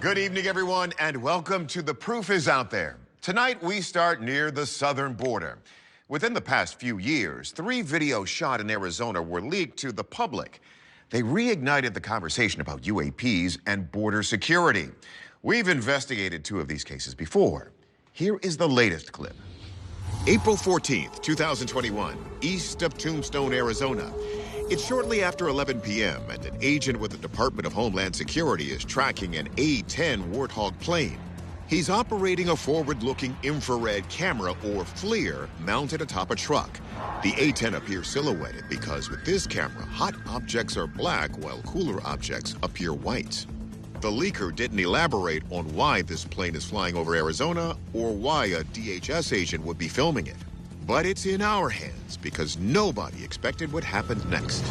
Good evening, everyone, and welcome to The Proof is Out There. Tonight, we start near the southern border. Within the past few years, 3 videos shot in Arizona were leaked to the public. They reignited the conversation about UAPs and border security. We've investigated 2 of these cases before. Here is the latest clip. April 14th, 2021, east of Tombstone, Arizona. It's shortly after 11 p.m., and an agent with the Department of Homeland Security is tracking an A-10 Warthog plane. He's operating a forward-looking infrared camera, or FLIR, mounted atop a truck. The A-10 appears silhouetted because with this camera, hot objects are black while cooler objects appear white. The leaker didn't elaborate on why this plane is flying over Arizona or why a DHS agent would be filming it. But it's in our hands because nobody expected what happened next.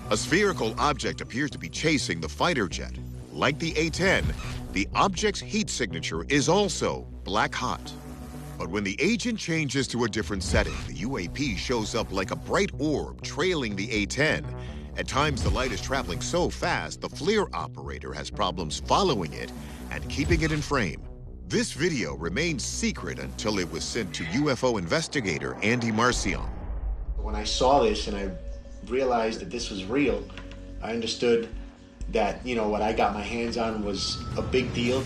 A spherical object appears to be chasing the fighter jet. Like the A-10, the object's heat signature is also black hot. But when the agent changes to a different setting, the UAP shows up like a bright orb trailing the A-10. At times, the light is traveling so fast, the FLIR operator has problems following it and keeping it in frame. This video remained secret until it was sent to UFO investigator Andy Marcion. When I saw this and I realized that this was real, I understood that, what I got my hands on was a big deal.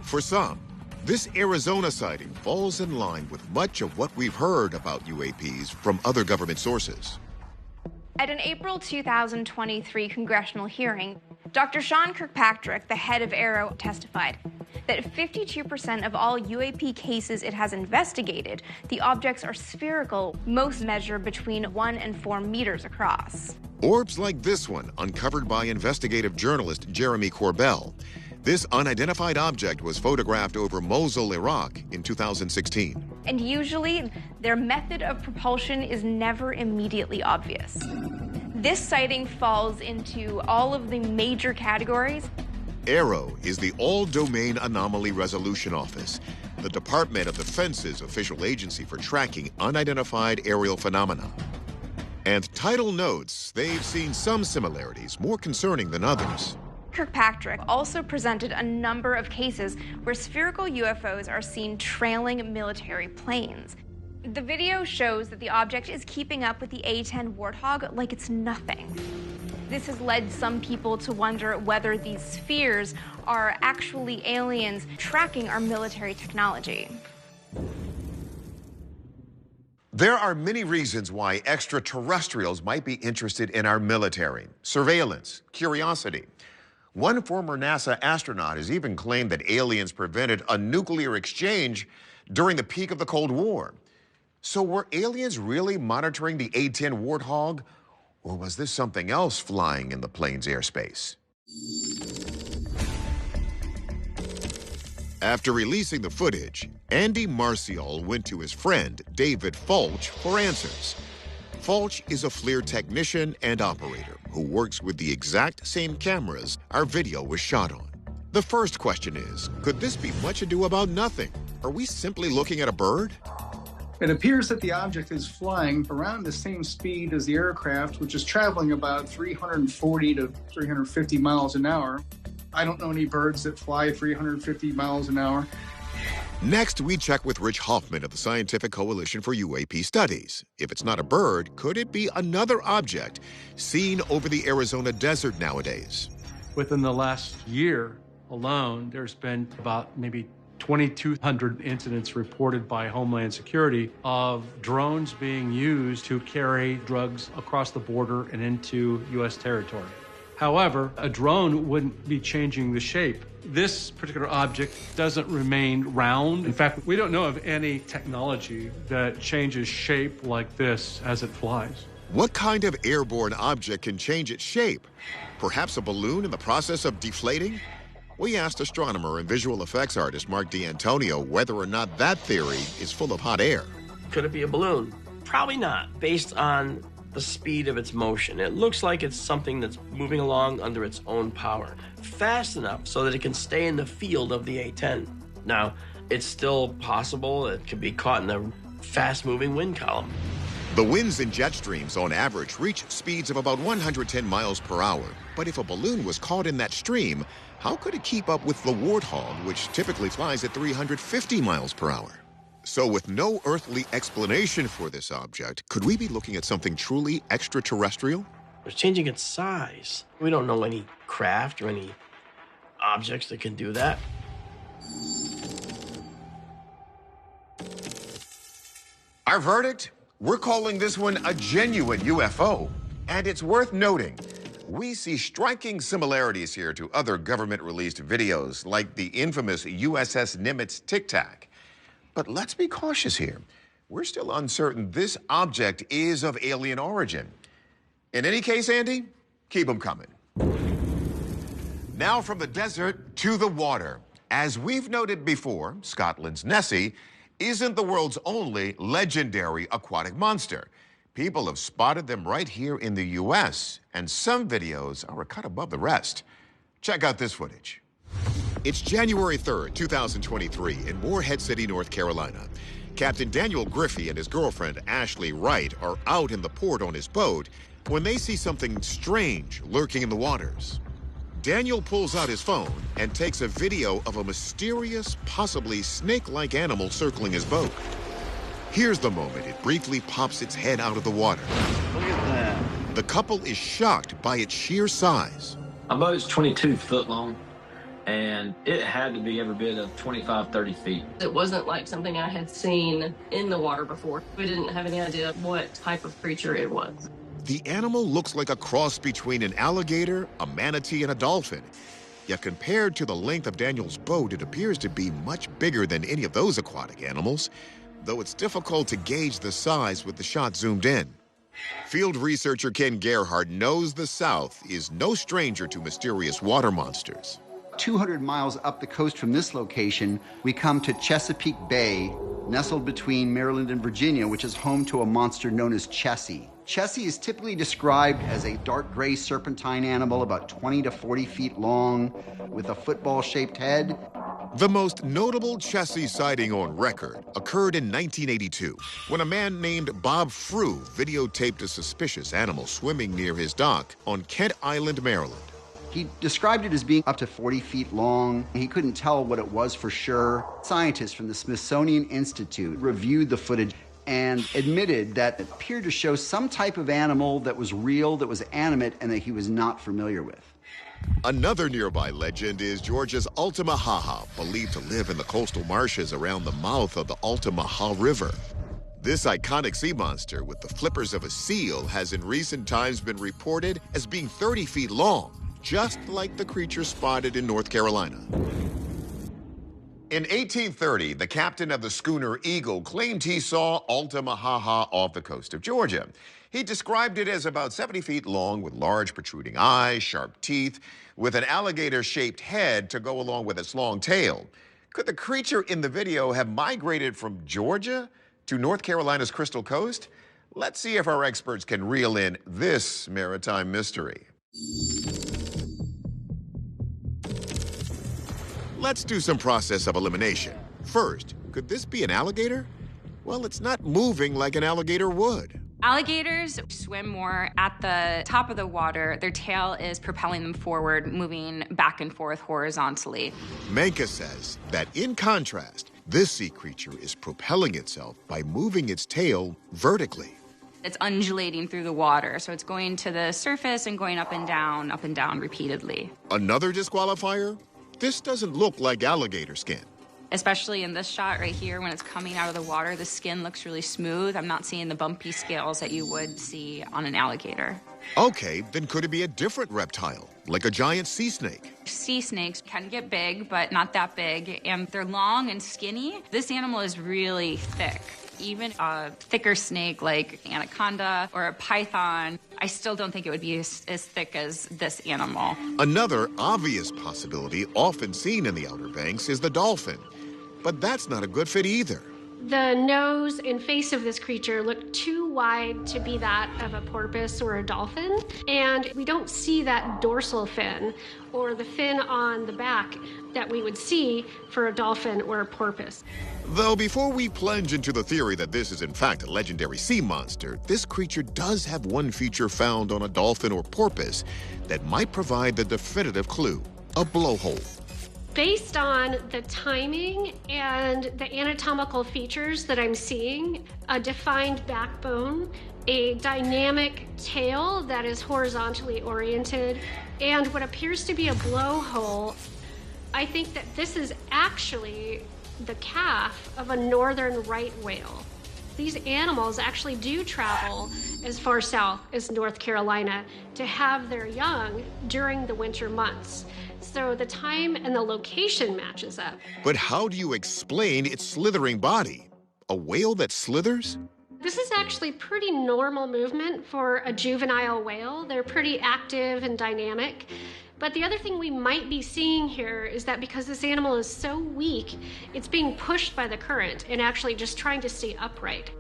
For some, this Arizona sighting falls in line with much of what we've heard about UAPs from other government sources. At an April 2023 congressional hearing, Dr. Sean Kirkpatrick, the head of AARO, testified that 52% of all UAP cases it has investigated, the objects are spherical, most measure between 1 and 4 meters across. Orbs like this one, uncovered by investigative journalist Jeremy Corbell. This unidentified object was photographed over Mosul, Iraq in 2016. And usually, their method of propulsion is never immediately obvious. This sighting falls into all of the major categories. AARO is the All-Domain Anomaly Resolution Office, the Department of Defense's official agency for tracking unidentified aerial phenomena. And Title notes they've seen some similarities, more concerning than others. Kirkpatrick also presented a number of cases where spherical UFOs are seen trailing military planes. The video shows that the object is keeping up with the A-10 Warthog like it's nothing. This has led some people to wonder whether these spheres are actually aliens tracking our military technology. There are many reasons why extraterrestrials might be interested in our military: surveillance, curiosity. One former NASA astronaut has even claimed that aliens prevented a nuclear exchange during the peak of the Cold War. So were aliens really monitoring the A-10 Warthog, or was this something else flying in the plane's airspace? After releasing the footage, Andy Marcion went to his friend David Fulch for answers. Fulch is a FLIR technician and operator who works with the exact same cameras our video was shot on. The first question is, could this be much ado about nothing? Are we simply looking at a bird? It appears that the object is flying around the same speed as the aircraft, which is traveling about 340 to 350 miles an hour. I don't know any birds that fly 350 miles an hour. Next, we check with Rich Hoffman of the Scientific Coalition for UAP Studies. If it's not a bird, could it be another object seen over the Arizona desert nowadays? Within the last year alone, there's been about maybe 2,200 incidents reported by Homeland Security of drones being used to carry drugs across the border and into U.S. territory. However, a drone wouldn't be changing the shape. This particular object doesn't remain round. In fact, we don't know of any technology that changes shape like this as it flies. What kind of airborne object can change its shape? Perhaps a balloon in the process of deflating? We asked astronomer and visual effects artist Mark D'Antonio whether or not that theory is full of hot air. Could it be a balloon? Probably not, based on the speed of its motion. It looks like it's something that's moving along under its own power, fast enough so that it can stay in the field of the A-10. Now, it's still possible it could be caught in a fast-moving wind column. The winds and jet streams on average reach speeds of about 110 miles per hour. But if a balloon was caught in that stream, how could it keep up with the warthog, which typically flies at 350 miles per hour? So with no earthly explanation for this object, could we be looking at something truly extraterrestrial? It's changing its size. We don't know any craft or any objects that can do that. Our verdict? We're calling this one a genuine UFO. And it's worth noting, we see striking similarities here to other government-released videos, like the infamous USS Nimitz Tic Tac. But let's be cautious here. We're still uncertain this object is of alien origin. In any case, Andy, keep them coming. Now from the desert to the water. As we've noted before, Scotland's Nessie isn't the world's only legendary aquatic monster. People have spotted them right here in the U.S., and some videos are a cut above the rest. Check out this footage. It's January 3rd, 2023, in Morehead City, North Carolina. Captain Daniel Griffey and his girlfriend, Ashley Wright, are out in the port on his boat when they see something strange lurking in the waters. Daniel pulls out his phone and takes a video of a mysterious, possibly snake-like animal circling his boat. Here's the moment it briefly pops its head out of the water. Look at that. The couple is shocked by its sheer size. My boat's 22 foot long, and it had to be every bit of 25, 30 feet. It wasn't like something I had seen in the water before. We didn't have any idea what type of creature it was. The animal looks like a cross between an alligator, a manatee, and a dolphin. Yet compared to the length of Daniel's boat, it appears to be much bigger than any of those aquatic animals, though it's difficult to gauge the size with the shot zoomed in. Field researcher Ken Gerhardt knows the South is no stranger to mysterious water monsters. 200 miles up the coast from this location, we come to Chesapeake Bay, nestled between Maryland and Virginia, which is home to a monster known as Chessie. Chessie is typically described as a dark gray serpentine animal about 20 to 40 feet long with a football-shaped head. The most notable Chessie sighting on record occurred in 1982 when a man named Bob Frew videotaped a suspicious animal swimming near his dock on Kent Island, Maryland. He described it as being up to 40 feet long. He couldn't tell what it was for sure. Scientists from the Smithsonian Institute reviewed the footage and admitted that it appeared to show some type of animal that was real, that was animate, and that he was not familiar with. Another nearby legend is Georgia's Altamaha, believed to live in the coastal marshes around the mouth of the Altamaha River. This iconic sea monster with the flippers of a seal has in recent times been reported as being 30 feet long, just like the creature spotted in North Carolina. In 1830, the captain of the schooner Eagle claimed he saw Altamaha off the coast of Georgia. He described it as about 70 feet long with large protruding eyes, sharp teeth, with an alligator-shaped head to go along with its long tail. Could the creature in the video have migrated from Georgia to North Carolina's Crystal Coast? Let's see if our experts can reel in this maritime mystery. Let's do some process of elimination. First, could this be an alligator? Well, it's not moving like an alligator would. Alligators swim more at the top of the water. Their tail is propelling them forward, moving back and forth horizontally. Menka says that in contrast, this sea creature is propelling itself by moving its tail vertically. It's undulating through the water, so it's going to the surface and going up and down repeatedly. Another disqualifier? This doesn't look like alligator skin. Especially in this shot right here, when it's coming out of the water, the skin looks really smooth. I'm not seeing the bumpy scales that you would see on an alligator. Okay, then could it be a different reptile, like a giant sea snake? Sea snakes can get big, but not that big, and they're long and skinny. This animal is really thick. Even a thicker snake like anaconda or a python, I still don't think it would be as thick as this animal. Another obvious possibility often seen in the Outer Banks is the dolphin. But that's not a good fit either. The nose and face of this creature look too wide to be that of a porpoise or a dolphin, and we don't see that dorsal fin or the fin on the back that we would see for a dolphin or a porpoise. Though before we plunge into the theory that this is in fact a legendary sea monster, this creature does have one feature found on a dolphin or porpoise that might provide the definitive clue: a blowhole. Based on the timing and the anatomical features that I'm seeing, a defined backbone, a dynamic tail that is horizontally oriented, and what appears to be a blowhole, I think that this is actually the calf of a northern right whale. These animals actually do travel as far south as North Carolina to have their young during the winter months. So the time and the location matches up. But how do you explain its slithering body? A whale that slithers? This is actually pretty normal movement for a juvenile whale. They're pretty active and dynamic. But the other thing we might be seeing here is that because this animal is so weak, it's being pushed by the current and actually just trying to stay upright.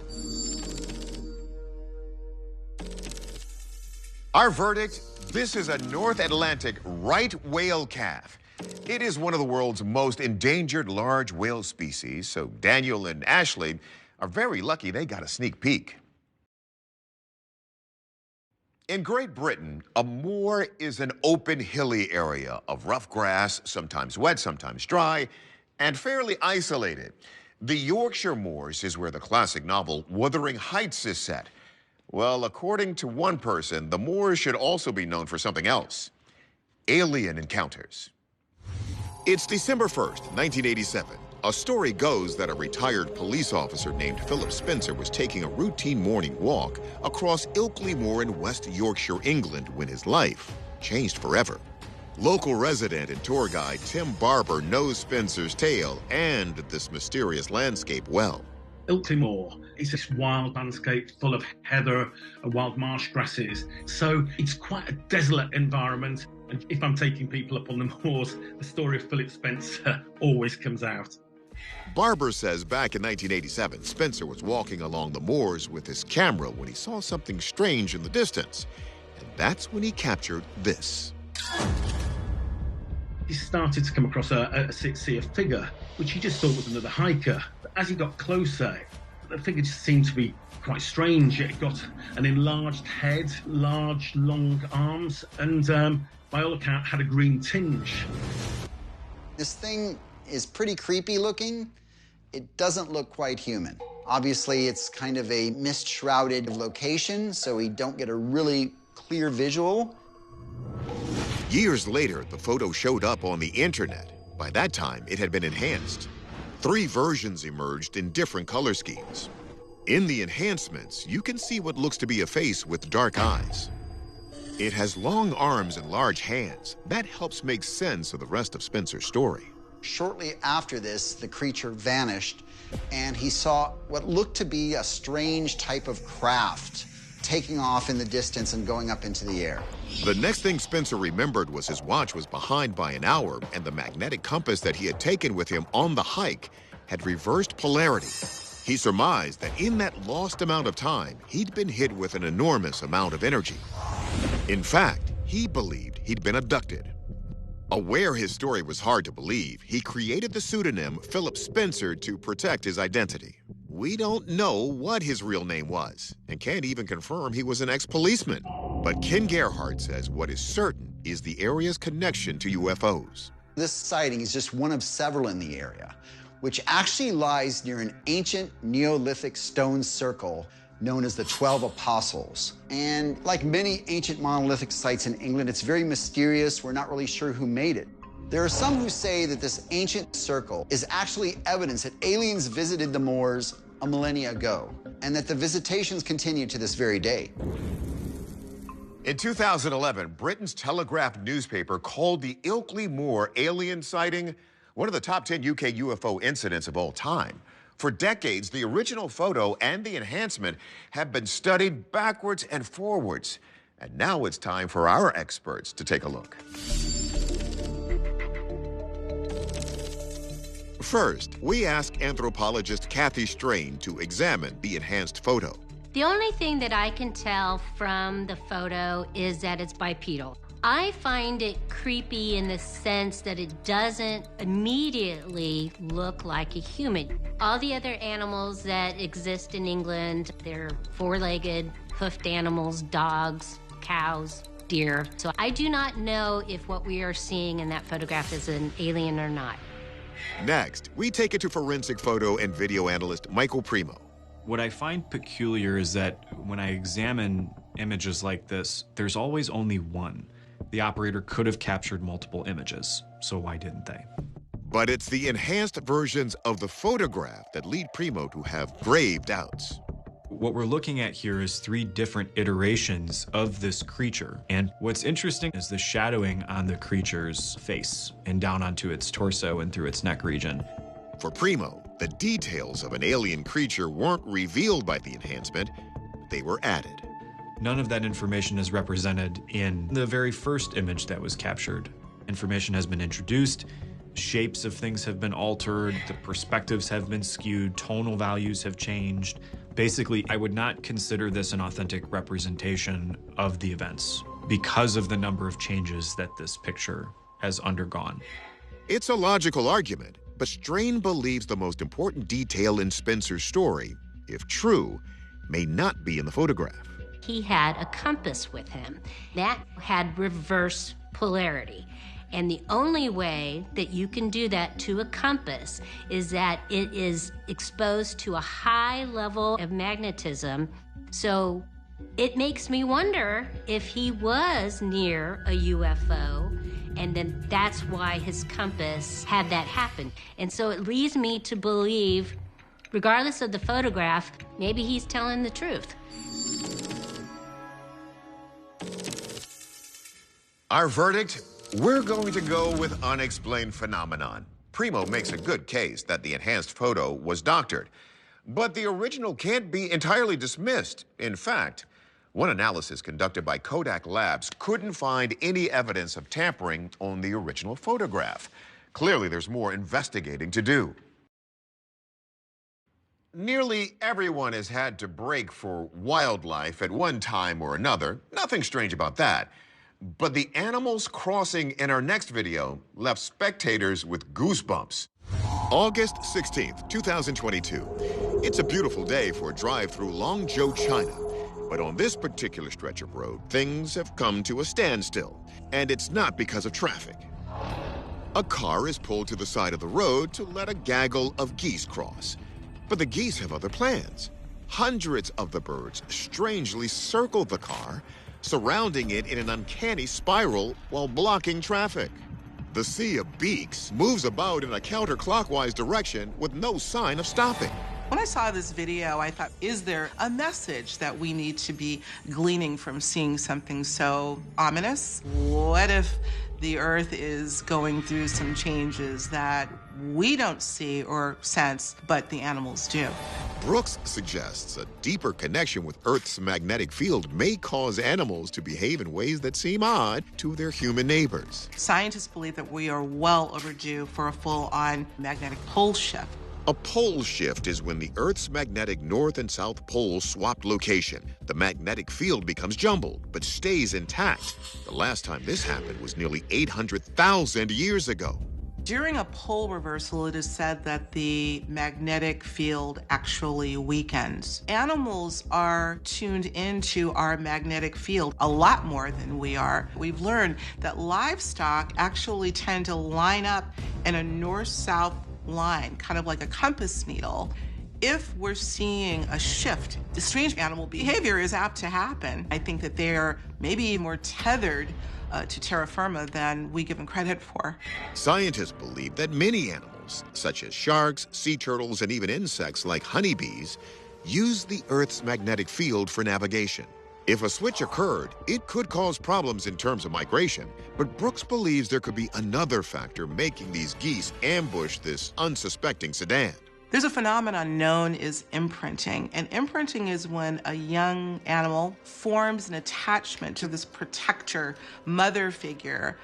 Our verdict: this is a North Atlantic right whale calf. It is one of the world's most endangered large whale species, so Daniel and Ashley are very lucky they got a sneak peek. In Great Britain, a moor is an open, hilly area of rough grass, sometimes wet, sometimes dry, and fairly isolated. The Yorkshire Moors is where the classic novel Wuthering Heights is set. Well, according to one person, the moors should also be known for something else: alien encounters. It's December 1st, 1987. A story goes that a retired police officer named Philip Spencer was taking a routine morning walk across Ilkley Moor in West Yorkshire, England, when his life changed forever. Local resident and tour guide Tim Barber knows Spencer's tale and this mysterious landscape well. Ilkley Moor is this wild landscape full of heather and wild marsh grasses. So it's quite a desolate environment. And if I'm taking people up on the moors, the story of Philip Spencer always comes out. Barber says back in 1987, Spencer was walking along the moors with his camera when he saw something strange in the distance. And that's when he captured this. He started to come across a figure, which he just thought was another hiker. But as he got closer, the figure just seemed to be quite strange. It got an enlarged head, large, long arms, and by all accounts had a green tinge. This thing is pretty creepy looking. It doesn't look quite human. Obviously, it's kind of a mist-shrouded location, so we don't get a really clear visual. Years later, the photo showed up on the internet. By that time, it had been enhanced. 3 versions emerged in different color schemes. In the enhancements, you can see what looks to be a face with dark eyes. It has long arms and large hands. That helps make sense of the rest of Spencer's story. Shortly after this, the creature vanished, and he saw what looked to be a strange type of craft taking off in the distance and going up into the air. The next thing Spencer remembered was his watch was behind by an hour, and the magnetic compass that he had taken with him on the hike had reversed polarity. He surmised that in that lost amount of time, he'd been hit with an enormous amount of energy. In fact, he believed he'd been abducted. Aware his story was hard to believe, he created the pseudonym Philip Spencer to protect his identity. We don't know what his real name was, and can't even confirm he was an ex-policeman. But Ken Gerhardt says what is certain is the area's connection to UFOs. This sighting is just one of several in the area, which actually lies near an ancient Neolithic stone circle known as the 12 Apostles. And like many ancient monolithic sites in England, it's very mysterious. We're not really sure who made it. There are some who say that this ancient circle is actually evidence that aliens visited the moors a millennia ago, and that the visitations continue to this very day. In 2011, Britain's Telegraph newspaper called the Ilkley Moor alien sighting one of the top 10 UK UFO incidents of all time. For decades, the original photo and the enhancement have been studied backwards and forwards. And now it's time for our experts to take a look. first, we ask anthropologist Kathy Strain to examine the enhanced photo. The only thing that I can tell from the photo is that it's bipedal. I find it creepy in the sense that it doesn't immediately look like a human. All the other animals that exist in England, they're four-legged, hoofed animals, dogs, cows, deer. So I do not know if what we are seeing in that photograph is an alien or not. Next, we take it to forensic photo and video analyst Michael Primo. What I find peculiar is that when I examine images like this, there's always only one. The operator could have captured multiple images, so why didn't they? But it's the enhanced versions of the photograph that lead Primo to have grave doubts. What we're looking at here is 3 different iterations of this creature. And what's interesting is the shadowing on the creature's face and down onto its torso and through its neck region. For Primo, the details of an alien creature weren't revealed by the enhancement, they were added. None of that information is represented in the very first image that was captured. Information has been introduced, shapes of things have been altered, the perspectives have been skewed, tonal values have changed. Basically, I would not consider this an authentic representation of the events because of the number of changes that this picture has undergone. It's a logical argument, but Strain believes the most important detail in Spencer's story, if true, may not be in the photograph. He had a compass with him that had reverse polarity. And the only way that you can do that to a compass is that it is exposed to a high level of magnetism. So it makes me wonder if he was near a UFO, and then that's why his compass had that happen. And so it leads me to believe, regardless of the photograph, maybe he's telling the truth. Our verdict? We're going to go with unexplained phenomenon. Primo makes a good case that the enhanced photo was doctored, but the original can't be entirely dismissed. In fact, one analysis conducted by Kodak Labs couldn't find any evidence of tampering on the original photograph. Clearly, there's more investigating to do. Nearly everyone has had to break for wildlife at one time or another. Nothing strange about that. But the animals crossing in our next video left spectators with goosebumps. August 16th, 2022. It's a beautiful day for a drive through Longzhou, China. But on this particular stretch of road, things have come to a standstill. And it's not because of traffic. A car is pulled to the side of the road to let a gaggle of geese cross. But the geese have other plans. Hundreds of the birds strangely circle the car, surrounding it in an uncanny spiral while blocking traffic. The sea of beaks moves about in a counterclockwise direction with no sign of stopping. When I saw this video, I thought, is there a message that we need to be gleaning from seeing something so ominous? What if the Earth is going through some changes that we don't see or sense, but the animals do? Brooks suggests a deeper connection with Earth's magnetic field may cause animals to behave in ways that seem odd to their human neighbors. Scientists believe that we are well overdue for a full-on magnetic pole shift. A pole shift is when the Earth's magnetic north and south poles swap location. The magnetic field becomes jumbled, but stays intact. The last time this happened was nearly 800,000 years ago. During a pole reversal, it is said that the magnetic field actually weakens. Animals are tuned into our magnetic field a lot more than we are. We've learned that livestock actually tend to line up in a north-south line, kind of like a compass needle. If we're seeing a shift, the strange animal behavior is apt to happen. I think that they are maybe more tethered to terra firma than we give them credit for. Scientists believe that many animals, such as sharks, sea turtles, and even insects like honeybees, use the Earth's magnetic field for navigation. If a switch occurred, it could cause problems in terms of migration, but Brooks believes there could be another factor making these geese ambush this unsuspecting sedan. There's a phenomenon known as imprinting, and imprinting is when a young animal forms an attachment to this protector mother figure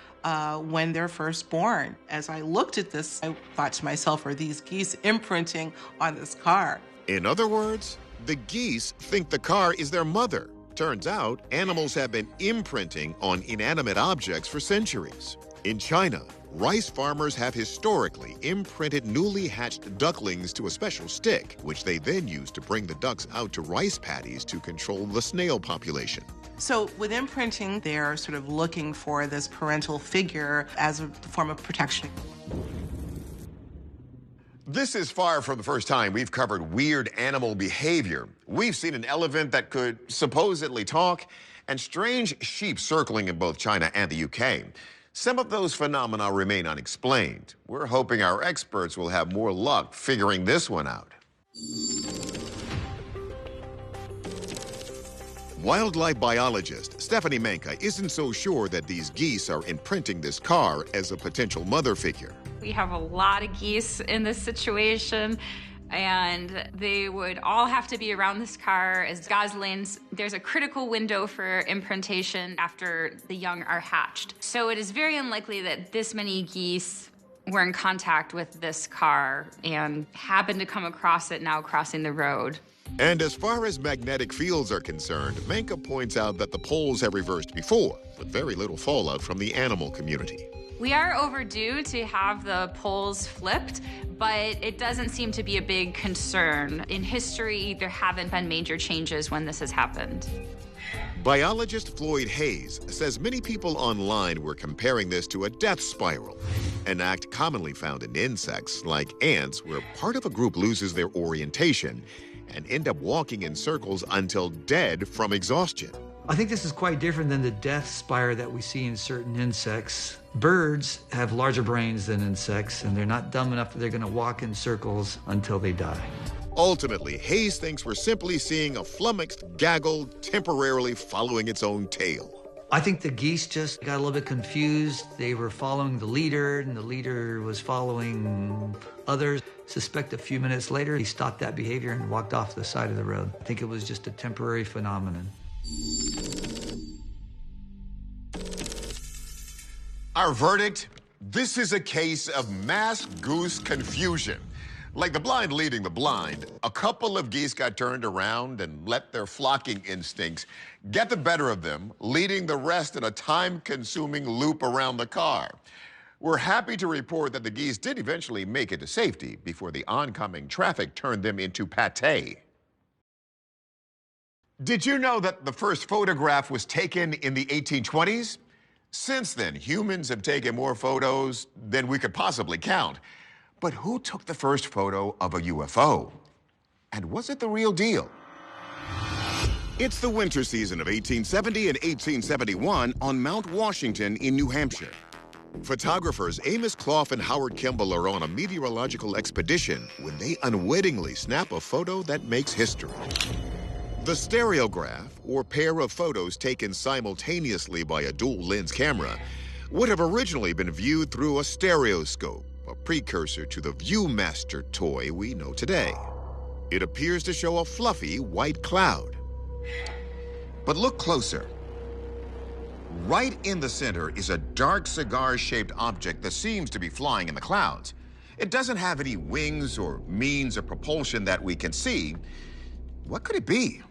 when they're first born. As I looked at this, I thought to myself, are these geese imprinting on this car? In other words, the geese think the car is their mother. Turns out, animals have been imprinting on inanimate objects for centuries. In China, rice farmers have historically imprinted newly hatched ducklings to a special stick, which they then use to bring the ducks out to rice paddies to control the snail population. So with imprinting, they're sort of looking for this parental figure as a form of protection. This is far from the first time we've covered weird animal behavior. We've seen an elephant that could supposedly talk, and strange sheep circling in both China and the UK. Some of those phenomena remain unexplained. We're hoping our experts will have more luck figuring this one out. Wildlife biologist Stephanie Menke isn't so sure that these geese are imprinting this car as a potential mother figure. We have a lot of geese in this situation, and they would all have to be around this car as goslings. There's a critical window for imprintation after the young are hatched. So it is very unlikely that this many geese were in contact with this car and happened to come across it now crossing the road. And as far as magnetic fields are concerned, Menke points out that the poles have reversed before, with very little fallout from the animal community. We are overdue to have the poles flipped, but it doesn't seem to be a big concern. In history, there haven't been major changes when this has happened. Biologist Floyd Hayes says many people online were comparing this to a death spiral, an act commonly found in insects like ants, where part of a group loses their orientation and end up walking in circles until dead from exhaustion. I think this is quite different than the death spiral that we see in certain insects. Birds have larger brains than insects, and they're not dumb enough that they're going to walk in circles until they die. Ultimately, Hayes thinks we're simply seeing a flummoxed gaggle temporarily following its own tail. I think the geese just got a little bit confused. They were following the leader, and the leader was following others. Suspect a few minutes later, he stopped that behavior and walked off the side of the road. I think it was just a temporary phenomenon. Our verdict? This is a case of mass goose confusion. Like the blind leading the blind, a couple of geese got turned around and let their flocking instincts get the better of them, leading the rest in a time-consuming loop around the car. We're happy to report that the geese did eventually make it to safety before the oncoming traffic turned them into pate. Did you know that the first photograph was taken in the 1820s? Since then, humans have taken more photos than we could possibly count. But who took the first photo of a UFO? And was it the real deal? It's the winter season of 1870 and 1871 on Mount Washington in New Hampshire. Photographers Amos Clough and Howard Kimball are on a meteorological expedition when they unwittingly snap a photo that makes history. The stereograph, or pair of photos taken simultaneously by a dual-lens camera, would have originally been viewed through a stereoscope, a precursor to the Viewmaster toy we know today. It appears to show a fluffy white cloud. But look closer. Right in the center is a dark cigar-shaped object that seems to be flying in the clouds. It doesn't have any wings or means of propulsion that we can see. What could it be?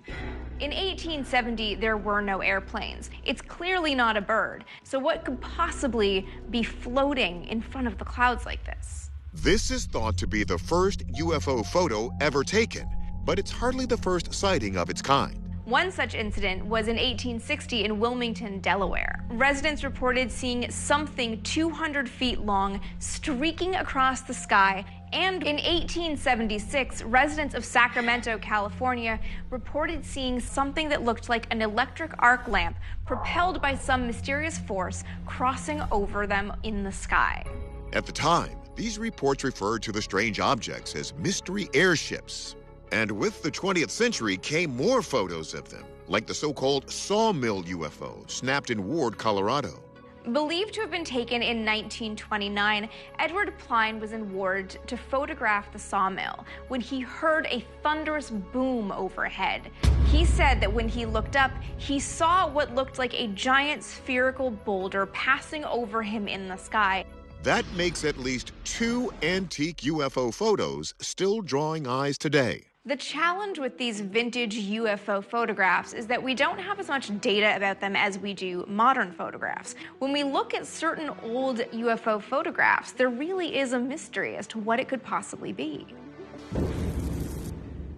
In 1870, there were no airplanes. It's clearly not a bird. So what could possibly be floating in front of the clouds like this? This is thought to be the first UFO photo ever taken, but it's hardly the first sighting of its kind. One such incident was in 1860 in Wilmington, Delaware. Residents reported seeing something 200 feet long streaking across the sky. And in 1876, residents of Sacramento, California, reported seeing something that looked like an electric arc lamp propelled by some mysterious force crossing over them in the sky. At the time, these reports referred to the strange objects as mystery airships. And with the 20th century came more photos of them, like the so-called sawmill UFO snapped in Ward, Colorado. Believed to have been taken in 1929, Edward Pline was in Ward to photograph the sawmill when he heard a thunderous boom overhead. He said that when he looked up, he saw what looked like a giant spherical boulder passing over him in the sky. That makes at least 2 antique UFO photos still drawing eyes today. The challenge with these vintage UFO photographs is that we don't have as much data about them as we do modern photographs. When we look at certain old UFO photographs, there really is a mystery as to what it could possibly be.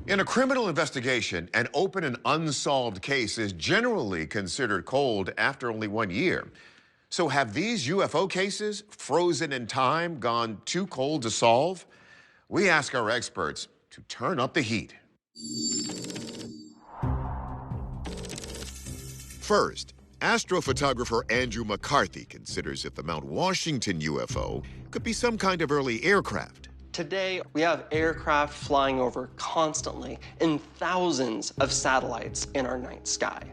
In a criminal investigation, an open and unsolved case is generally considered cold after only 1 year. So have these UFO cases, frozen in time, gone too cold to solve? We ask our experts to turn up the heat. First, astrophotographer Andrew McCarthy considers if the Mount Washington UFO could be some kind of early aircraft. Today, we have aircraft flying over constantly and thousands of satellites in our night sky.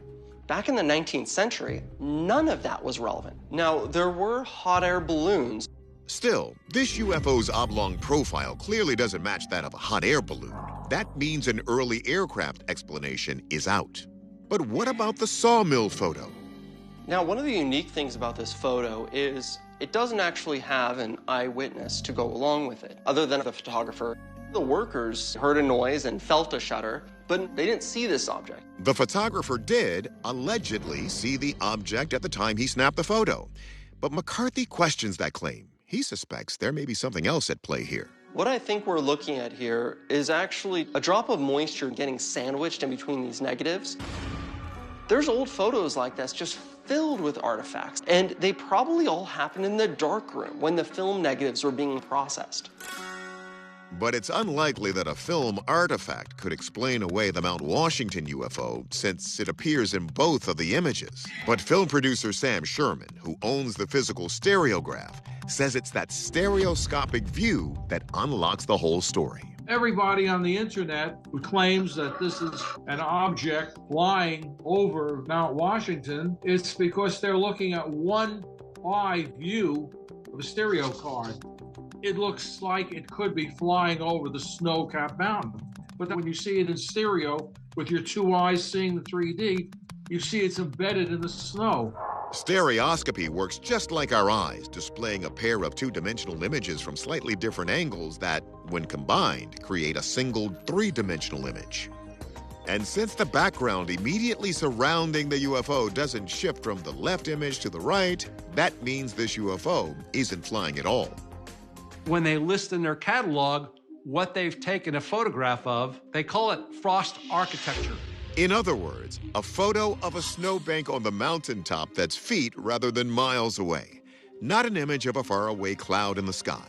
Back in the 19th century, none of that was relevant. Now, there were hot air balloons. Still, this UFO's oblong profile clearly doesn't match that of a hot air balloon. That means an early aircraft explanation is out. But what about the sawmill photo? Now, one of the unique things about this photo is it doesn't actually have an eyewitness to go along with it, other than the photographer. The workers heard a noise and felt a shudder, but they didn't see this object. The photographer did allegedly see the object at the time he snapped the photo. But McCarthy questions that claim. He suspects there may be something else at play here. What I think we're looking at here is actually a drop of moisture getting sandwiched in between these negatives. There's old photos like this just filled with artifacts, and they probably all happened in the darkroom when the film negatives were being processed. But it's unlikely that a film artifact could explain away the Mount Washington UFO, since it appears in both of the images. But film producer Sam Sherman, who owns the physical stereograph, says it's that stereoscopic view that unlocks the whole story. Everybody on the internet who claims that this is an object flying over Mount Washington, it's because they're looking at one eye view of a stereo card. It looks like it could be flying over the snow-capped mountain. But then when you see it in stereo, with your two eyes seeing the 3D, you see it's embedded in the snow. Stereoscopy works just like our eyes, displaying a pair of two-dimensional images from slightly different angles that, when combined, create a single three-dimensional image. And since the background immediately surrounding the UFO doesn't shift from the left image to the right, that means this UFO isn't flying at all. When they list in their catalog what they've taken a photograph of, they call it frost architecture. In other words, a photo of a snowbank on the mountaintop that's feet rather than miles away, not an image of a faraway cloud in the sky.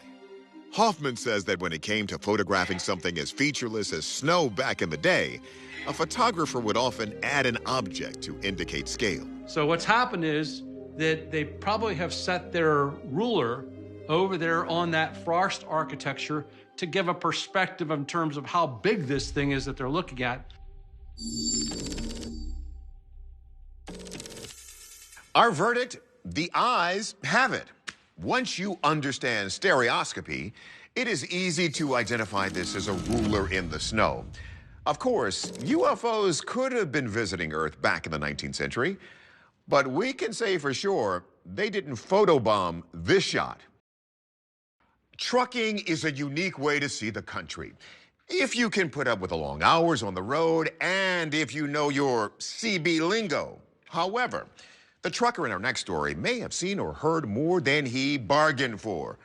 Hoffman says that when it came to photographing something as featureless as snow back in the day, a photographer would often add an object to indicate scale. So what's happened is that they probably have set their ruler over there on that frost architecture to give a perspective in terms of how big this thing is that they're looking at. Our verdict, the eyes have it. Once you understand stereoscopy, it is easy to identify this as a ruler in the snow. Of course, UFOs could have been visiting Earth back in the 19th century, but we can say for sure they didn't photobomb this shot. Trucking is a unique way to see the country. If you can put up with the long hours on the road and if you know your CB lingo. However, the trucker in our next story may have seen or heard more than he bargained for.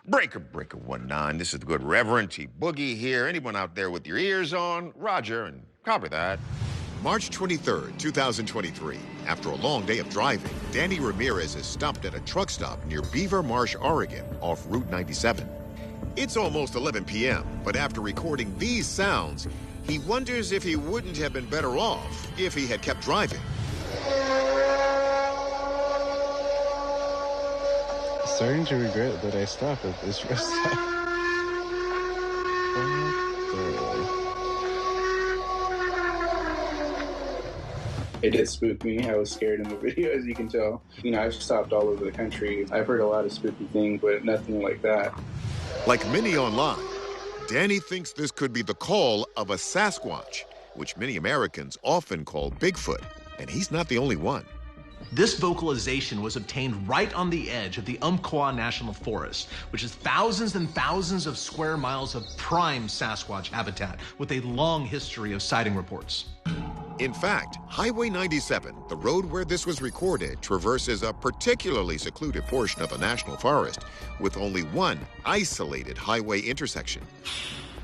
Breaker 19, this is the good Reverend T. Boogie here. Anyone out there with your ears on? Roger, and copy that. March 23rd, 2023. After a long day of driving, Danny Ramirez is stopped at a truck stop near Beaver Marsh, Oregon, off Route 97. It's almost 11 p.m., but after recording these sounds, he wonders if he wouldn't have been better off if he had kept driving. Starting to regret that I stopped at this rest stop. It did spook me. I was scared in the video, as you can tell. You know, I've stopped all over the country. I've heard a lot of spooky things, but nothing like that. Like many online, Danny thinks this could be the call of a Sasquatch, which many Americans often call Bigfoot, and he's not the only one. This vocalization was obtained right on the edge of the Umpqua National Forest, which is thousands and thousands of square miles of prime Sasquatch habitat with a long history of sighting reports. In fact, Highway 97, the road where this was recorded, traverses a particularly secluded portion of the national forest with only one isolated highway intersection.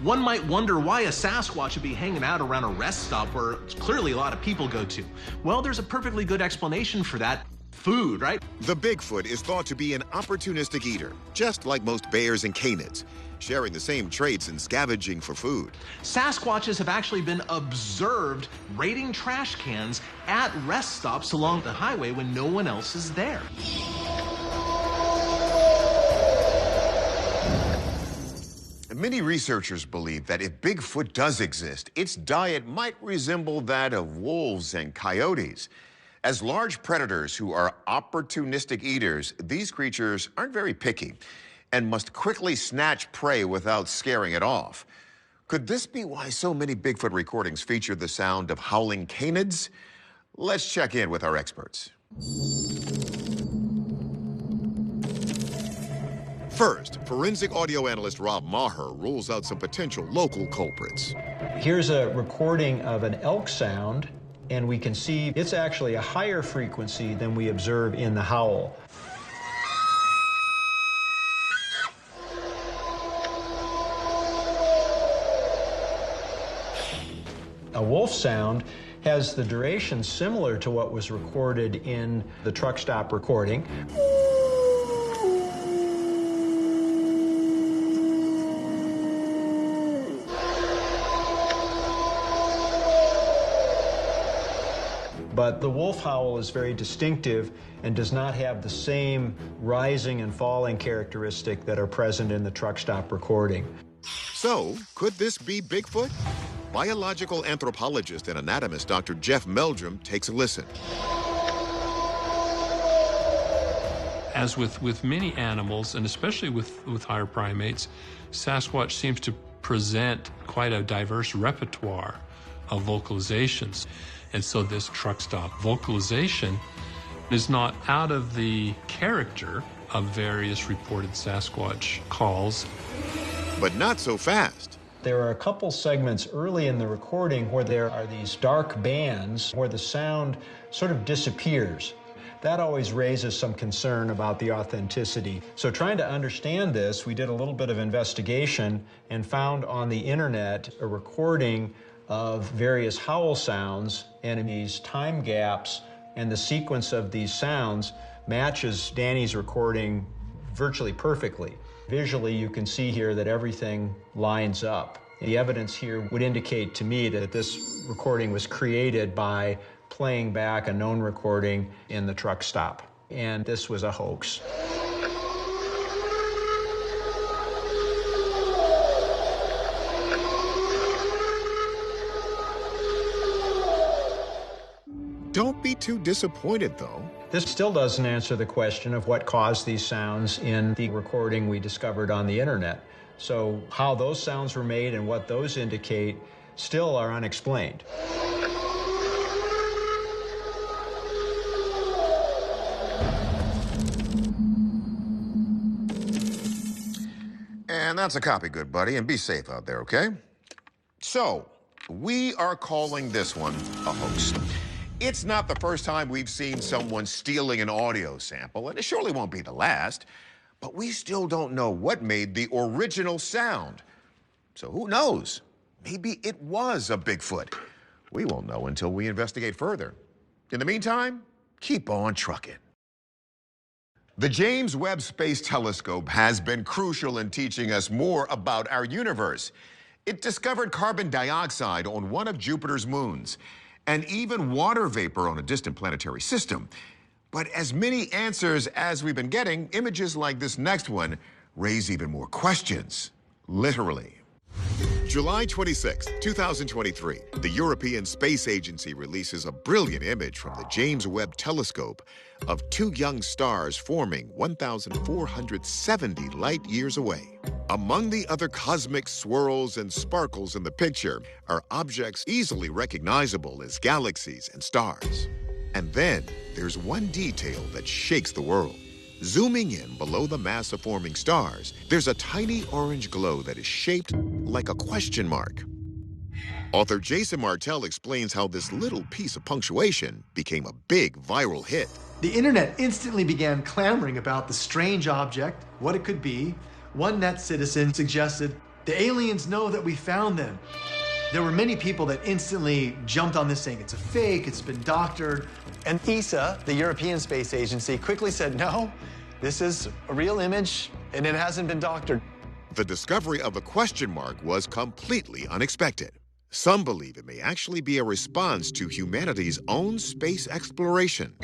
One might wonder why a Sasquatch would be hanging out around a rest stop where clearly a lot of people go to. Well, there's a perfectly good explanation for that. Food, right? The Bigfoot is thought to be an opportunistic eater, just like most bears and canids, sharing the same traits in scavenging for food. Sasquatches have actually been observed raiding trash cans at rest stops along the highway when no one else is there. Many researchers believe that if Bigfoot does exist, its diet might resemble that of wolves and coyotes. As large predators who are opportunistic eaters, these creatures aren't very picky and must quickly snatch prey without scaring it off. Could this be why so many Bigfoot recordings feature the sound of howling canids? Let's check in with our experts. First, forensic audio analyst Rob Maher rules out some potential local culprits. Here's a recording of an elk sound, and we can see it's actually a higher frequency than we observe in the howl. A wolf sound has the duration similar to what was recorded in the truck stop recording. But the wolf howl is very distinctive and does not have the same rising and falling characteristic that are present in the truck stop recording. So, could this be Bigfoot? Biological anthropologist and anatomist Dr. Jeff Meldrum takes a listen. As with many animals, and especially with higher primates, Sasquatch seems to present quite a diverse repertoire of vocalizations. And so this truck stop vocalization is not out of the character of various reported Sasquatch calls. But not so fast. There are a couple segments early in the recording where there are these dark bands where the sound sort of disappears. That always raises some concern about the authenticity. So trying to understand this, we did a little bit of investigation and found on the internet a recording of various howl sounds, and in these time gaps and the sequence of these sounds matches Danny's recording virtually perfectly. Visually, you can see here that everything lines up. The evidence here would indicate to me that this recording was created by playing back a known recording in the truck stop, and this was a hoax. Don't be too disappointed, though. This still doesn't answer the question of what caused these sounds in the recording we discovered on the internet. So how those sounds were made and what those indicate still are unexplained. And that's a copy, good buddy, and be safe out there, okay? So, we are calling this one a hoax. It's not the first time we've seen someone stealing an audio sample, and it surely won't be the last, but we still don't know what made the original sound. So who knows? Maybe it was a Bigfoot. We won't know until we investigate further. In the meantime, keep on trucking. The James Webb Space Telescope has been crucial in teaching us more about our universe. It discovered carbon dioxide on one of Jupiter's moons, and even water vapor on a distant planetary system. But as many answers as we've been getting, images like this next one raise even more questions, literally. July 26, 2023, the European Space Agency releases a brilliant image from the James Webb Telescope of two young stars forming 1,470 light years away. Among the other cosmic swirls and sparkles in the picture are objects easily recognizable as galaxies and stars. And then there's one detail that shakes the world. Zooming in below the mass of forming stars, there's a tiny orange glow that is shaped like a question mark. Author Jason Martell explains how this little piece of punctuation became a big viral hit. The internet instantly began clamoring about the strange object, what it could be. One net citizen suggested, "The aliens know that we found them." There were many people that instantly jumped on this saying, "It's a fake, it's been doctored." And ESA, the European Space Agency, quickly said, "No, this is a real image and it hasn't been doctored." The discovery of the question mark was completely unexpected. Some believe it may actually be a response to humanity's own space exploration.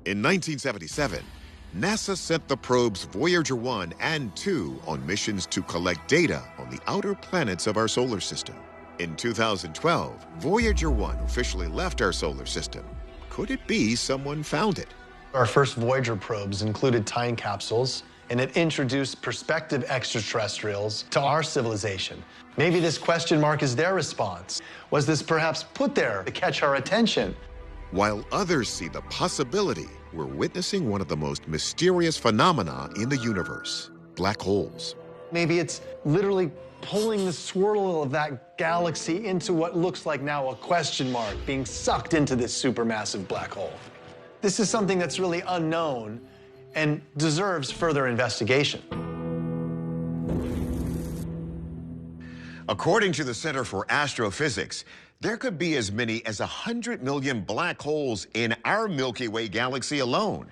In 1977, NASA sent the probes Voyager 1 and 2 on missions to collect data on the outer planets of our solar system. In 2012, Voyager 1 officially left our solar system. Could it be someone found it? Our first Voyager probes included time capsules, and it introduced prospective extraterrestrials to our civilization. Maybe this question mark is their response. Was this perhaps put there to catch our attention? While others see the possibility, we're witnessing one of the most mysterious phenomena in the universe: black holes. Maybe it's literally pulling the swirl of that galaxy into what looks like now a question mark, being sucked into this supermassive black hole. This is something that's really unknown and deserves further investigation. According to the Center for Astrophysics, there could be as many as 100 million black holes in our Milky Way galaxy alone.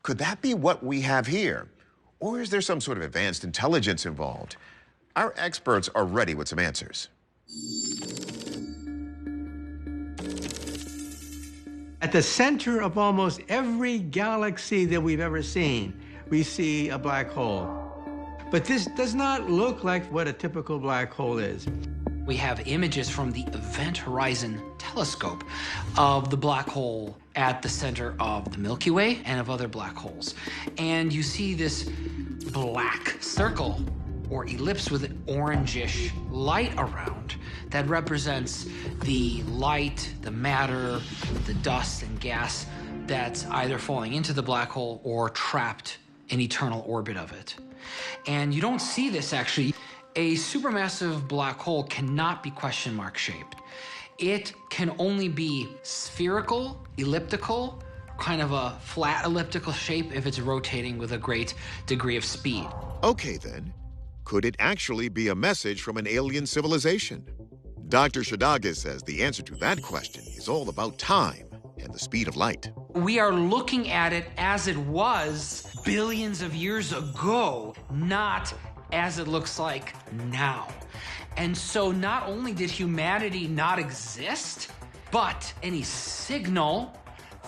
Could that be what we have here? Or is there some sort of advanced intelligence involved? Our experts are ready with some answers. At the center of almost every galaxy that we've ever seen, we see a black hole. But this does not look like what a typical black hole is. We have images from the Event Horizon Telescope of the black hole at the center of the Milky Way and of other black holes. And you see this black circle or ellipse with an orangish light around that represents the light, the matter, the dust and gas that's either falling into the black hole or trapped in eternal orbit of it. And you don't see this actually. A supermassive black hole cannot be question mark shaped. It can only be spherical, elliptical, kind of a flat elliptical shape if it's rotating with a great degree of speed. Okay then, could it actually be a message from an alien civilization? Dr. Shadaga says the answer to that question is all about time and the speed of light. We are looking at it as it was billions of years ago, not as it looks like now. And so not only did humanity not exist, but any signal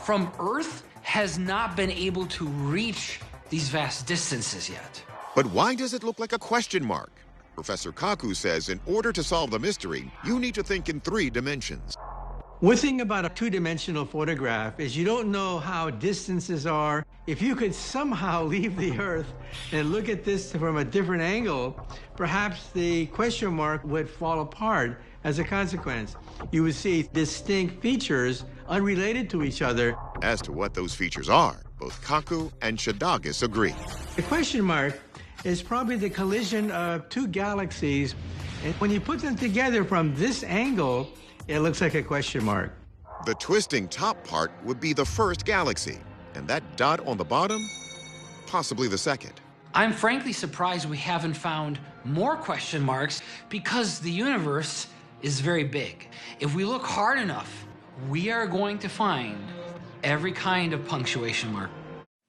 from Earth has not been able to reach these vast distances yet. But why does it look like a question mark? Professor Kaku says in order to solve the mystery, you need to think in 3 dimensions. One thing about a two-dimensional photograph is you don't know how distances are. If you could somehow leave the Earth and look at this from a different angle, perhaps the question mark would fall apart as a consequence. You would see distinct features unrelated to each other. As to what those features are, both Kaku and Shadaga agree. The question mark is probably the collision of 2 galaxies. And when you put them together from this angle, it looks like a question mark. The twisting top part would be the first galaxy, and that dot on the bottom, possibly the second. I'm frankly surprised we haven't found more question marks because the universe is very big. If we look hard enough, we are going to find every kind of punctuation mark.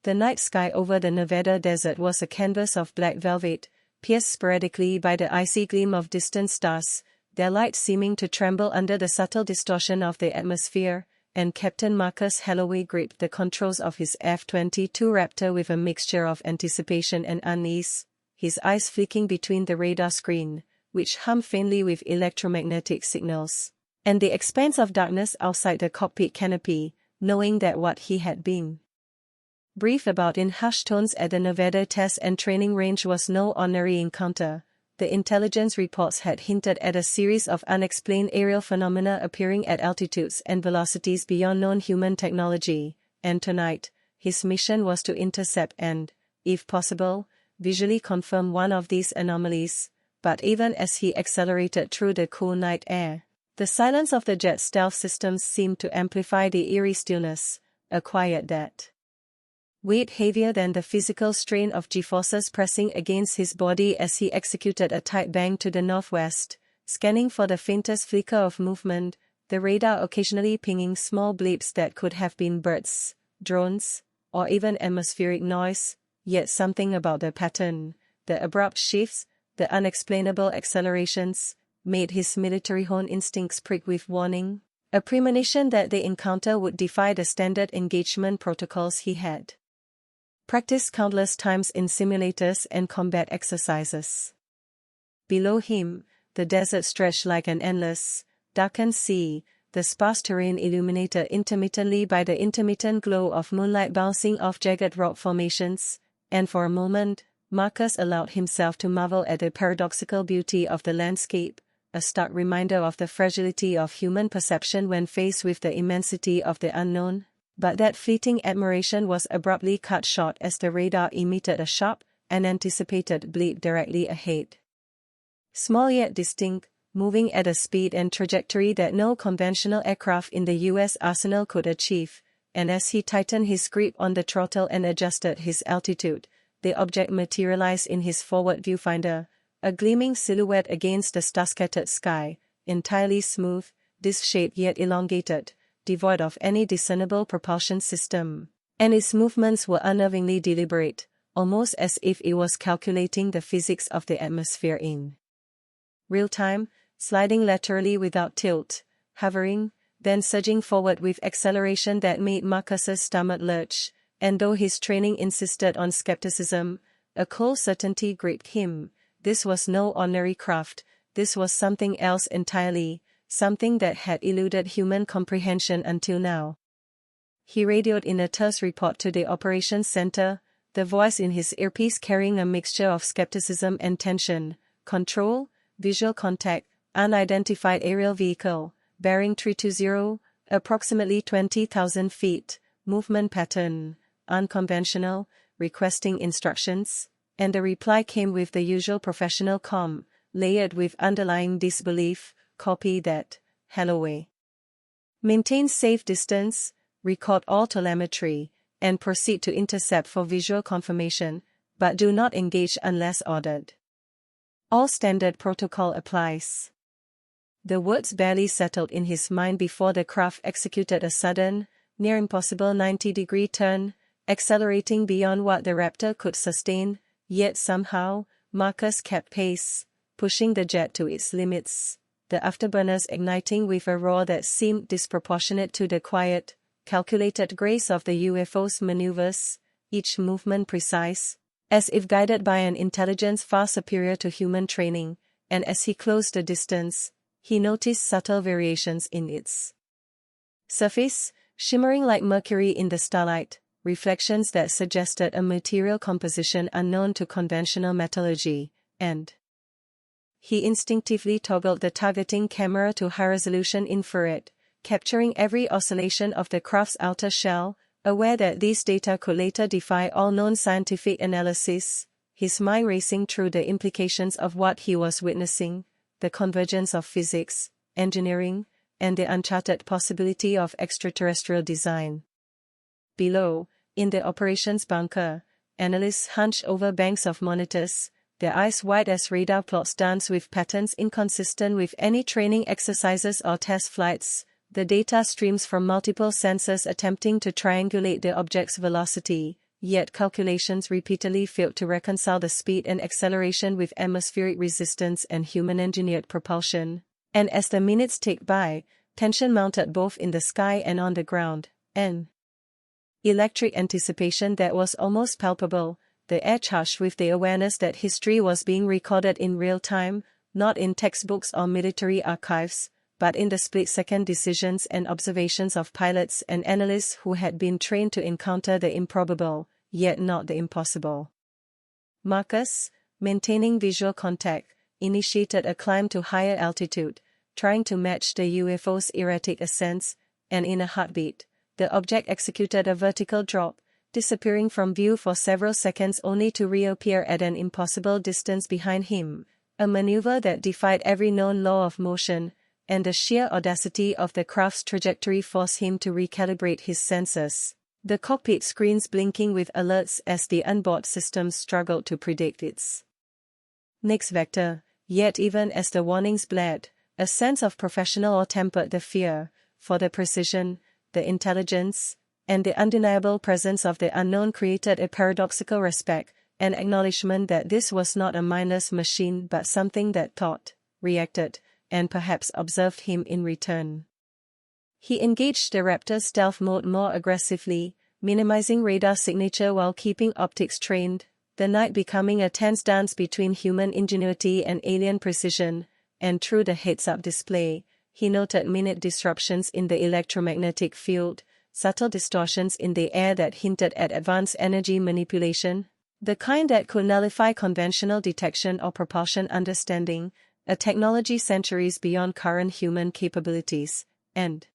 The night sky over the Nevada desert was a canvas of black velvet, pierced sporadically by the icy gleam of distant stars, their light seeming to tremble under the subtle distortion of the atmosphere, and Captain Marcus Holloway gripped the controls of his F-22 Raptor with a mixture of anticipation and unease, his eyes flicking between the radar screen, which hummed faintly with electromagnetic signals, and the expanse of darkness outside the cockpit canopy, knowing that what he had been briefed about in hushed tones at the Nevada Test and Training Range was no ordinary encounter. The intelligence reports had hinted at a series of unexplained aerial phenomena appearing at altitudes and velocities beyond known human technology, and tonight, his mission was to intercept and, if possible, visually confirm one of these anomalies. But even as he accelerated through the cool night air, the silence of the jet stealth systems seemed to amplify the eerie stillness, a quiet that weighed heavier than the physical strain of G-forces pressing against his body as he executed a tight bang to the northwest, scanning for the faintest flicker of movement, the radar occasionally pinging small blips that could have been birds, drones, or even atmospheric noise, yet something about the pattern, the abrupt shifts, the unexplainable accelerations, made his military hone instincts prick with warning, a premonition that the encounter would defy the standard engagement protocols he had practiced countless times in simulators and combat exercises. Below him, the desert stretched like an endless, darkened sea, the sparse terrain illuminated intermittently by the intermittent glow of moonlight bouncing off jagged rock formations, and for a moment, Marcus allowed himself to marvel at the paradoxical beauty of the landscape, a stark reminder of the fragility of human perception when faced with the immensity of the unknown. But that fleeting admiration was abruptly cut short as the radar emitted a sharp, unanticipated bleep directly ahead. Small yet distinct, moving at a speed and trajectory that no conventional aircraft in the U.S. arsenal could achieve, and as he tightened his grip on the throttle and adjusted his altitude, the object materialized in his forward viewfinder, a gleaming silhouette against the star-scattered sky, entirely smooth, disc-shaped yet elongated, devoid of any discernible propulsion system, and its movements were unnervingly deliberate, almost as if it was calculating the physics of the atmosphere in real time, sliding laterally without tilt, hovering, then surging forward with acceleration that made Marcus's stomach lurch, and though his training insisted on skepticism, a cold certainty gripped him. This was no ordinary craft, this was something else entirely, something that had eluded human comprehension until now. He radioed in a terse report to the operations center, the voice in his earpiece carrying a mixture of skepticism and tension. Control, visual contact, unidentified aerial vehicle, bearing 320, approximately 20,000 feet, movement pattern, unconventional, requesting instructions, and the reply came with the usual professional calm, layered with underlying disbelief. Copy that, Holloway. Maintain safe distance, record all telemetry, and proceed to intercept for visual confirmation, but do not engage unless ordered. All standard protocol applies. The words barely settled in his mind before the craft executed a sudden, near impossible 90-degree turn, accelerating beyond what the Raptor could sustain, yet somehow, Marcus kept pace, pushing the jet to its limits, the afterburners igniting with a roar that seemed disproportionate to the quiet, calculated grace of the UFO's maneuvers, each movement precise, as if guided by an intelligence far superior to human training, and as he closed the distance, he noticed subtle variations in its surface, shimmering like mercury in the starlight, reflections that suggested a material composition unknown to conventional metallurgy, and he instinctively toggled the targeting camera to high-resolution infrared, capturing every oscillation of the craft's outer shell, aware that these data could later defy all known scientific analysis, his mind racing through the implications of what he was witnessing, the convergence of physics, engineering, and the uncharted possibility of extraterrestrial design. Below, in the operations bunker, analysts hunched over banks of monitors, their eyes wide as radar plots danced with patterns inconsistent with any training exercises or test flights, the data streams from multiple sensors attempting to triangulate the object's velocity, yet calculations repeatedly failed to reconcile the speed and acceleration with atmospheric resistance and human-engineered propulsion. And as the minutes ticked by, tension mounted both in the sky and on the ground, an electric anticipation that was almost palpable, the air charged with the awareness that history was being recorded in real time, not in textbooks or military archives, but in the split-second decisions and observations of pilots and analysts who had been trained to encounter the improbable, yet not the impossible. Marcus, maintaining visual contact, initiated a climb to higher altitude, trying to match the UFO's erratic ascents, and in a heartbeat, the object executed a vertical drop, disappearing from view for several seconds only to reappear at an impossible distance behind him, a maneuver that defied every known law of motion, and the sheer audacity of the craft's trajectory forced him to recalibrate his sensors, the cockpit screens blinking with alerts as the onboard systems struggled to predict its next vector. Yet even as the warnings blared, a sense of professional awe tempered the fear, for the precision, the intelligence, and the undeniable presence of the unknown created a paradoxical respect, an acknowledgement that this was not a mindless machine but something that thought, reacted, and perhaps observed him in return. He engaged the Raptor's stealth mode more aggressively, minimizing radar signature while keeping optics trained, the night becoming a tense dance between human ingenuity and alien precision, and through the heads-up display, he noted minute disruptions in the electromagnetic field, subtle distortions in the air that hinted at advanced energy manipulation, the kind that could nullify conventional detection or propulsion understanding, a technology centuries beyond current human capabilities, and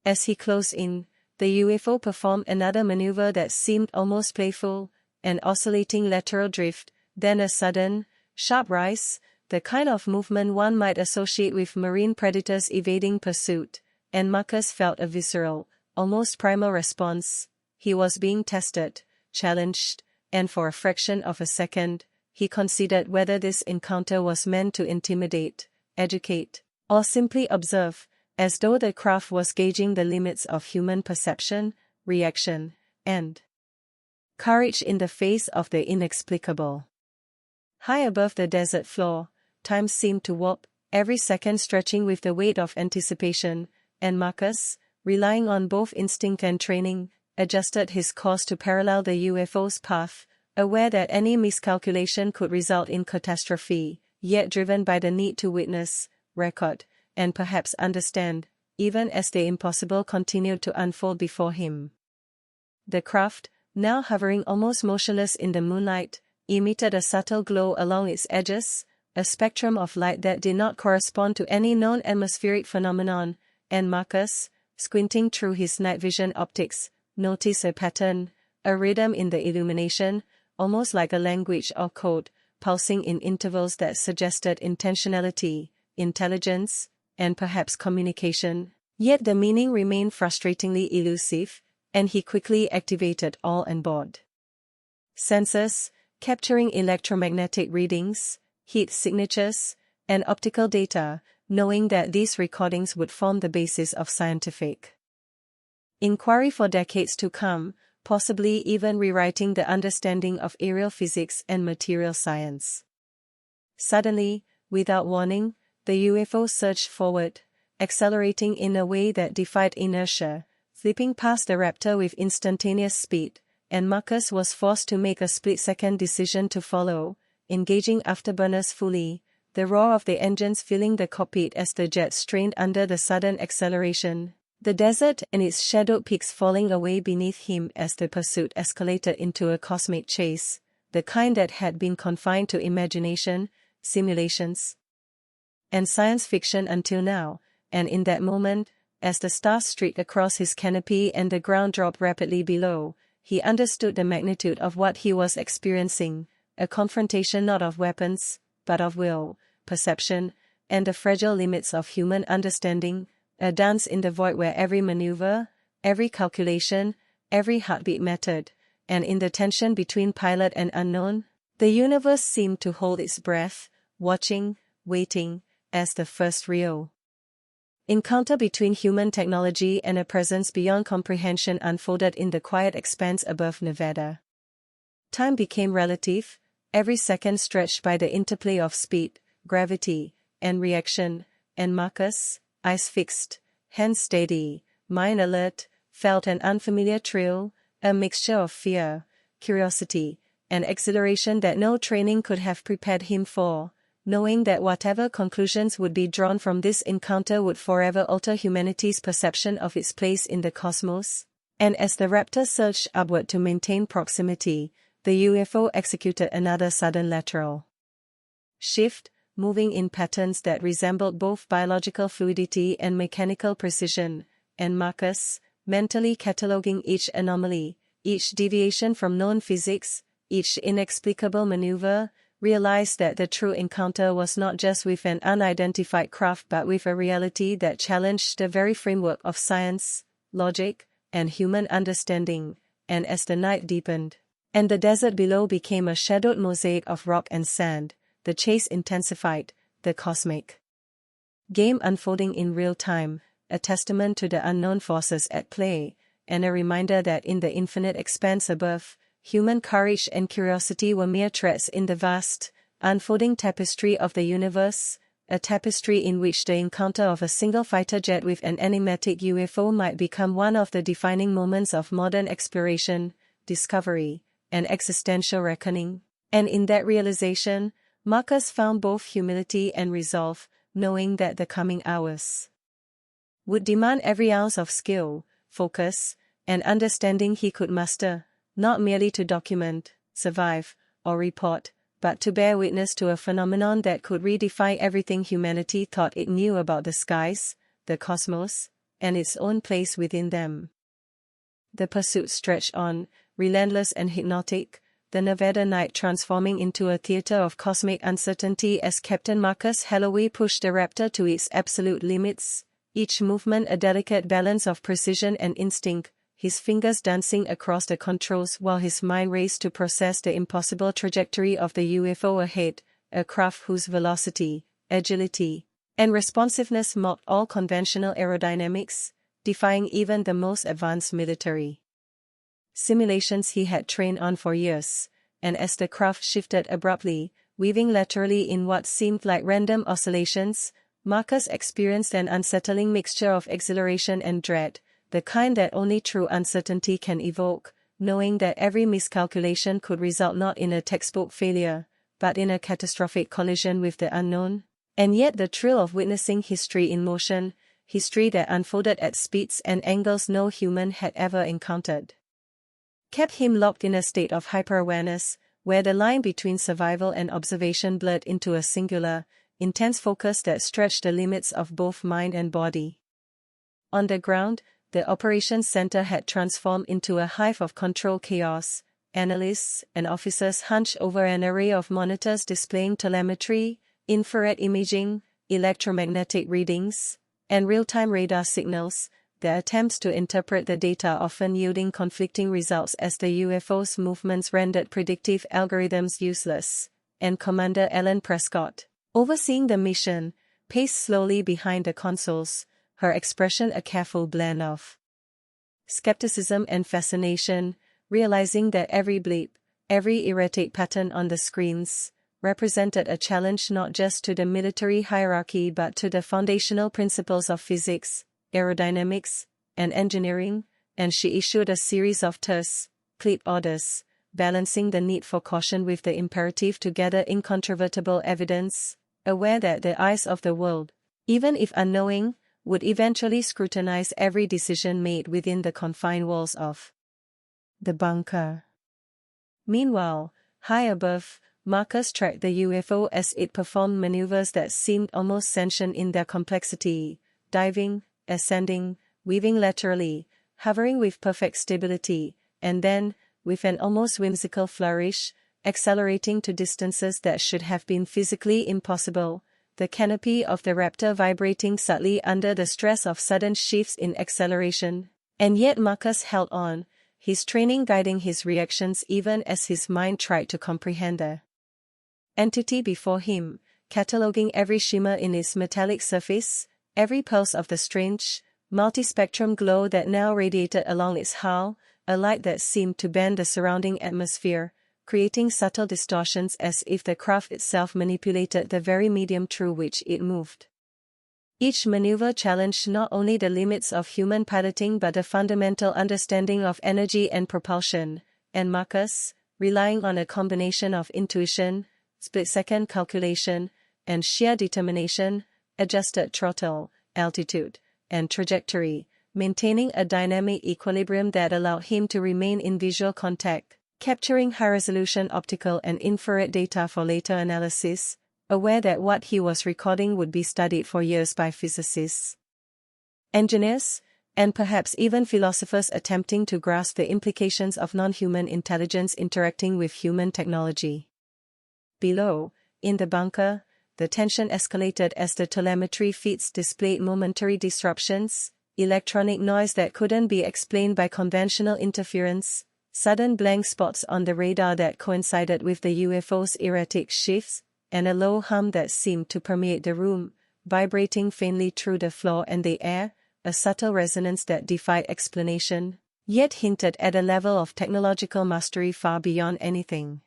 as he closed in, the UFO performed another maneuver that seemed almost playful, an oscillating lateral drift, then a sudden, sharp rise, the kind of movement one might associate with marine predators evading pursuit, and Marcus felt a visceral, almost primal response. He was being tested, challenged, and for a fraction of a second, he considered whether this encounter was meant to intimidate, educate, or simply observe, as though the craft was gauging the limits of human perception, reaction, and courage in the face of the inexplicable. High above the desert floor, time seemed to warp, every second stretching with the weight of anticipation, and Marcus, relying on both instinct and training, adjusted his course to parallel the UFO's path, aware that any miscalculation could result in catastrophe, yet driven by the need to witness, record, and perhaps understand, even as the impossible continued to unfold before him. The craft, now hovering almost motionless in the moonlight, emitted a subtle glow along its edges, a spectrum of light that did not correspond to any known atmospheric phenomenon, and Marcus, squinting through his night vision optics, noticed a pattern, a rhythm in the illumination, almost like a language or code, pulsing in intervals that suggested intentionality, intelligence, and perhaps communication. Yet the meaning remained frustratingly elusive, and he quickly activated all on board sensors, capturing electromagnetic readings, heat signatures, and optical data, knowing that these recordings would form the basis of scientific inquiry for decades to come, possibly even rewriting the understanding of aerial physics and material science. Suddenly, without warning, the UFO surged forward, accelerating in a way that defied inertia, flipping past the Raptor with instantaneous speed, and Marcus was forced to make a split-second decision to follow, engaging afterburners fully, the roar of the engines filling the cockpit as the jet strained under the sudden acceleration, the desert and its shadowed peaks falling away beneath him as the pursuit escalated into a cosmic chase, the kind that had been confined to imagination, simulations, and science fiction until now, and in that moment, as the stars streaked across his canopy and the ground dropped rapidly below, he understood the magnitude of what he was experiencing, a confrontation not of weapons, but of will, perception, and the fragile limits of human understanding, a dance in the void where every maneuver, every calculation, every heartbeat mattered, and in the tension between pilot and unknown, the universe seemed to hold its breath, watching, waiting, as the first real encounter between human technology and a presence beyond comprehension unfolded in the quiet expanse above Nevada. Time became relative, every second stretched by the interplay of speed, gravity, and reaction, and Marcus, eyes fixed, hands steady, mind alert, felt an unfamiliar thrill, a mixture of fear, curiosity, and exhilaration that no training could have prepared him for, knowing that whatever conclusions would be drawn from this encounter would forever alter humanity's perception of its place in the cosmos. And as the raptor surged upward to maintain proximity, the UFO executed another sudden lateral shift, moving in patterns that resembled both biological fluidity and mechanical precision, and Marcus, mentally cataloging each anomaly, each deviation from known physics, each inexplicable maneuver, realized that the true encounter was not just with an unidentified craft but with a reality that challenged the very framework of science, logic, and human understanding. And as the night deepened, and the desert below became a shadowed mosaic of rock and sand, the chase intensified, the cosmic game unfolding in real time, a testament to the unknown forces at play, and a reminder that in the infinite expanse above, human courage and curiosity were mere threads in the vast, unfolding tapestry of the universe, a tapestry in which the encounter of a single fighter jet with an enigmatic UFO might become one of the defining moments of modern exploration, discovery, and existential reckoning. And in that realization, Marcus found both humility and resolve, knowing that the coming hours would demand every ounce of skill, focus, and understanding he could muster, not merely to document, survive, or report, but to bear witness to a phenomenon that could redefine everything humanity thought it knew about the skies, the cosmos, and its own place within them. The pursuit stretched on, relentless and hypnotic, the Nevada night transforming into a theater of cosmic uncertainty as Captain Marcus Holloway pushed the Raptor to its absolute limits, each movement a delicate balance of precision and instinct, his fingers dancing across the controls while his mind raced to process the impossible trajectory of the UFO ahead, a craft whose velocity, agility, and responsiveness mocked all conventional aerodynamics, defying even the most advanced military simulations he had trained on for years. And as the craft shifted abruptly, weaving laterally in what seemed like random oscillations, Marcus experienced an unsettling mixture of exhilaration and dread, the kind that only true uncertainty can evoke, knowing that every miscalculation could result not in a textbook failure, but in a catastrophic collision with the unknown. And yet the thrill of witnessing history in motion, history that unfolded at speeds and angles no human had ever encountered, kept him locked in a state of hyper-awareness, where the line between survival and observation blurred into a singular, intense focus that stretched the limits of both mind and body. On the ground, the operations center had transformed into a hive of control chaos. Analysts and officers hunched over an array of monitors displaying telemetry, infrared imaging, electromagnetic readings, and real-time radar signals, their attempts to interpret the data often yielding conflicting results as the UFO's movements rendered predictive algorithms useless. And Commander Ellen Prescott, overseeing the mission, paced slowly behind the consoles, her expression a careful blend of skepticism and fascination, realizing that every bleep, every erratic pattern on the screens, represented a challenge not just to the military hierarchy but to the foundational principles of physics, aerodynamics, and engineering, and she issued a series of terse, clear orders, balancing the need for caution with the imperative to gather incontrovertible evidence, aware that the eyes of the world, even if unknowing, would eventually scrutinize every decision made within the confined walls of the bunker. Meanwhile, high above, Marcus tracked the UFO as it performed maneuvers that seemed almost sentient in their complexity, diving, ascending, weaving laterally, hovering with perfect stability, and then, with an almost whimsical flourish, accelerating to distances that should have been physically impossible, the canopy of the Raptor vibrating subtly under the stress of sudden shifts in acceleration. And yet Marcus held on, his training guiding his reactions even as his mind tried to comprehend the entity before him, cataloging every shimmer in its metallic surface, every pulse of the strange, multi-spectrum glow that now radiated along its hull, a light that seemed to bend the surrounding atmosphere, creating subtle distortions as if the craft itself manipulated the very medium through which it moved. Each maneuver challenged not only the limits of human piloting but a fundamental understanding of energy and propulsion, and Marcus, relying on a combination of intuition, split-second calculation, and sheer determination, adjusted throttle, altitude, and trajectory, maintaining a dynamic equilibrium that allowed him to remain in visual contact, capturing high-resolution optical and infrared data for later analysis, aware that what he was recording would be studied for years by physicists, engineers, and perhaps even philosophers attempting to grasp the implications of non-human intelligence interacting with human technology. Below, in the bunker, the tension escalated as the telemetry feeds displayed momentary disruptions, electronic noise that couldn't be explained by conventional interference, sudden blank spots on the radar that coincided with the UFO's erratic shifts, and a low hum that seemed to permeate the room, vibrating faintly through the floor and the air, a subtle resonance that defied explanation, yet hinted at a level of technological mastery far beyond anything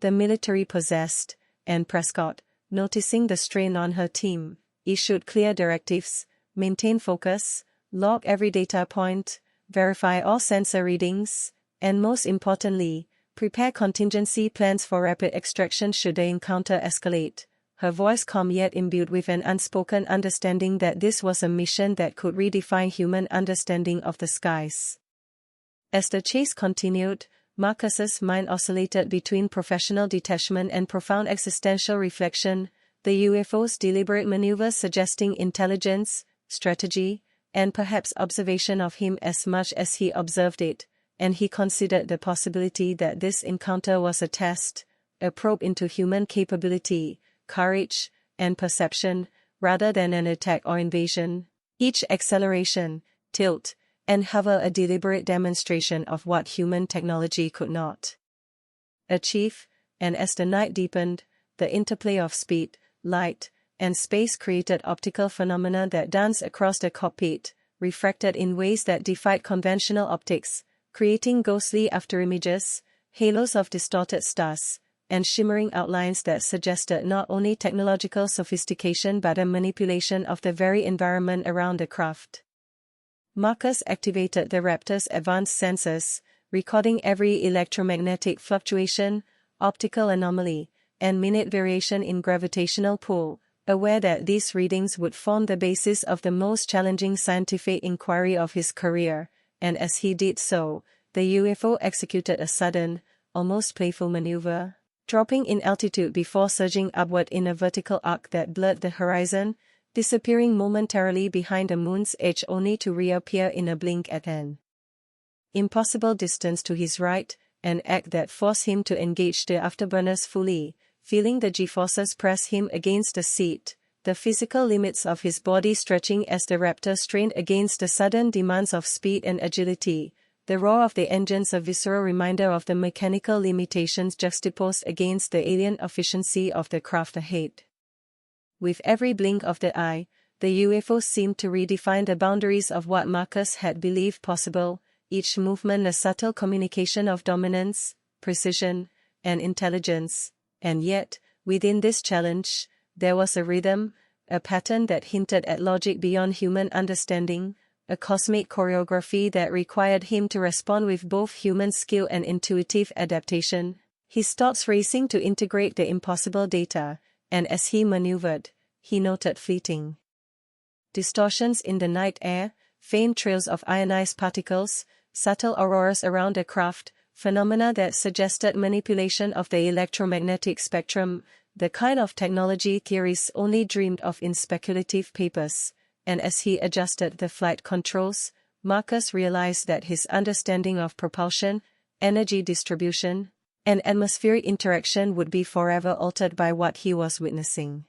the military possessed, and Prescott, noticing the strain on her team, issued clear directives: maintain focus, log every data point, verify all sensor readings, and most importantly, prepare contingency plans for rapid extraction should the encounter escalate. Her voice calm yet imbued with an unspoken understanding that this was a mission that could redefine human understanding of the skies. As the chase continued, Marcus's mind oscillated between professional detachment and profound existential reflection, the UFO's deliberate maneuvers suggesting intelligence, strategy, and perhaps observation of him as much as he observed it, and he considered the possibility that this encounter was a test, a probe into human capability, courage, and perception, rather than an attack or invasion. Each acceleration, tilt, and hover a deliberate demonstration of what human technology could not achieve, and as the night deepened, the interplay of speed, light, and space created optical phenomena that danced across the cockpit, refracted in ways that defied conventional optics, creating ghostly afterimages, halos of distorted stars, and shimmering outlines that suggested not only technological sophistication but a manipulation of the very environment around the craft. Marcus activated the Raptor's advanced sensors, recording every electromagnetic fluctuation, optical anomaly, and minute variation in gravitational pull, aware that these readings would form the basis of the most challenging scientific inquiry of his career, and as he did so, the UFO executed a sudden, almost playful maneuver, dropping in altitude before surging upward in a vertical arc that blurred the horizon, disappearing momentarily behind the moon's edge only to reappear in a blink at an impossible distance to his right, an act that forced him to engage the afterburners fully, feeling the G-forces press him against the seat, the physical limits of his body stretching as the Raptor strained against the sudden demands of speed and agility, the roar of the engines a visceral reminder of the mechanical limitations juxtaposed against the alien efficiency of the craft ahead. With every blink of the eye, the UFO seemed to redefine the boundaries of what Marcus had believed possible, each movement a subtle communication of dominance, precision, and intelligence. And yet, within this challenge, there was a rhythm, a pattern that hinted at logic beyond human understanding, a cosmic choreography that required him to respond with both human skill and intuitive adaptation. His thoughts racing to integrate the impossible data, and as he maneuvered, he noted fleeting distortions in the night air, faint trails of ionized particles, subtle auroras around the craft, phenomena that suggested manipulation of the electromagnetic spectrum, the kind of technology theorists only dreamed of in speculative papers, and as he adjusted the flight controls, Marcus realized that his understanding of propulsion, energy distribution, and atmospheric interaction would be forever altered by what he was witnessing.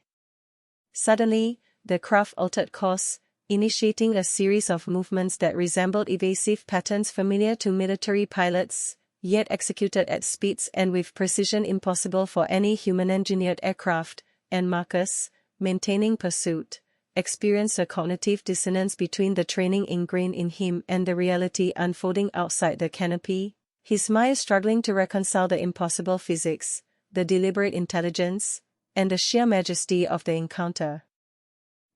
Suddenly, the craft altered course, initiating a series of movements that resembled evasive patterns familiar to military pilots, yet executed at speeds and with precision impossible for any human-engineered aircraft, and Marcus, maintaining pursuit, experienced a cognitive dissonance between the training ingrained in him and the reality unfolding outside the canopy, his mind struggling to reconcile the impossible physics, the deliberate intelligence, and the sheer majesty of the encounter.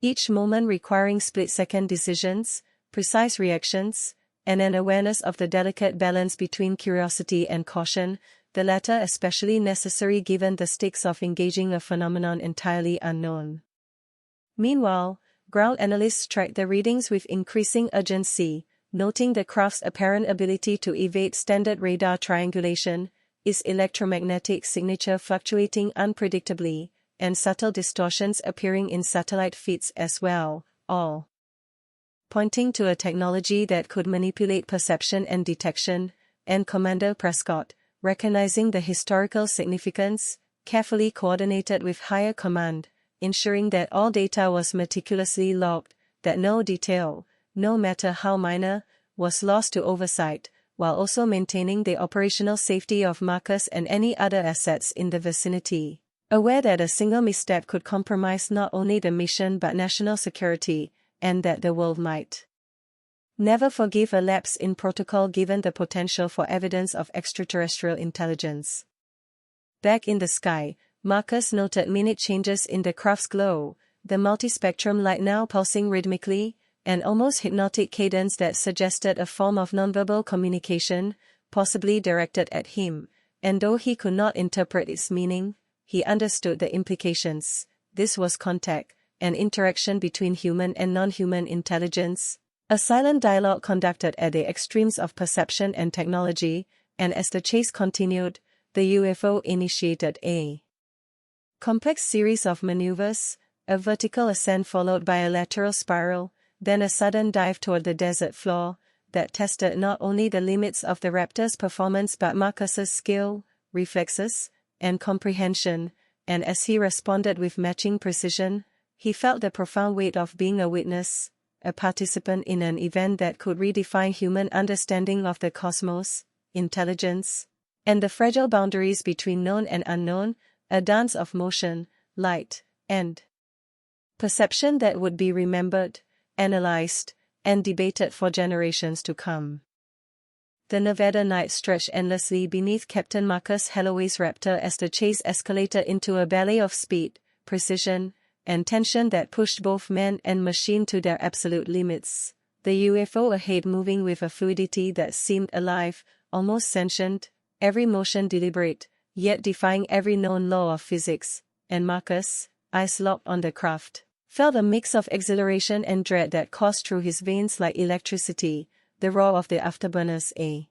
Each moment requiring split-second decisions, precise reactions, and an awareness of the delicate balance between curiosity and caution, the latter especially necessary given the stakes of engaging a phenomenon entirely unknown. Meanwhile, ground analysts tracked the readings with increasing urgency, noting the craft's apparent ability to evade standard radar triangulation, its electromagnetic signature fluctuating unpredictably, and subtle distortions appearing in satellite feeds as well, all pointing to a technology that could manipulate perception and detection, and Commander Prescott, recognizing the historical significance, carefully coordinated with higher command, ensuring that all data was meticulously logged, that no detail, no matter how minor, was lost to oversight, while also maintaining the operational safety of Marcus and any other assets in the vicinity. Aware that a single misstep could compromise not only the mission but national security, and that the world might never forgive a lapse in protocol given the potential for evidence of extraterrestrial intelligence. Back in the sky, Marcus noted minute changes in the craft's glow, the multispectrum light now pulsing rhythmically, an almost hypnotic cadence that suggested a form of nonverbal communication, possibly directed at him, and though he could not interpret its meaning, he understood the implications. This was contact, an interaction between human and non-human intelligence, a silent dialogue conducted at the extremes of perception and technology, and as the chase continued, the UFO initiated a complex series of maneuvers, a vertical ascent followed by a lateral spiral, then a sudden dive toward the desert floor, that tested not only the limits of the Raptor's performance but Marcus's skill, reflexes, and comprehension, and as he responded with matching precision, he felt the profound weight of being a witness, a participant in an event that could redefine human understanding of the cosmos, intelligence, and the fragile boundaries between known and unknown, a dance of motion, light, and perception that would be remembered, analyzed, and debated for generations to come. The Nevada night stretched endlessly beneath Captain Marcus Holloway's Raptor as the chase escalated into a ballet of speed, precision, and tension that pushed both man and machine to their absolute limits. The UFO ahead moving with a fluidity that seemed alive, almost sentient, every motion deliberate, yet defying every known law of physics, and Marcus, eyes locked on the craft, felt a mix of exhilaration and dread that coursed through his veins like electricity, the roar of the afterburners a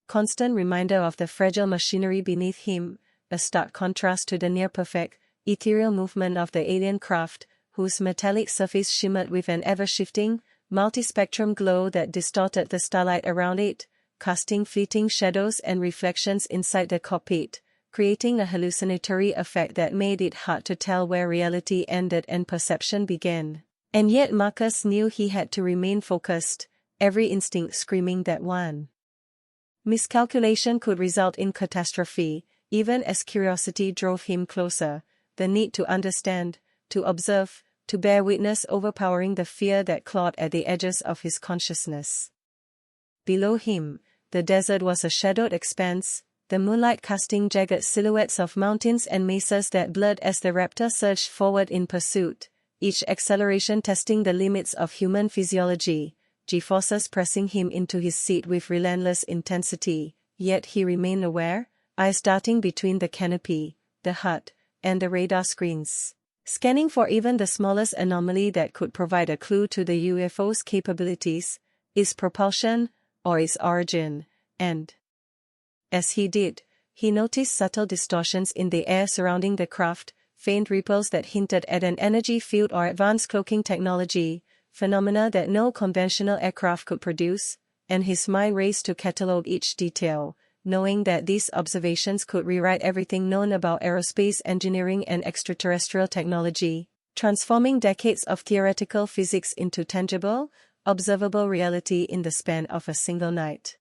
constant reminder of the fragile machinery beneath him, a stark contrast to the near-perfect, ethereal movement of the alien craft, whose metallic surface shimmered with an ever-shifting, multispectrum glow that distorted the starlight around it, casting fleeting shadows and reflections inside the cockpit, creating a hallucinatory effect that made it hard to tell where reality ended and perception began. And yet Marcus knew he had to remain focused, every instinct screaming that one miscalculation could result in catastrophe, even as curiosity drove him closer, the need to understand, to observe, to bear witness overpowering the fear that clawed at the edges of his consciousness. Below him, the desert was a shadowed expanse, the moonlight casting jagged silhouettes of mountains and mesas that blurred as the Raptor surged forward in pursuit, each acceleration testing the limits of human physiology, G-forces pressing him into his seat with relentless intensity, yet he remained aware, eyes darting between the canopy, the hut, and the radar screens, scanning for even the smallest anomaly that could provide a clue to the UFO's capabilities, its propulsion, or its origin, and as he did, he noticed subtle distortions in the air surrounding the craft, faint ripples that hinted at an energy field or advanced cloaking technology, phenomena that no conventional aircraft could produce, and his mind raced to catalog each detail, knowing that these observations could rewrite everything known about aerospace engineering and extraterrestrial technology, transforming decades of theoretical physics into tangible, observable reality in the span of a single night.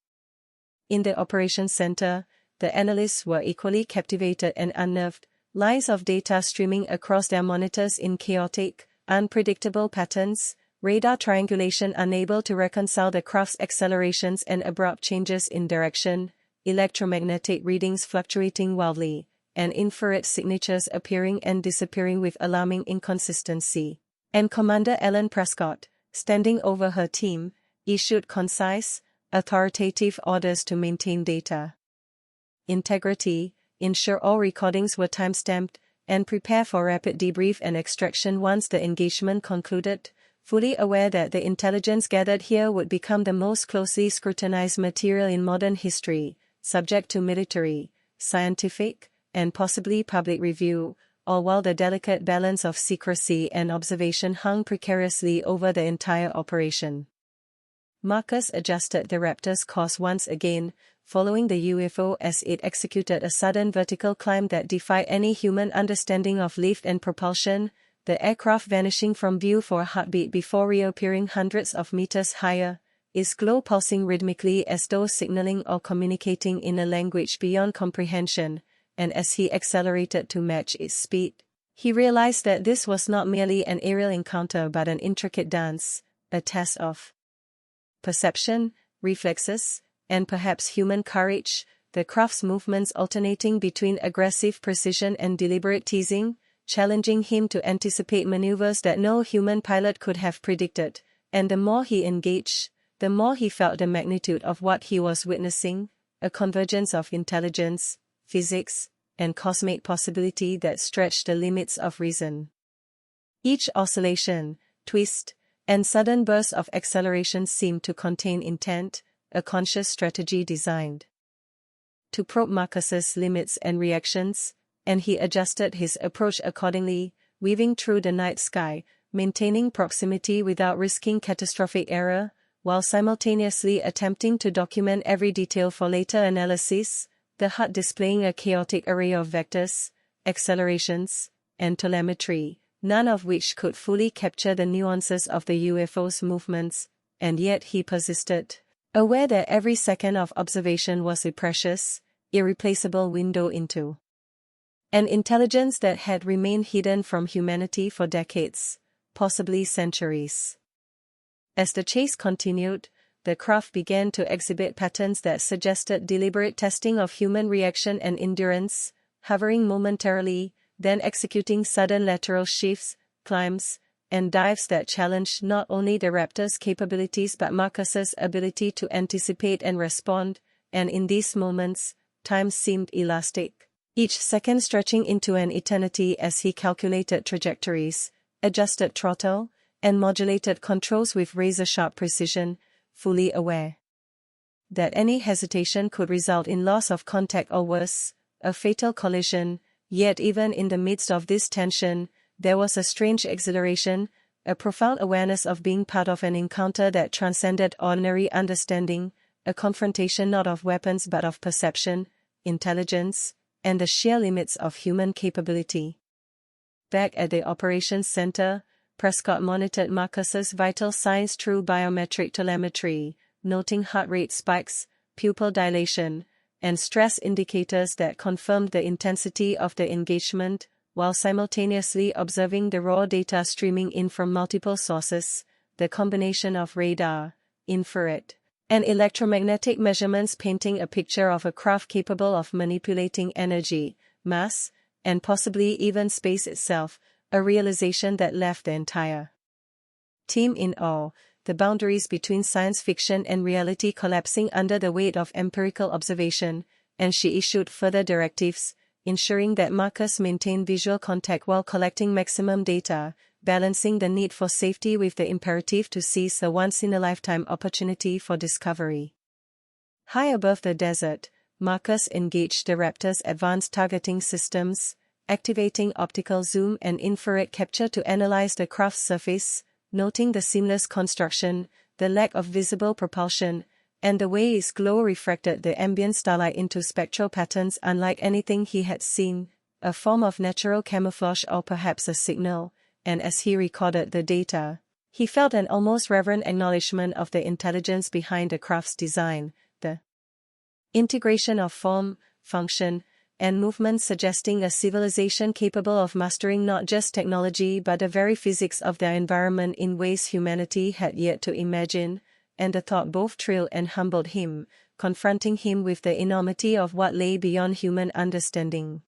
In the operations center, the analysts were equally captivated and unnerved, lines of data streaming across their monitors in chaotic, unpredictable patterns, radar triangulation unable to reconcile the craft's accelerations and abrupt changes in direction, electromagnetic readings fluctuating wildly, and infrared signatures appearing and disappearing with alarming inconsistency. And Commander Ellen Prescott, standing over her team, issued concise, authoritative orders to maintain data integrity, ensure all recordings were time-stamped, and prepare for rapid debrief and extraction once the engagement concluded, fully aware that the intelligence gathered here would become the most closely scrutinized material in modern history, subject to military, scientific, and possibly public review, all while the delicate balance of secrecy and observation hung precariously over the entire operation. Marcus adjusted the Raptor's course once again, following the UFO as it executed a sudden vertical climb that defied any human understanding of lift and propulsion, the aircraft vanishing from view for a heartbeat before reappearing hundreds of meters higher, its glow pulsing rhythmically as though signaling or communicating in a language beyond comprehension, and as he accelerated to match its speed, he realized that this was not merely an aerial encounter but an intricate dance, a test of perception, reflexes, and perhaps human courage, the craft's movements alternating between aggressive precision and deliberate teasing, challenging him to anticipate maneuvers that no human pilot could have predicted, and the more he engaged, the more he felt the magnitude of what he was witnessing, a convergence of intelligence, physics, and cosmic possibility that stretched the limits of reason. Each oscillation, twist, and sudden burst of acceleration seemed to contain intent, a conscious strategy designed to probe Marcus's limits and reactions, and he adjusted his approach accordingly, weaving through the night sky, maintaining proximity without risking catastrophic error, while simultaneously attempting to document every detail for later analysis, the HUD displaying a chaotic array of vectors, accelerations, and telemetry, none of which could fully capture the nuances of the UFO's movements, and yet he persisted, aware that every second of observation was a precious, irreplaceable window into an intelligence that had remained hidden from humanity for decades, possibly centuries. As the chase continued, the craft began to exhibit patterns that suggested deliberate testing of human reaction and endurance, hovering momentarily, then executing sudden lateral shifts, climbs, and dives that challenged not only the Raptor's capabilities but Marcus's ability to anticipate and respond, and in these moments, time seemed elastic, each second stretching into an eternity as he calculated trajectories, adjusted throttle, and modulated controls with razor-sharp precision, fully aware that any hesitation could result in loss of contact or worse, a fatal collision. Yet even in the midst of this tension, there was a strange exhilaration, a profound awareness of being part of an encounter that transcended ordinary understanding, a confrontation not of weapons but of perception, intelligence, and the sheer limits of human capability. Back at the operations center, Prescott monitored Marcus's vital signs through biometric telemetry, noting heart rate spikes, pupil dilation, and stress indicators that confirmed the intensity of the engagement, while simultaneously observing the raw data streaming in from multiple sources, the combination of radar, infrared, and electromagnetic measurements painting a picture of a craft capable of manipulating energy, mass, and possibly even space itself, a realization that left the entire team in awe, the boundaries between science fiction and reality collapsing under the weight of empirical observation, and she issued further directives, ensuring that Marcus maintained visual contact while collecting maximum data, balancing the need for safety with the imperative to seize a once-in-a-lifetime opportunity for discovery. High above the desert, Marcus engaged the Raptor's advanced targeting systems, activating optical zoom and infrared capture to analyze the craft's surface, noting the seamless construction, the lack of visible propulsion, and the way its glow refracted the ambient starlight into spectral patterns unlike anything he had seen, a form of natural camouflage or perhaps a signal, and as he recorded the data, he felt an almost reverent acknowledgement of the intelligence behind the craft's design, the integration of form, function, and movement suggesting a civilization capable of mastering not just technology but the very physics of their environment in ways humanity had yet to imagine, and the thought both thrilled and humbled him, confronting him with the enormity of what lay beyond human understanding.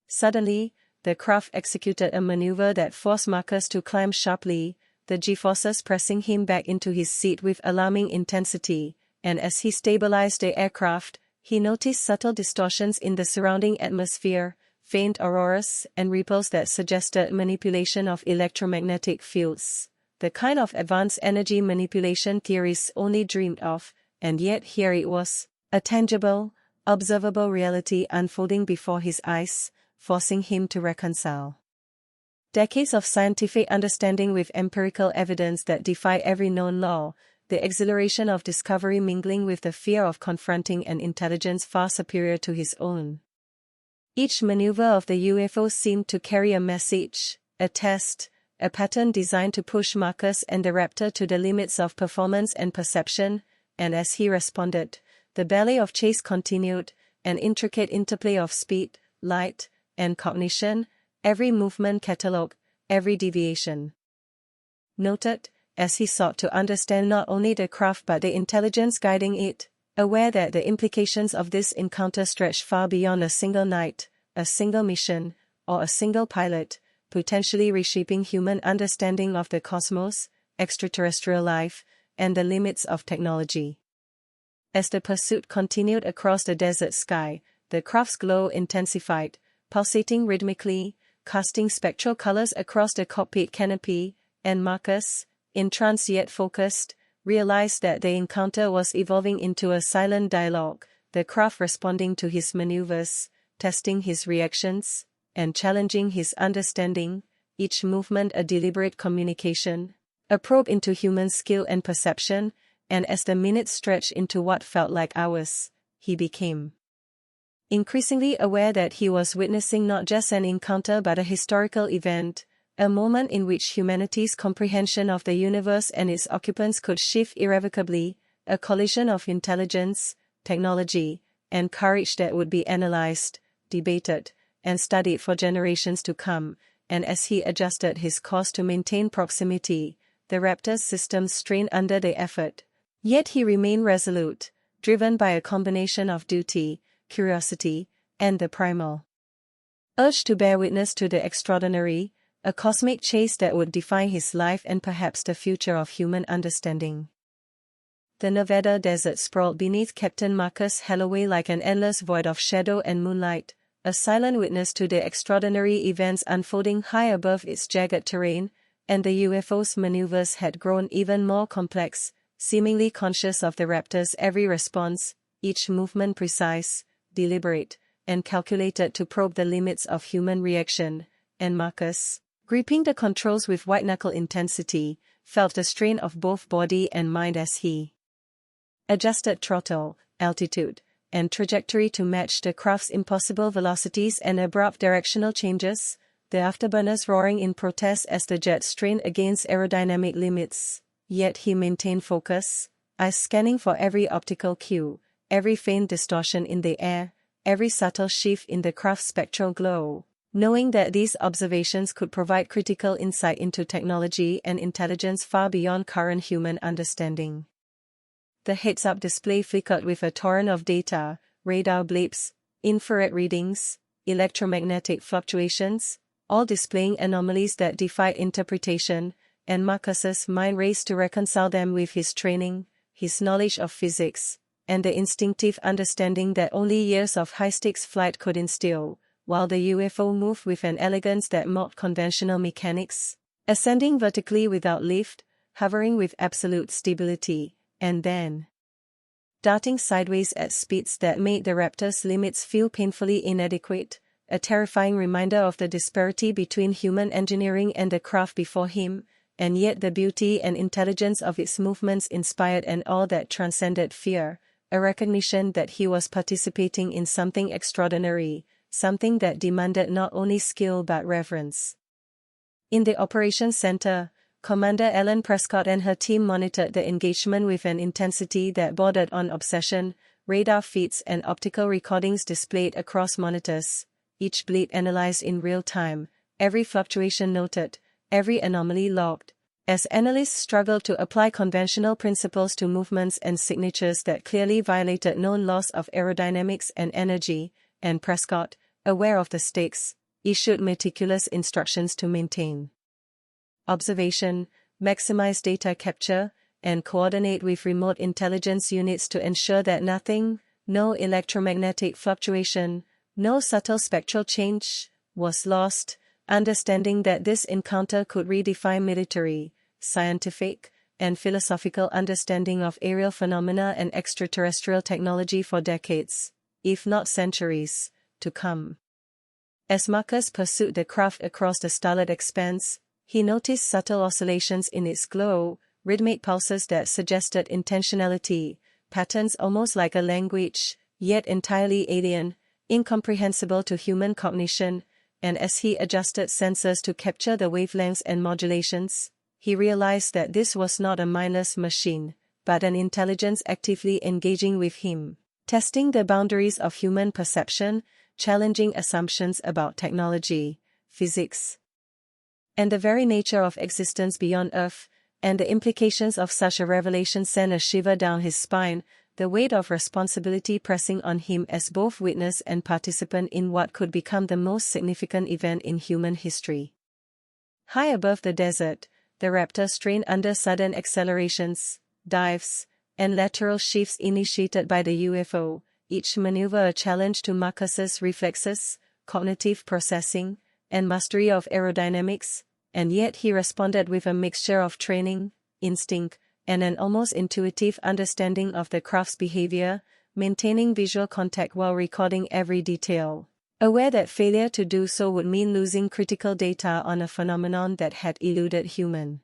Suddenly, the craft executed a maneuver that forced Marcus to climb sharply, the G-forces pressing him back into his seat with alarming intensity, and as he stabilized the aircraft, He noticed subtle distortions in the surrounding atmosphere, faint auroras, and ripples that suggested manipulation of electromagnetic fields, the kind of advanced energy manipulation theorists only dreamed of, and yet here it was, a tangible, observable reality unfolding before his eyes, forcing him to reconcile decades of scientific understanding with empirical evidence that defy every known law, the exhilaration of discovery mingling with the fear of confronting an intelligence far superior to his own. Each maneuver of the UFO seemed to carry a message, a test, a pattern designed to push Marcus and the Raptor to the limits of performance and perception, and as he responded, the ballet of chase continued, an intricate interplay of speed, light, and cognition, every movement catalogued, every deviation noted, as he sought to understand not only the craft but the intelligence guiding it, aware that the implications of this encounter stretched far beyond a single night, a single mission, or a single pilot, potentially reshaping human understanding of the cosmos, extraterrestrial life, and the limits of technology. As the pursuit continued across the desert sky, the craft's glow intensified, pulsating rhythmically, casting spectral colors across the cockpit canopy, and Marcus, entranced yet focused, realized that the encounter was evolving into a silent dialogue, the craft responding to his maneuvers, testing his reactions, and challenging his understanding, each movement a deliberate communication, a probe into human skill and perception, and as the minutes stretched into what felt like hours, he became increasingly aware that he was witnessing not just an encounter but a historical event, a moment in which humanity's comprehension of the universe and its occupants could shift irrevocably, a collision of intelligence, technology, and courage that would be analyzed, debated, and studied for generations to come, and as he adjusted his course to maintain proximity, the Raptor's systems strained under the effort. Yet he remained resolute, driven by a combination of duty, curiosity, and the primal urge to bear witness to the extraordinary, a cosmic chase that would define his life and perhaps the future of human understanding. The Nevada desert sprawled beneath Captain Marcus Holloway like an endless void of shadow and moonlight, a silent witness to the extraordinary events unfolding high above its jagged terrain, and the UFO's maneuvers had grown even more complex, seemingly conscious of the Raptor's every response, each movement precise, deliberate, and calculated to probe the limits of human reaction, and Marcus, gripping the controls with white-knuckle intensity, felt the strain of both body and mind as he adjusted throttle, altitude, and trajectory to match the craft's impossible velocities and abrupt directional changes, the afterburners roaring in protest as the jet strained against aerodynamic limits. Yet he maintained focus, eyes scanning for every optical cue, every faint distortion in the air, every subtle shift in the craft's spectral glow, knowing that these observations could provide critical insight into technology and intelligence far beyond current human understanding. The heads-up display flickered with a torrent of data, radar blips, infrared readings, electromagnetic fluctuations, all displaying anomalies that defied interpretation, and Marcus's mind raced to reconcile them with his training, his knowledge of physics, and the instinctive understanding that only years of high-stakes flight could instill, while the UFO moved with an elegance that mocked conventional mechanics, ascending vertically without lift, hovering with absolute stability, and then darting sideways at speeds that made the Raptor's limits feel painfully inadequate, a terrifying reminder of the disparity between human engineering and the craft before him, and yet the beauty and intelligence of its movements inspired an awe that transcended fear, a recognition that he was participating in something extraordinary, something that demanded not only skill but reverence. In the operations center, Commander Ellen Prescott and her team monitored the engagement with an intensity that bordered on obsession, radar feeds and optical recordings displayed across monitors, each bleed analyzed in real time, every fluctuation noted, every anomaly logged, as analysts struggled to apply conventional principles to movements and signatures that clearly violated known laws of aerodynamics and energy, and Prescott, aware of the stakes, issued meticulous instructions to maintain observation, maximize data capture, and coordinate with remote intelligence units to ensure that nothing, no electromagnetic fluctuation, no subtle spectral change, was lost, understanding that this encounter could redefine military, scientific, and philosophical understanding of aerial phenomena and extraterrestrial technology for decades, if not centuries, to come. As Marcus pursued the craft across the starlit expanse, he noticed subtle oscillations in its glow, rhythmic pulses that suggested intentionality, patterns almost like a language, yet entirely alien, incomprehensible to human cognition, and as he adjusted sensors to capture the wavelengths and modulations, he realized that this was not a mindless machine, but an intelligence actively engaging with him, testing the boundaries of human perception, challenging assumptions about technology, physics, and the very nature of existence beyond Earth, and the implications of such a revelation sent a shiver down his spine, the weight of responsibility pressing on him as both witness and participant in what could become the most significant event in human history. High above the desert, the Raptor strained under sudden accelerations, dives, and lateral shifts initiated by the UFO, each maneuver a challenge to Marcus's reflexes, cognitive processing, and mastery of aerodynamics, and yet he responded with a mixture of training, instinct, and an almost intuitive understanding of the craft's behavior, maintaining visual contact while recording every detail, aware that failure to do so would mean losing critical data on a phenomenon that had eluded human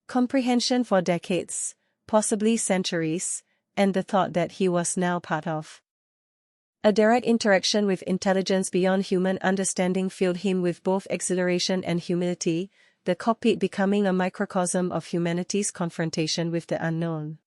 comprehension for decades, possibly centuries, and the thought that he was now part of a direct interaction with intelligence beyond human understanding filled him with both exhilaration and humility, the cockpit becoming a microcosm of humanity's confrontation with the unknown.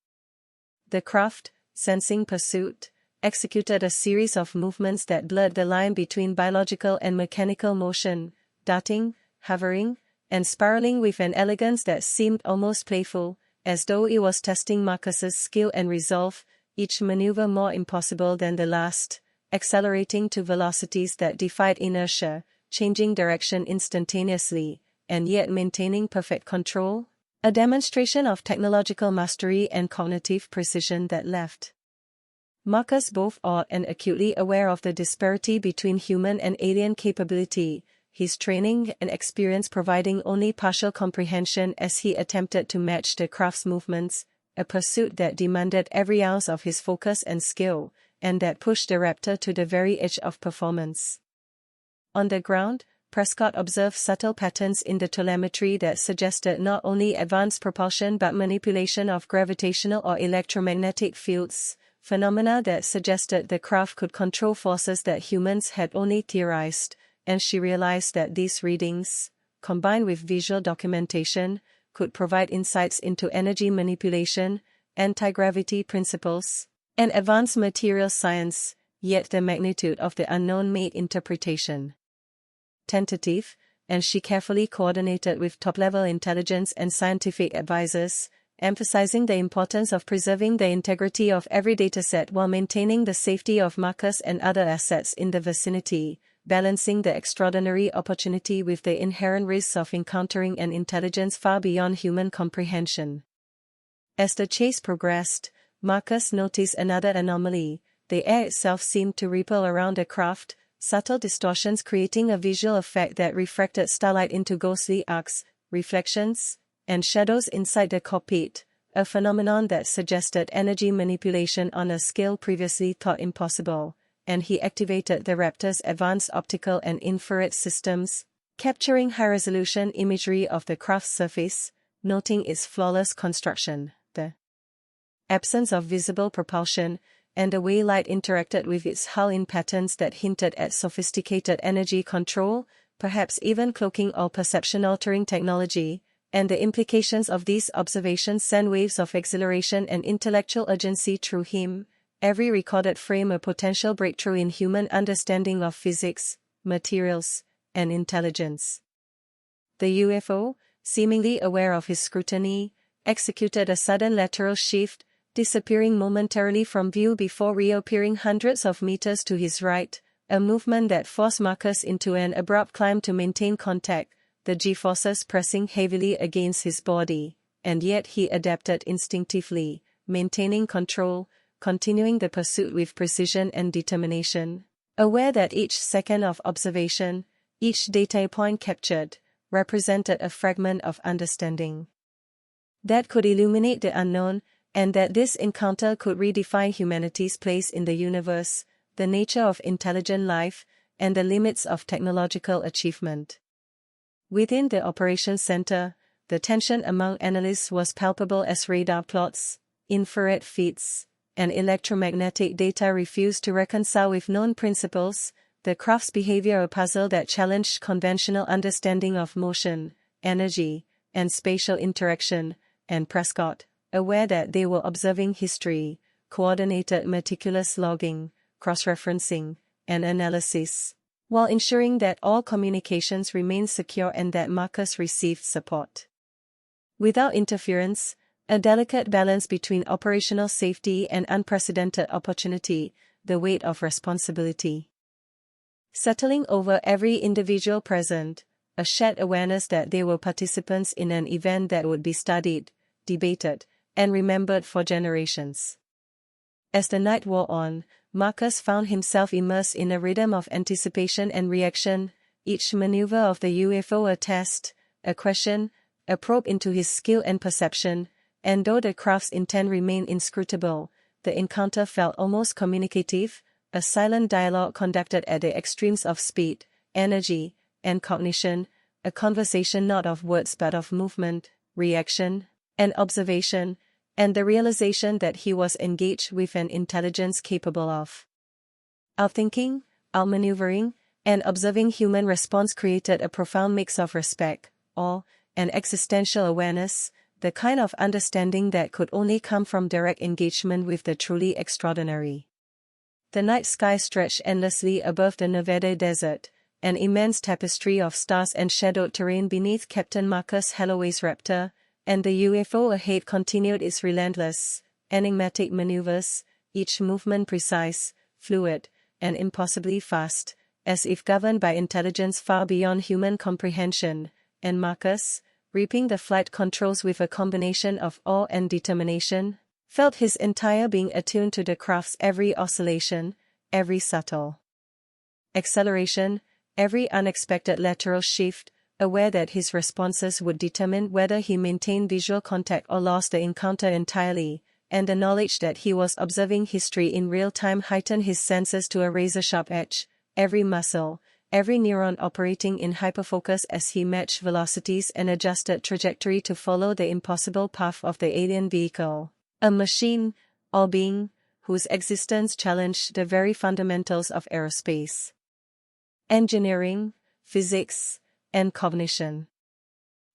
The craft, sensing pursuit, executed a series of movements that blurred the line between biological and mechanical motion, darting, hovering, and spiraling with an elegance that seemed almost playful, as though it was testing Marcus's skill and resolve, each maneuver more impossible than the last, accelerating to velocities that defied inertia, changing direction instantaneously, and yet maintaining perfect control, a demonstration of technological mastery and cognitive precision that left Marcus both awed and acutely aware of the disparity between human and alien capability, his training and experience providing only partial comprehension as he attempted to match the craft's movements, a pursuit that demanded every ounce of his focus and skill, and that pushed the Raptor to the very edge of performance. On the ground, Prescott observed subtle patterns in the telemetry that suggested not only advanced propulsion but manipulation of gravitational or electromagnetic fields, phenomena that suggested the craft could control forces that humans had only theorized, and she realized that these readings, combined with visual documentation, could provide insights into energy manipulation, anti-gravity principles, and advanced material science, yet the magnitude of the unknown made interpretation tentative, and she carefully coordinated with top-level intelligence and scientific advisors, emphasizing the importance of preserving the integrity of every dataset while maintaining the safety of Marcus and other assets in the vicinity, balancing the extraordinary opportunity with the inherent risks of encountering an intelligence far beyond human comprehension. As the chase progressed, Marcus noticed another anomaly. The air itself seemed to ripple around the craft, subtle distortions creating a visual effect that refracted starlight into ghostly arcs, reflections, and shadows inside the cockpit, a phenomenon that suggested energy manipulation on a scale previously thought impossible, and he activated the Raptor's advanced optical and infrared systems, capturing high-resolution imagery of the craft's surface, noting its flawless construction, the absence of visible propulsion, and the way light interacted with its hull in patterns that hinted at sophisticated energy control, perhaps even cloaking or perception-altering technology, and the implications of these observations sent waves of exhilaration and intellectual urgency through him, every recorded frame a potential breakthrough in human understanding of physics, materials, and intelligence. The UFO, seemingly aware of his scrutiny, executed a sudden lateral shift, disappearing momentarily from view before reappearing hundreds of meters to his right, a movement that forced Marcus into an abrupt climb to maintain contact, the G-forces pressing heavily against his body, and yet he adapted instinctively, maintaining control, continuing the pursuit with precision and determination, aware that each second of observation, each data point captured, represented a fragment of understanding that could illuminate the unknown, and that this encounter could redefine humanity's place in the universe, the nature of intelligent life, and the limits of technological achievement. Within the operations center, the tension among analysts was palpable as radar plots, infrared feeds, and electromagnetic data refused to reconcile with known principles, the craft's behavior a puzzle that challenged conventional understanding of motion, energy, and spatial interaction, and Prescott, aware that they were observing history, coordinated meticulous logging, cross-referencing, and analysis, while ensuring that all communications remained secure and that Marcus received support without interference, a delicate balance between operational safety and unprecedented opportunity, the weight of responsibility settling over every individual present, a shared awareness that they were participants in an event that would be studied, debated, and remembered for generations. As the night wore on, Marcus found himself immersed in a rhythm of anticipation and reaction, each maneuver of the UFO a test, a question, a probe into his skill and perception, and though the craft's intent remained inscrutable, the encounter felt almost communicative, a silent dialogue conducted at the extremes of speed, energy, and cognition, a conversation not of words but of movement, reaction, and observation, and the realization that he was engaged with an intelligence capable of outthinking, outmaneuvering, and observing human response created a profound mix of respect, awe, and existential awareness, the kind of understanding that could only come from direct engagement with the truly extraordinary. The night sky stretched endlessly above the Nevada desert, an immense tapestry of stars and shadowed terrain beneath Captain Marcus Holloway's Raptor, and the UFO ahead continued its relentless, enigmatic maneuvers, each movement precise, fluid, and impossibly fast, as if governed by intelligence far beyond human comprehension, and Marcus, reaping the flight controls with a combination of awe and determination, felt his entire being attuned to the craft's every oscillation, every subtle acceleration, every unexpected lateral shift, aware that his responses would determine whether he maintained visual contact or lost the encounter entirely, and the knowledge that he was observing history in real time heightened his senses to a razor-sharp edge, every muscle, every neuron operating in hyperfocus as he matched velocities and adjusted trajectory to follow the impossible path of the alien vehicle, a machine, or being, whose existence challenged the very fundamentals of aerospace engineering, physics, and cognition.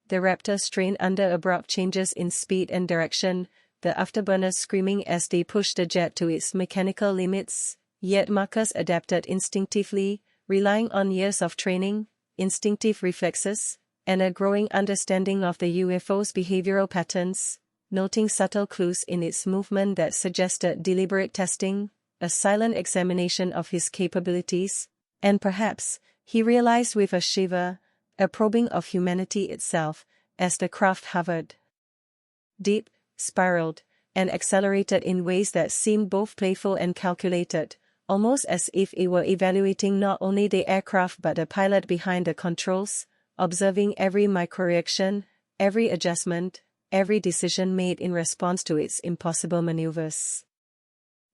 The Raptor strained under abrupt changes in speed and direction, the afterburners screaming as they pushed the jet to its mechanical limits, yet Marcus adapted instinctively, relying on years of training, instinctive reflexes, and a growing understanding of the UFO's behavioral patterns, noting subtle clues in its movement that suggested deliberate testing, a silent examination of his capabilities, and perhaps, he realized with a shiver, a probing of humanity itself, as the craft hovered deep, spiraled, and accelerated in ways that seemed both playful and calculated, almost as if it were evaluating not only the aircraft but the pilot behind the controls, observing every microreaction, every adjustment, every decision made in response to its impossible maneuvers.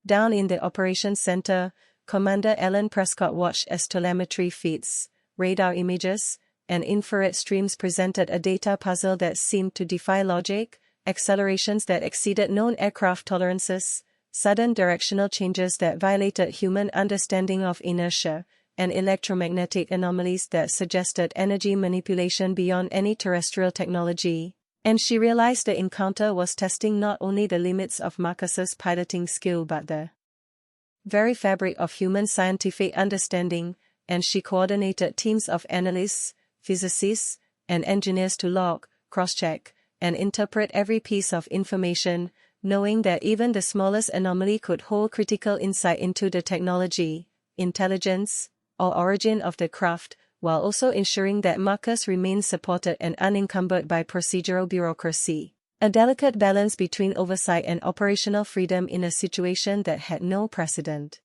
Down in the operations center, Commander Alan Prescott watched as telemetry feeds, radar images, and infrared streams presented a data puzzle that seemed to defy logic, accelerations that exceeded known aircraft tolerances, sudden directional changes that violated human understanding of inertia, and electromagnetic anomalies that suggested energy manipulation beyond any terrestrial technology. And she realized the encounter was testing not only the limits of Marcus's piloting skill but the very fabric of human scientific understanding, and she coordinated teams of analysts, physicists, and engineers to log, cross-check, and interpret every piece of information, knowing that even the smallest anomaly could hold critical insight into the technology, intelligence, or origin of the craft, while also ensuring that Marcus remained supported and unencumbered by procedural bureaucracy. A delicate balance between oversight and operational freedom in a situation that had no precedent.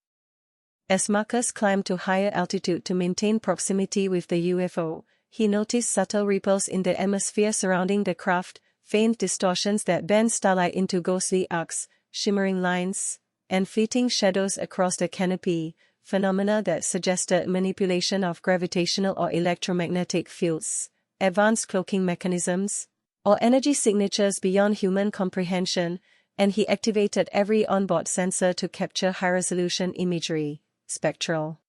As Marcus climbed to higher altitude to maintain proximity with the UFO, he noticed subtle ripples in the atmosphere surrounding the craft, faint distortions that bent starlight into ghostly arcs, shimmering lines, and fleeting shadows across the canopy, phenomena that suggested manipulation of gravitational or electromagnetic fields, advanced cloaking mechanisms, or energy signatures beyond human comprehension, and he activated every onboard sensor to capture high-resolution imagery, spectral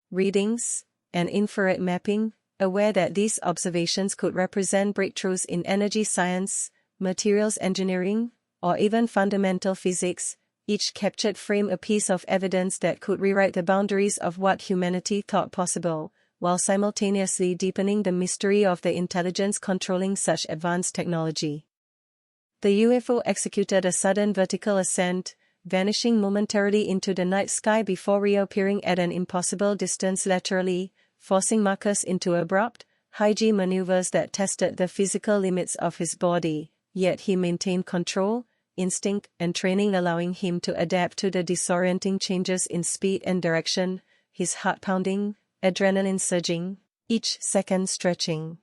readings, and infrared mapping, aware that these observations could represent breakthroughs in energy science, materials engineering, or even fundamental physics. Each captured frame a piece of evidence that could rewrite the boundaries of what humanity thought possible, while simultaneously deepening the mystery of the intelligence controlling such advanced technology. The UFO executed a sudden vertical ascent, vanishing momentarily into the night sky before reappearing at an impossible distance laterally, forcing Marcus into abrupt, high-G maneuvers that tested the physical limits of his body, yet he maintained control, instinct, and training, allowing him to adapt to the disorienting changes in speed and direction, his heart pounding, adrenaline surging, each second stretching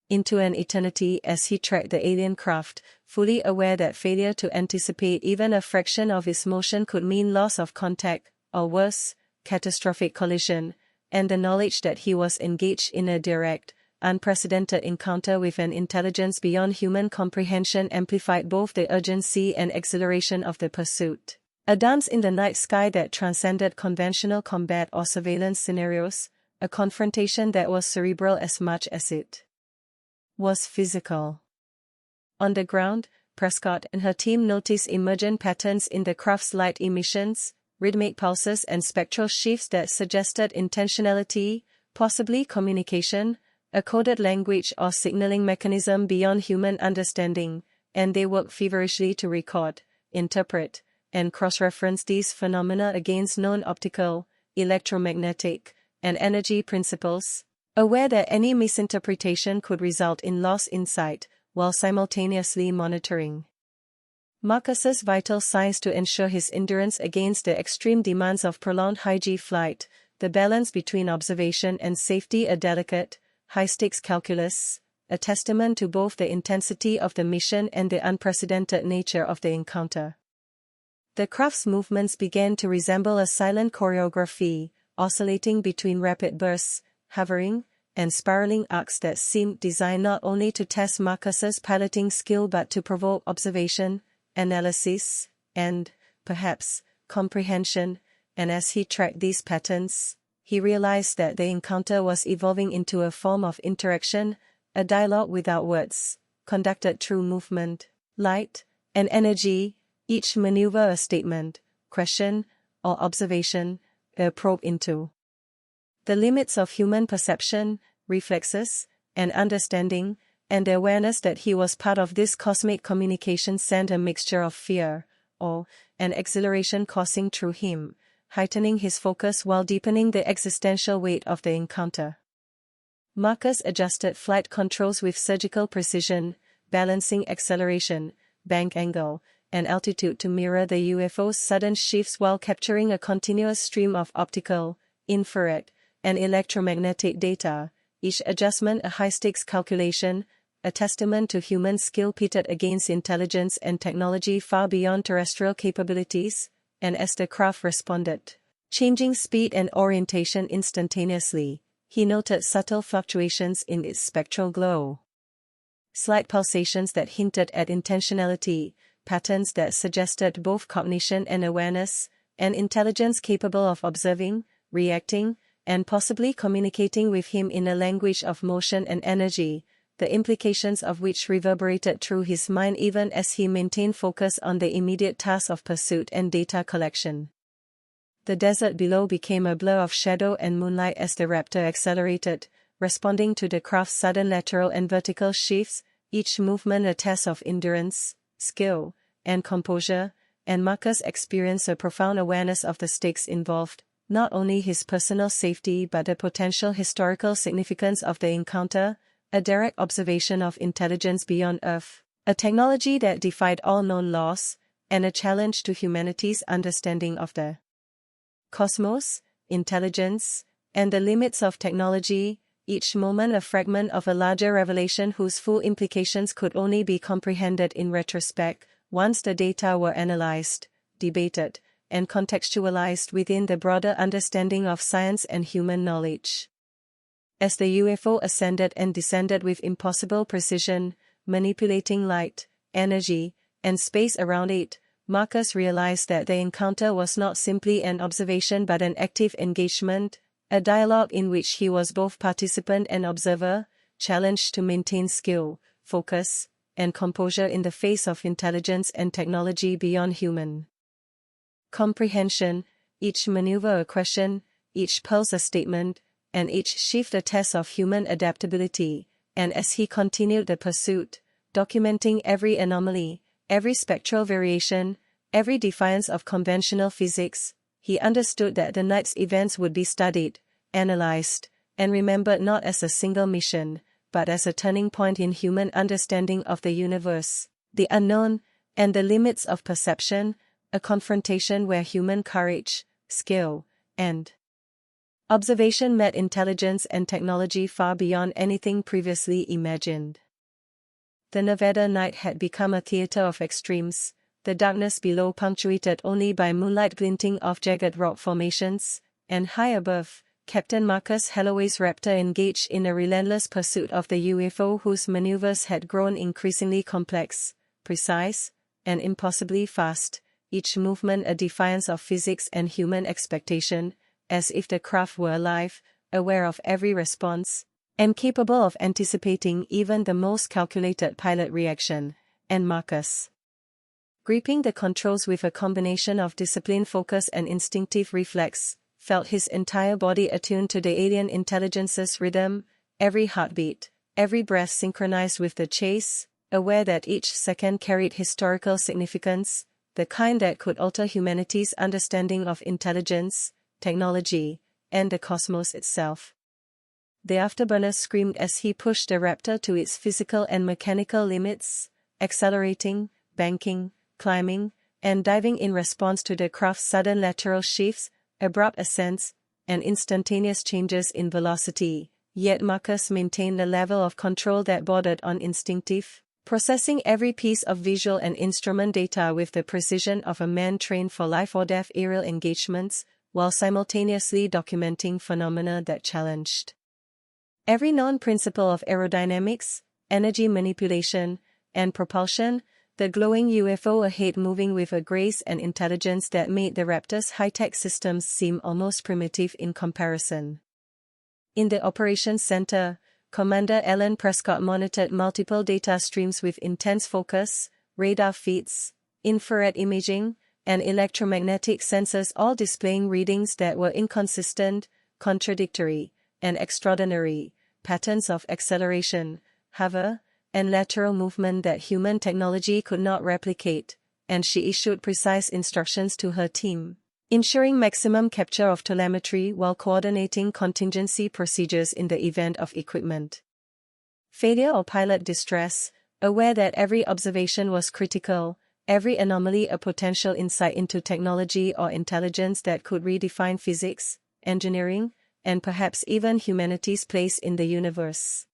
into an eternity as he tracked the alien craft, fully aware that failure to anticipate even a fraction of its motion could mean loss of contact, or worse, catastrophic collision, and the knowledge that he was engaged in a direct, unprecedented encounter with an intelligence beyond human comprehension amplified both the urgency and exhilaration of the pursuit. A dance in the night sky that transcended conventional combat or surveillance scenarios, a confrontation that was cerebral as much as it was physical. On the ground, Prescott and her team noticed emergent patterns in the craft's light emissions, rhythmic pulses and spectral shifts that suggested intentionality, possibly communication, a coded language or signaling mechanism beyond human understanding, and they worked feverishly to record, interpret, and cross-reference these phenomena against known optical, electromagnetic, and energy principles, aware that any misinterpretation could result in lost insight, while simultaneously monitoring Marcus's vital signs to ensure his endurance against the extreme demands of prolonged high-G flight, the balance between observation and safety a delicate, high-stakes calculus, a testament to both the intensity of the mission and the unprecedented nature of the encounter. The craft's movements began to resemble a silent choreography, oscillating between rapid bursts, hovering, and spiraling arcs that seemed designed not only to test Marcus's piloting skill but to provoke observation, analysis, and, perhaps, comprehension, and as he tracked these patterns, he realized that the encounter was evolving into a form of interaction, a dialogue without words, conducted through movement, light, and energy, each maneuver a statement, question, or observation, a probe into the limits of human perception, reflexes, and understanding, and the awareness that he was part of this cosmic communication sent a mixture of fear, awe, and exhilaration coursing through him, heightening his focus while deepening the existential weight of the encounter. Marcus adjusted flight controls with surgical precision, balancing acceleration, bank angle, and altitude to mirror the UFO's sudden shifts while capturing a continuous stream of optical, infrared, and electromagnetic data, each adjustment a high-stakes calculation, a testament to human skill pitted against intelligence and technology far beyond terrestrial capabilities, and as the craft responded, changing speed and orientation instantaneously, he noted subtle fluctuations in its spectral glow. Slight pulsations that hinted at intentionality, patterns that suggested both cognition and awareness, and intelligence capable of observing, reacting, and possibly communicating with him in a language of motion and energy, the implications of which reverberated through his mind even as he maintained focus on the immediate task of pursuit and data collection. The desert below became a blur of shadow and moonlight as the Raptor accelerated, responding to the craft's sudden lateral and vertical shifts, each movement a test of endurance, skill, and composure, and Marcus experienced a profound awareness of the stakes involved, not only his personal safety but the potential historical significance of the encounter, a direct observation of intelligence beyond Earth, A technology that defied all known laws, and a challenge to humanity's understanding of the cosmos, intelligence, and the limits of technology, each moment a fragment of a larger revelation whose full implications could only be comprehended in retrospect, once the data were analyzed, debated, and contextualized within the broader understanding of science and human knowledge. As the UFO ascended and descended with impossible precision, manipulating light, energy, and space around it, Marcus realized that the encounter was not simply an observation but an active engagement, a dialogue in which he was both participant and observer, challenged to maintain skill, focus, and composure in the face of intelligence and technology beyond human comprehension, each maneuver a question, each pulse a statement, and each shift a test of human adaptability. And as he continued the pursuit, documenting every anomaly, every spectral variation, every defiance of conventional physics, he understood that the night's events would be studied, analyzed, and remembered not as a single mission, but as a turning point in human understanding of the universe, the unknown, and the limits of perception, a confrontation where human courage, skill, and observation met intelligence and technology far beyond anything previously imagined. The Nevada night had become a theater of extremes, the darkness below punctuated only by moonlight glinting off jagged rock formations, and high above, Captain Marcus Holloway's Raptor engaged in a relentless pursuit of the UFO whose maneuvers had grown increasingly complex, precise, and impossibly fast, each movement a defiance of physics and human expectation, as if the craft were alive, aware of every response, and capable of anticipating even the most calculated pilot reaction. And Marcus, gripping the controls with a combination of disciplined focus and instinctive reflex, felt his entire body attuned to the alien intelligence's rhythm, every heartbeat, every breath synchronized with the chase, aware that each second carried historical significance, the kind that could alter humanity's understanding of intelligence, technology, and the cosmos itself. The afterburner screamed as he pushed the Raptor to its physical and mechanical limits, accelerating, banking, climbing, and diving in response to the craft's sudden lateral shifts, abrupt ascents, and instantaneous changes in velocity. Yet Marcus maintained a level of control that bordered on instinctive, processing every piece of visual and instrument data with the precision of a man trained for life-or-death aerial engagements, while simultaneously documenting phenomena that challenged every known principle of aerodynamics, energy manipulation, and propulsion, the glowing UFO ahead moving with a grace and intelligence that made the Raptor's high-tech systems seem almost primitive in comparison. In the operations center, Commander Alan Prescott monitored multiple data streams with intense focus, radar feeds, infrared imaging, and electromagnetic sensors, all displaying readings that were inconsistent, contradictory, and extraordinary, patterns of acceleration, hover, and lateral movement that human technology could not replicate, and she issued precise instructions to her team, ensuring maximum capture of telemetry while coordinating contingency procedures in the event of equipment failure or pilot distress, aware that every observation was critical, every anomaly a potential insight into technology or intelligence that could redefine physics, engineering, and perhaps even humanity's place in the universe.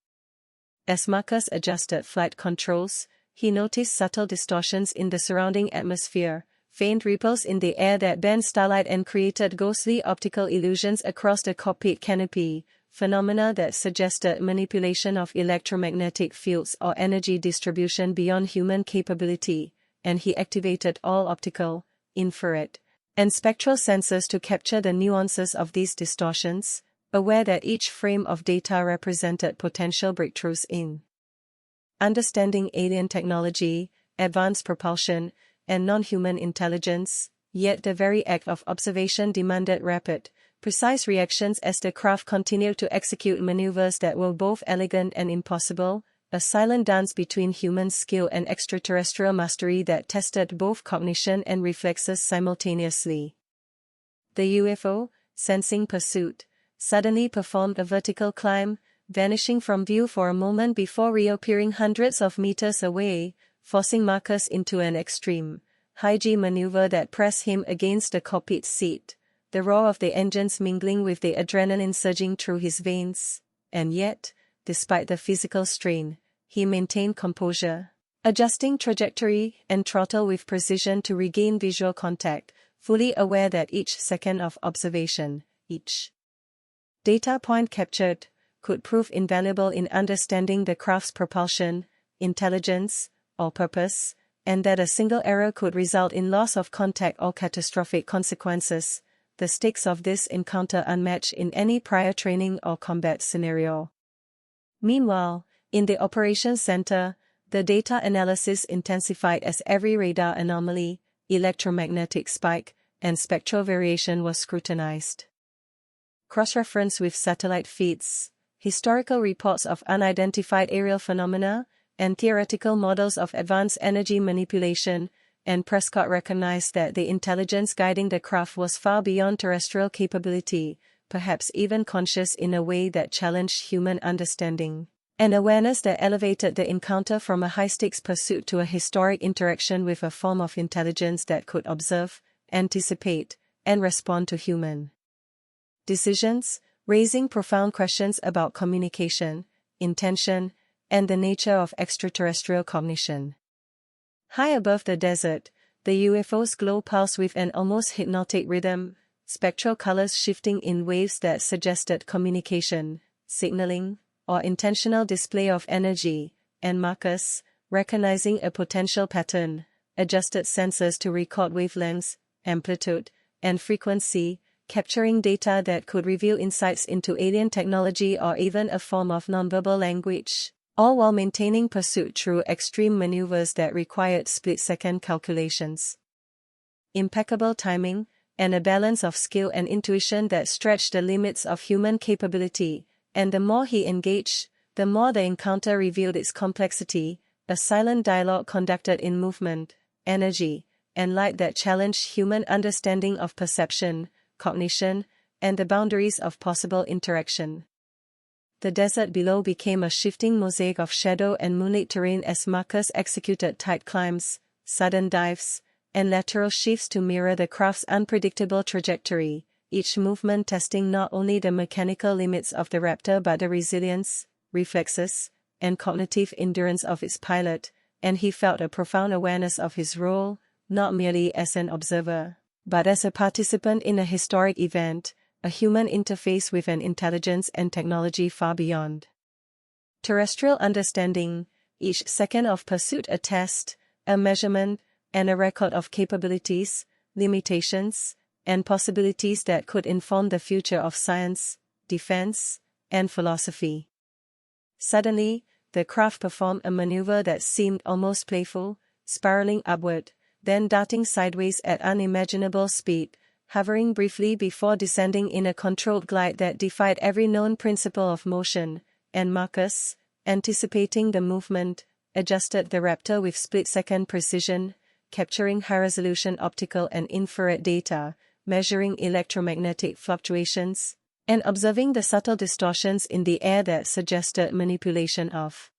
As Marcus adjusted flight controls, he noticed subtle distortions in the surrounding atmosphere, faint ripples in the air that bent starlight and created ghostly optical illusions across the cockpit canopy, phenomena that suggested manipulation of electromagnetic fields or energy distribution beyond human capability, and he activated all optical, infrared, and spectral sensors to capture the nuances of these distortions, aware that each frame of data represented potential breakthroughs in understanding alien technology, advanced propulsion, and non-human intelligence. Yet the very act of observation demanded rapid, precise reactions as the craft continued to execute maneuvers that were both elegant and impossible, a silent dance between human skill and extraterrestrial mastery that tested both cognition and reflexes simultaneously. The UFO, sensing pursuit, suddenly performed a vertical climb, vanishing from view for a moment before reappearing hundreds of meters away, forcing Marcus into an extreme, high-G maneuver that pressed him against the cockpit seat, the roar of the engines mingling with the adrenaline surging through his veins. And yet, despite the physical strain, he maintained composure, adjusting trajectory and throttle with precision to regain visual contact, fully aware that each second of observation, each data point captured, could prove invaluable in understanding the craft's propulsion, intelligence, or purpose, and that a single error could result in loss of contact or catastrophic consequences, the stakes of this encounter unmatched in any prior training or combat scenario. Meanwhile, in the operations center, the data analysis intensified as every radar anomaly, electromagnetic spike, and spectral variation was scrutinized. Cross-reference with satellite feeds, historical reports of unidentified aerial phenomena, and theoretical models of advanced energy manipulation, and Prescott recognized that the intelligence guiding the craft was far beyond terrestrial capability, perhaps even conscious in a way that challenged human understanding. An awareness that elevated the encounter from a high-stakes pursuit to a historic interaction with a form of intelligence that could observe, anticipate, and respond to human decisions, raising profound questions about communication, intention, and the nature of extraterrestrial cognition. High above the desert, the UFO's glow pulsed with an almost hypnotic rhythm, spectral colors shifting in waves that suggested communication, signaling, or intentional display of energy, and Marcus, recognizing a potential pattern, adjusted sensors to record wavelengths, amplitude, and frequency, capturing data that could reveal insights into alien technology or even a form of nonverbal language, all while maintaining pursuit through extreme maneuvers that required split-second calculations. Impeccable timing, and a balance of skill and intuition that stretched the limits of human capability, and the more he engaged, the more the encounter revealed its complexity, a silent dialogue conducted in movement, energy, and light that challenged human understanding of perception, cognition, and the boundaries of possible interaction. The desert below became a shifting mosaic of shadow and moonlit terrain as Marcus executed tight climbs, sudden dives, and lateral shifts to mirror the craft's unpredictable trajectory, each movement testing not only the mechanical limits of the Raptor but the resilience, reflexes, and cognitive endurance of its pilot, and he felt a profound awareness of his role, not merely as an observer, but as a participant in a historic event, a human interface with an intelligence and technology far beyond terrestrial understanding, each second of pursuit a test, a measurement, and a record of capabilities, limitations, and possibilities that could inform the future of science, defense, and philosophy. Suddenly, the craft performed a maneuver that seemed almost playful, spiraling upward, then darting sideways at unimaginable speed, hovering briefly before descending in a controlled glide that defied every known principle of motion, and Marcus, anticipating the movement, adjusted the Raptor with split-second precision, capturing high-resolution optical and infrared data, measuring electromagnetic fluctuations, and observing the subtle distortions in the air that suggested manipulation of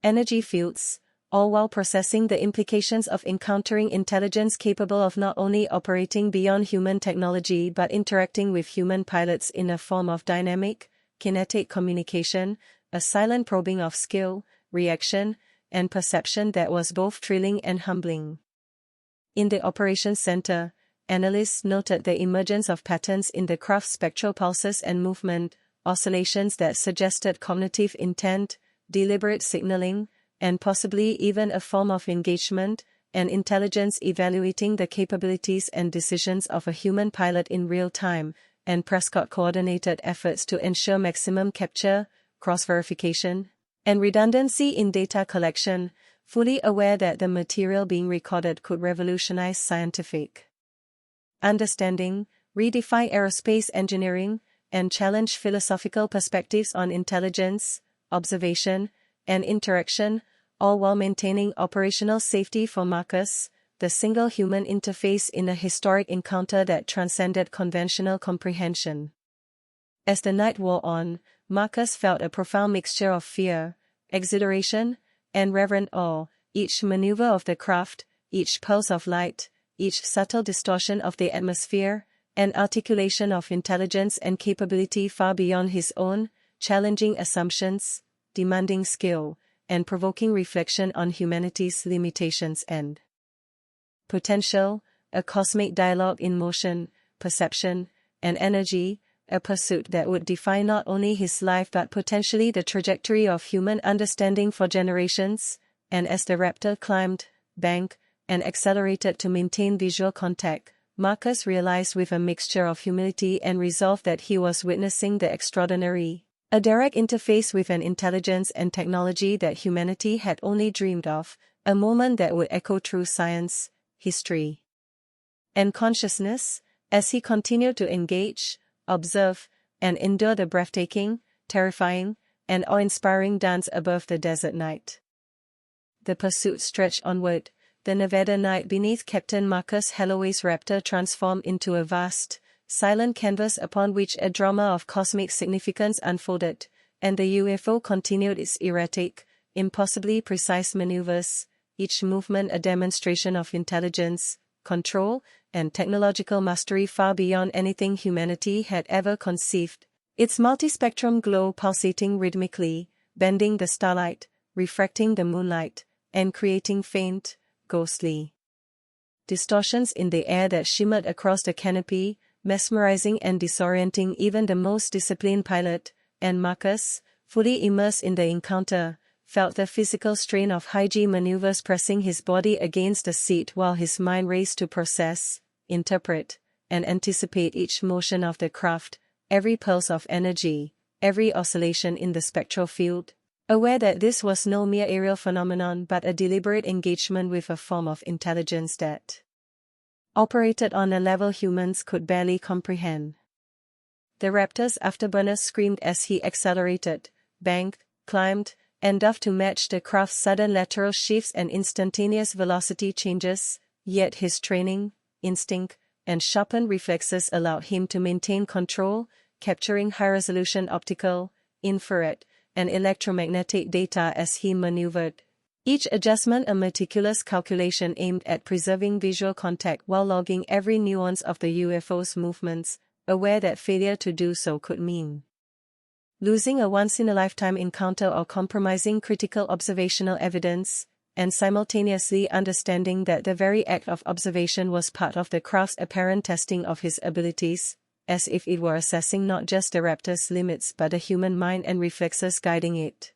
energy fields, all while processing the implications of encountering intelligence capable of not only operating beyond human technology but interacting with human pilots in a form of dynamic, kinetic communication, a silent probing of skill, reaction, and perception that was both thrilling and humbling. In the operations center, analysts noted the emergence of patterns in the craft's spectral pulses and movement, oscillations that suggested cognitive intent, deliberate signaling, and possibly even a form of engagement, and intelligence evaluating the capabilities and decisions of a human pilot in real time, and Prescott coordinated efforts to ensure maximum capture, cross-verification, and redundancy in data collection, fully aware that the material being recorded could revolutionize scientific understanding, redefine aerospace engineering, and challenge philosophical perspectives on intelligence, observation, and interaction, all while maintaining operational safety for Marcus, the single human interface in a historic encounter that transcended conventional comprehension. As the night wore on, Marcus felt a profound mixture of fear, exhilaration, and reverent awe, each maneuver of the craft, each pulse of light, each subtle distortion of the atmosphere, an articulation of intelligence and capability far beyond his own, challenging assumptions, demanding skill, and provoking reflection on humanity's limitations and potential, a cosmic dialogue in motion, perception, and energy, a pursuit that would define not only his life but potentially the trajectory of human understanding for generations. And as the raptor climbed, banked, and accelerated to maintain visual contact, Marcus realized with a mixture of humility and resolve that he was witnessing the extraordinary, a direct interface with an intelligence and technology that humanity had only dreamed of, a moment that would echo through science, history, and consciousness. As he continued to engage, observe, and endure the breathtaking, terrifying, and awe-inspiring dance above the desert night. The pursuit stretched onward. The Nevada night beneath Captain Marcus Holloway's Raptor transformed into a vast, silent canvas upon which a drama of cosmic significance unfolded, and the UFO continued its erratic, impossibly precise maneuvers, each movement a demonstration of intelligence, control, and technological mastery far beyond anything humanity had ever conceived. Its multispectrum glow pulsating rhythmically, bending the starlight, refracting the moonlight, and creating faint, ghostly distortions in the air that shimmered across the canopy, mesmerizing and disorienting even the most disciplined pilot. And Marcus, fully immersed in the encounter, felt the physical strain of high-G maneuvers pressing his body against the seat while his mind raced to process, interpret, and anticipate each motion of the craft, every pulse of energy, every oscillation in the spectral field, aware that this was no mere aerial phenomenon but a deliberate engagement with a form of intelligence that operated on a level humans could barely comprehend. The Raptor's afterburners screamed as he accelerated, banked, climbed, and dove to match the craft's sudden lateral shifts and instantaneous velocity changes, yet his training, instinct, and sharpened reflexes allowed him to maintain control, capturing high-resolution optical, infrared, and electromagnetic data as he maneuvered. Each adjustment a meticulous calculation aimed at preserving visual contact while logging every nuance of the UFO's movements, aware that failure to do so could mean losing a once-in-a-lifetime encounter or compromising critical observational evidence, and simultaneously understanding that the very act of observation was part of the craft's apparent testing of his abilities, as if it were assessing not just the Raptor's limits but the human mind and reflexes guiding it.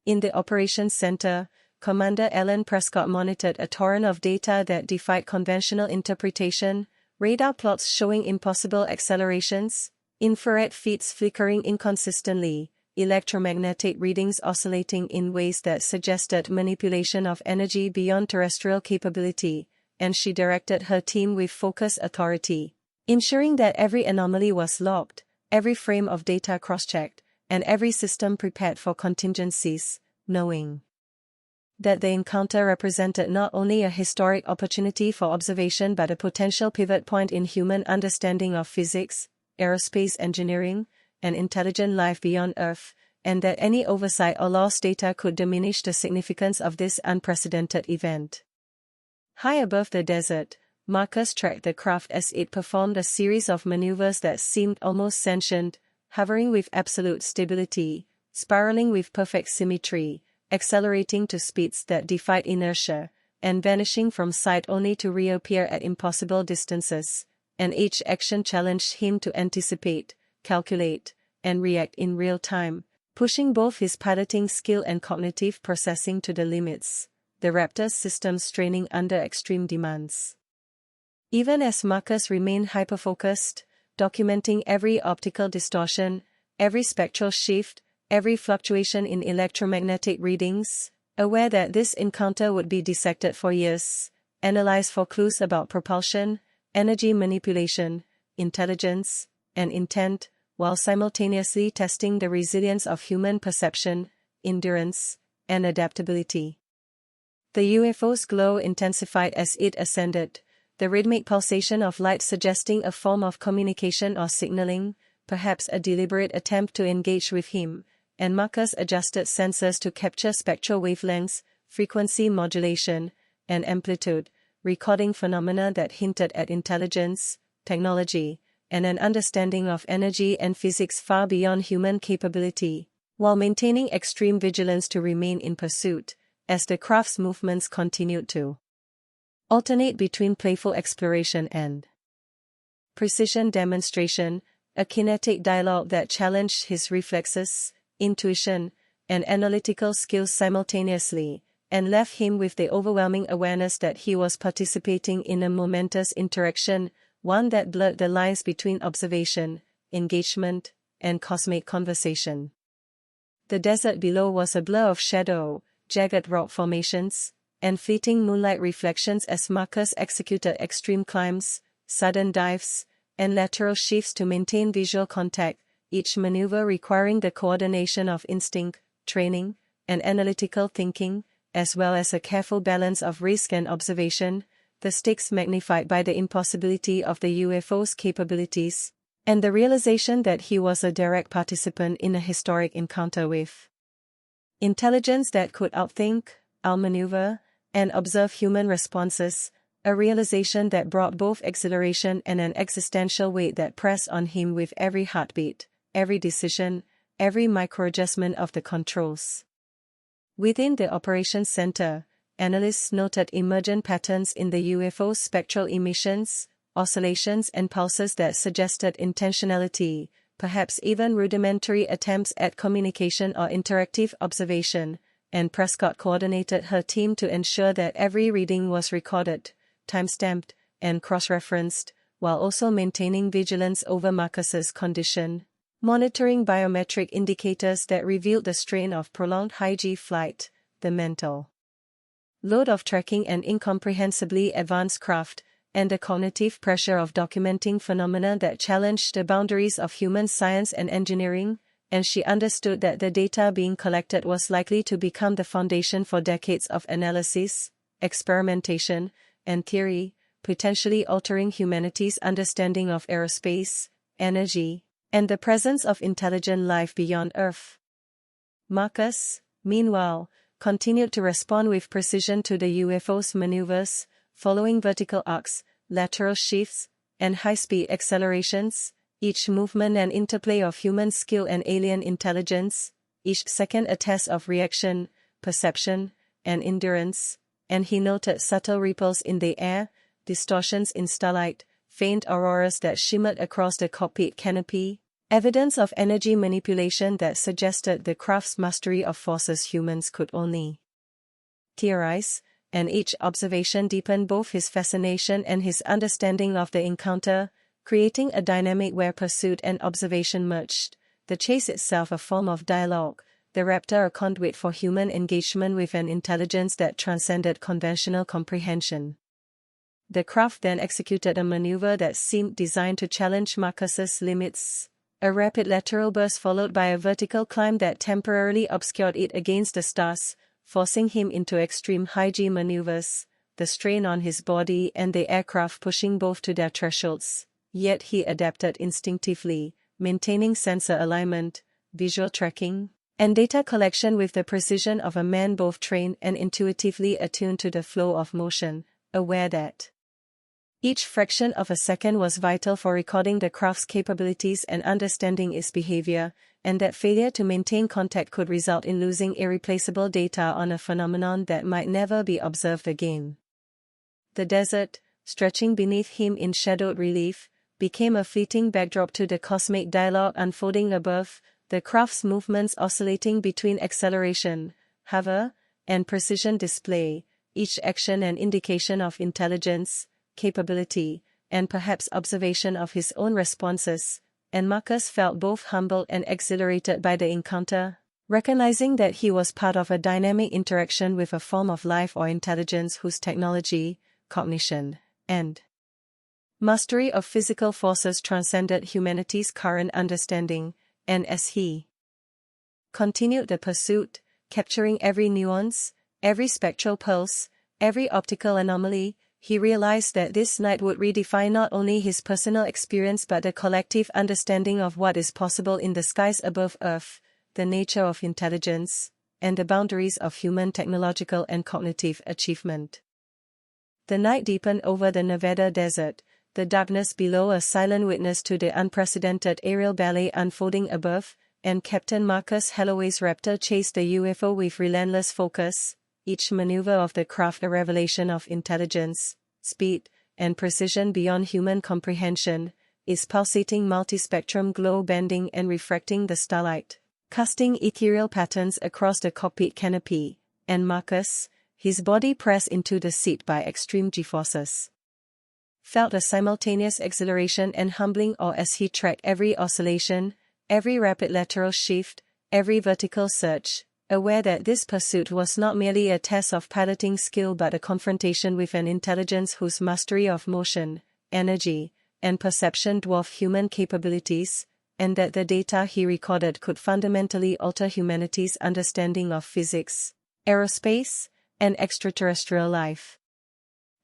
In the operations center, Commander Alan Prescott monitored a torrent of data that defied conventional interpretation, radar plots showing impossible accelerations, infrared feeds flickering inconsistently, electromagnetic readings oscillating in ways that suggested manipulation of energy beyond terrestrial capability, and she directed her team with focused authority, ensuring that every anomaly was logged, every frame of data cross-checked, and every system prepared for contingencies, knowing that the encounter represented not only a historic opportunity for observation but a potential pivot point in human understanding of physics, aerospace engineering, and intelligent life beyond Earth, and that any oversight or lost data could diminish the significance of this unprecedented event. High above the desert, Marcus tracked the craft as it performed a series of maneuvers that seemed almost sentient, hovering with absolute stability, spiraling with perfect symmetry, accelerating to speeds that defied inertia, and vanishing from sight only to reappear at impossible distances. And each action challenged him to anticipate, calculate, and react in real time, pushing both his piloting skill and cognitive processing to the limits, the Raptor's systems straining under extreme demands. Even as Marcus remained hyper-focused, documenting every optical distortion, every spectral shift, every fluctuation in electromagnetic readings, aware that this encounter would be dissected for years, analyzed for clues about propulsion, energy manipulation, intelligence, and intent, while simultaneously testing the resilience of human perception, endurance, and adaptability. The UFO's glow intensified as it ascended, the rhythmic pulsation of light suggesting a form of communication or signaling, perhaps a deliberate attempt to engage with him, and Marcus adjusted sensors to capture spectral wavelengths, frequency modulation, and amplitude, recording phenomena that hinted at intelligence, technology, and an understanding of energy and physics far beyond human capability, while maintaining extreme vigilance to remain in pursuit, as the craft's movements continued to alternate between playful exploration and precision demonstration, a kinetic dialogue that challenged his reflexes, intuition, and analytical skills simultaneously, and left him with the overwhelming awareness that he was participating in a momentous interaction, one that blurred the lines between observation, engagement, and cosmic conversation. The desert below was a blur of shadow, jagged rock formations, and fleeting moonlight reflections as Marcus executed extreme climbs, sudden dives, and lateral shifts to maintain visual contact, each maneuver requiring the coordination of instinct, training, and analytical thinking, as well as a careful balance of risk and observation, the stakes magnified by the impossibility of the UFO's capabilities, and the realization that he was a direct participant in a historic encounter with intelligence that could outthink, outmaneuver, and observe human responses, a realization that brought both exhilaration and an existential weight that pressed on him with every heartbeat, every decision, every microadjustment of the controls. Within the operations center, analysts noted emergent patterns in the UFO's spectral emissions, oscillations and pulses that suggested intentionality, perhaps even rudimentary attempts at communication or interactive observation, and Prescott coordinated her team to ensure that every reading was recorded, time-stamped, and cross-referenced, while also maintaining vigilance over Marcus's condition, monitoring biometric indicators that revealed the strain of prolonged high-G flight, the mental load of tracking an incomprehensibly advanced craft, and the cognitive pressure of documenting phenomena that challenged the boundaries of human science and engineering, and she understood that the data being collected was likely to become the foundation for decades of analysis, experimentation, and theory, potentially altering humanity's understanding of aerospace, energy, and the presence of intelligent life beyond Earth. Marcus, meanwhile, continued to respond with precision to the UFO's maneuvers, following vertical arcs, lateral shifts, and high-speed accelerations, each movement an interplay of human skill and alien intelligence, each second a test of reaction, perception, and endurance, and he noted subtle ripples in the air, distortions in starlight, faint auroras that shimmered across the cockpit canopy, evidence of energy manipulation that suggested the craft's mastery of forces humans could only theorize, and each observation deepened both his fascination and his understanding of the encounter, creating a dynamic where pursuit and observation merged, the chase itself a form of dialogue, the raptor a conduit for human engagement with an intelligence that transcended conventional comprehension. The craft then executed a maneuver that seemed designed to challenge Marcus's limits, a rapid lateral burst followed by a vertical climb that temporarily obscured it against the stars, forcing him into extreme high-G maneuvers, the strain on his body and the aircraft pushing both to their thresholds. Yet he adapted instinctively, maintaining sensor alignment, visual tracking, and data collection with the precision of a man both trained and intuitively attuned to the flow of motion, aware that each fraction of a second was vital for recording the craft's capabilities and understanding its behavior, and that failure to maintain contact could result in losing irreplaceable data on a phenomenon that might never be observed again. The desert, stretching beneath him in shadowed relief, became a fleeting backdrop to the cosmic dialogue unfolding above, the craft's movements oscillating between acceleration, hover, and precision display, each action an indication of intelligence, capability, and perhaps observation of his own responses, and Marcus felt both humbled and exhilarated by the encounter, recognizing that he was part of a dynamic interaction with a form of life or intelligence whose technology, cognition, and mastery of physical forces transcended humanity's current understanding, and as he continued the pursuit, capturing every nuance, every spectral pulse, every optical anomaly, he realized that this night would redefine not only his personal experience but the collective understanding of what is possible in the skies above Earth, the nature of intelligence, and the boundaries of human technological and cognitive achievement. The night deepened over the Nevada desert, the darkness below a silent witness to the unprecedented aerial ballet unfolding above, and Captain Marcus Holloway's Raptor chased the UFO with relentless focus, each maneuver of the craft a revelation of intelligence, speed, and precision beyond human comprehension, its pulsating multispectrum glow bending and refracting the starlight, casting ethereal patterns across the cockpit canopy, and Marcus, his body pressed into the seat by extreme G-forces, felt a simultaneous exhilaration and humbling awe as he tracked every oscillation, every rapid lateral shift, every vertical surge, aware that this pursuit was not merely a test of piloting skill but a confrontation with an intelligence whose mastery of motion, energy, and perception dwarfed human capabilities, and that the data he recorded could fundamentally alter humanity's understanding of physics, aerospace, and extraterrestrial life.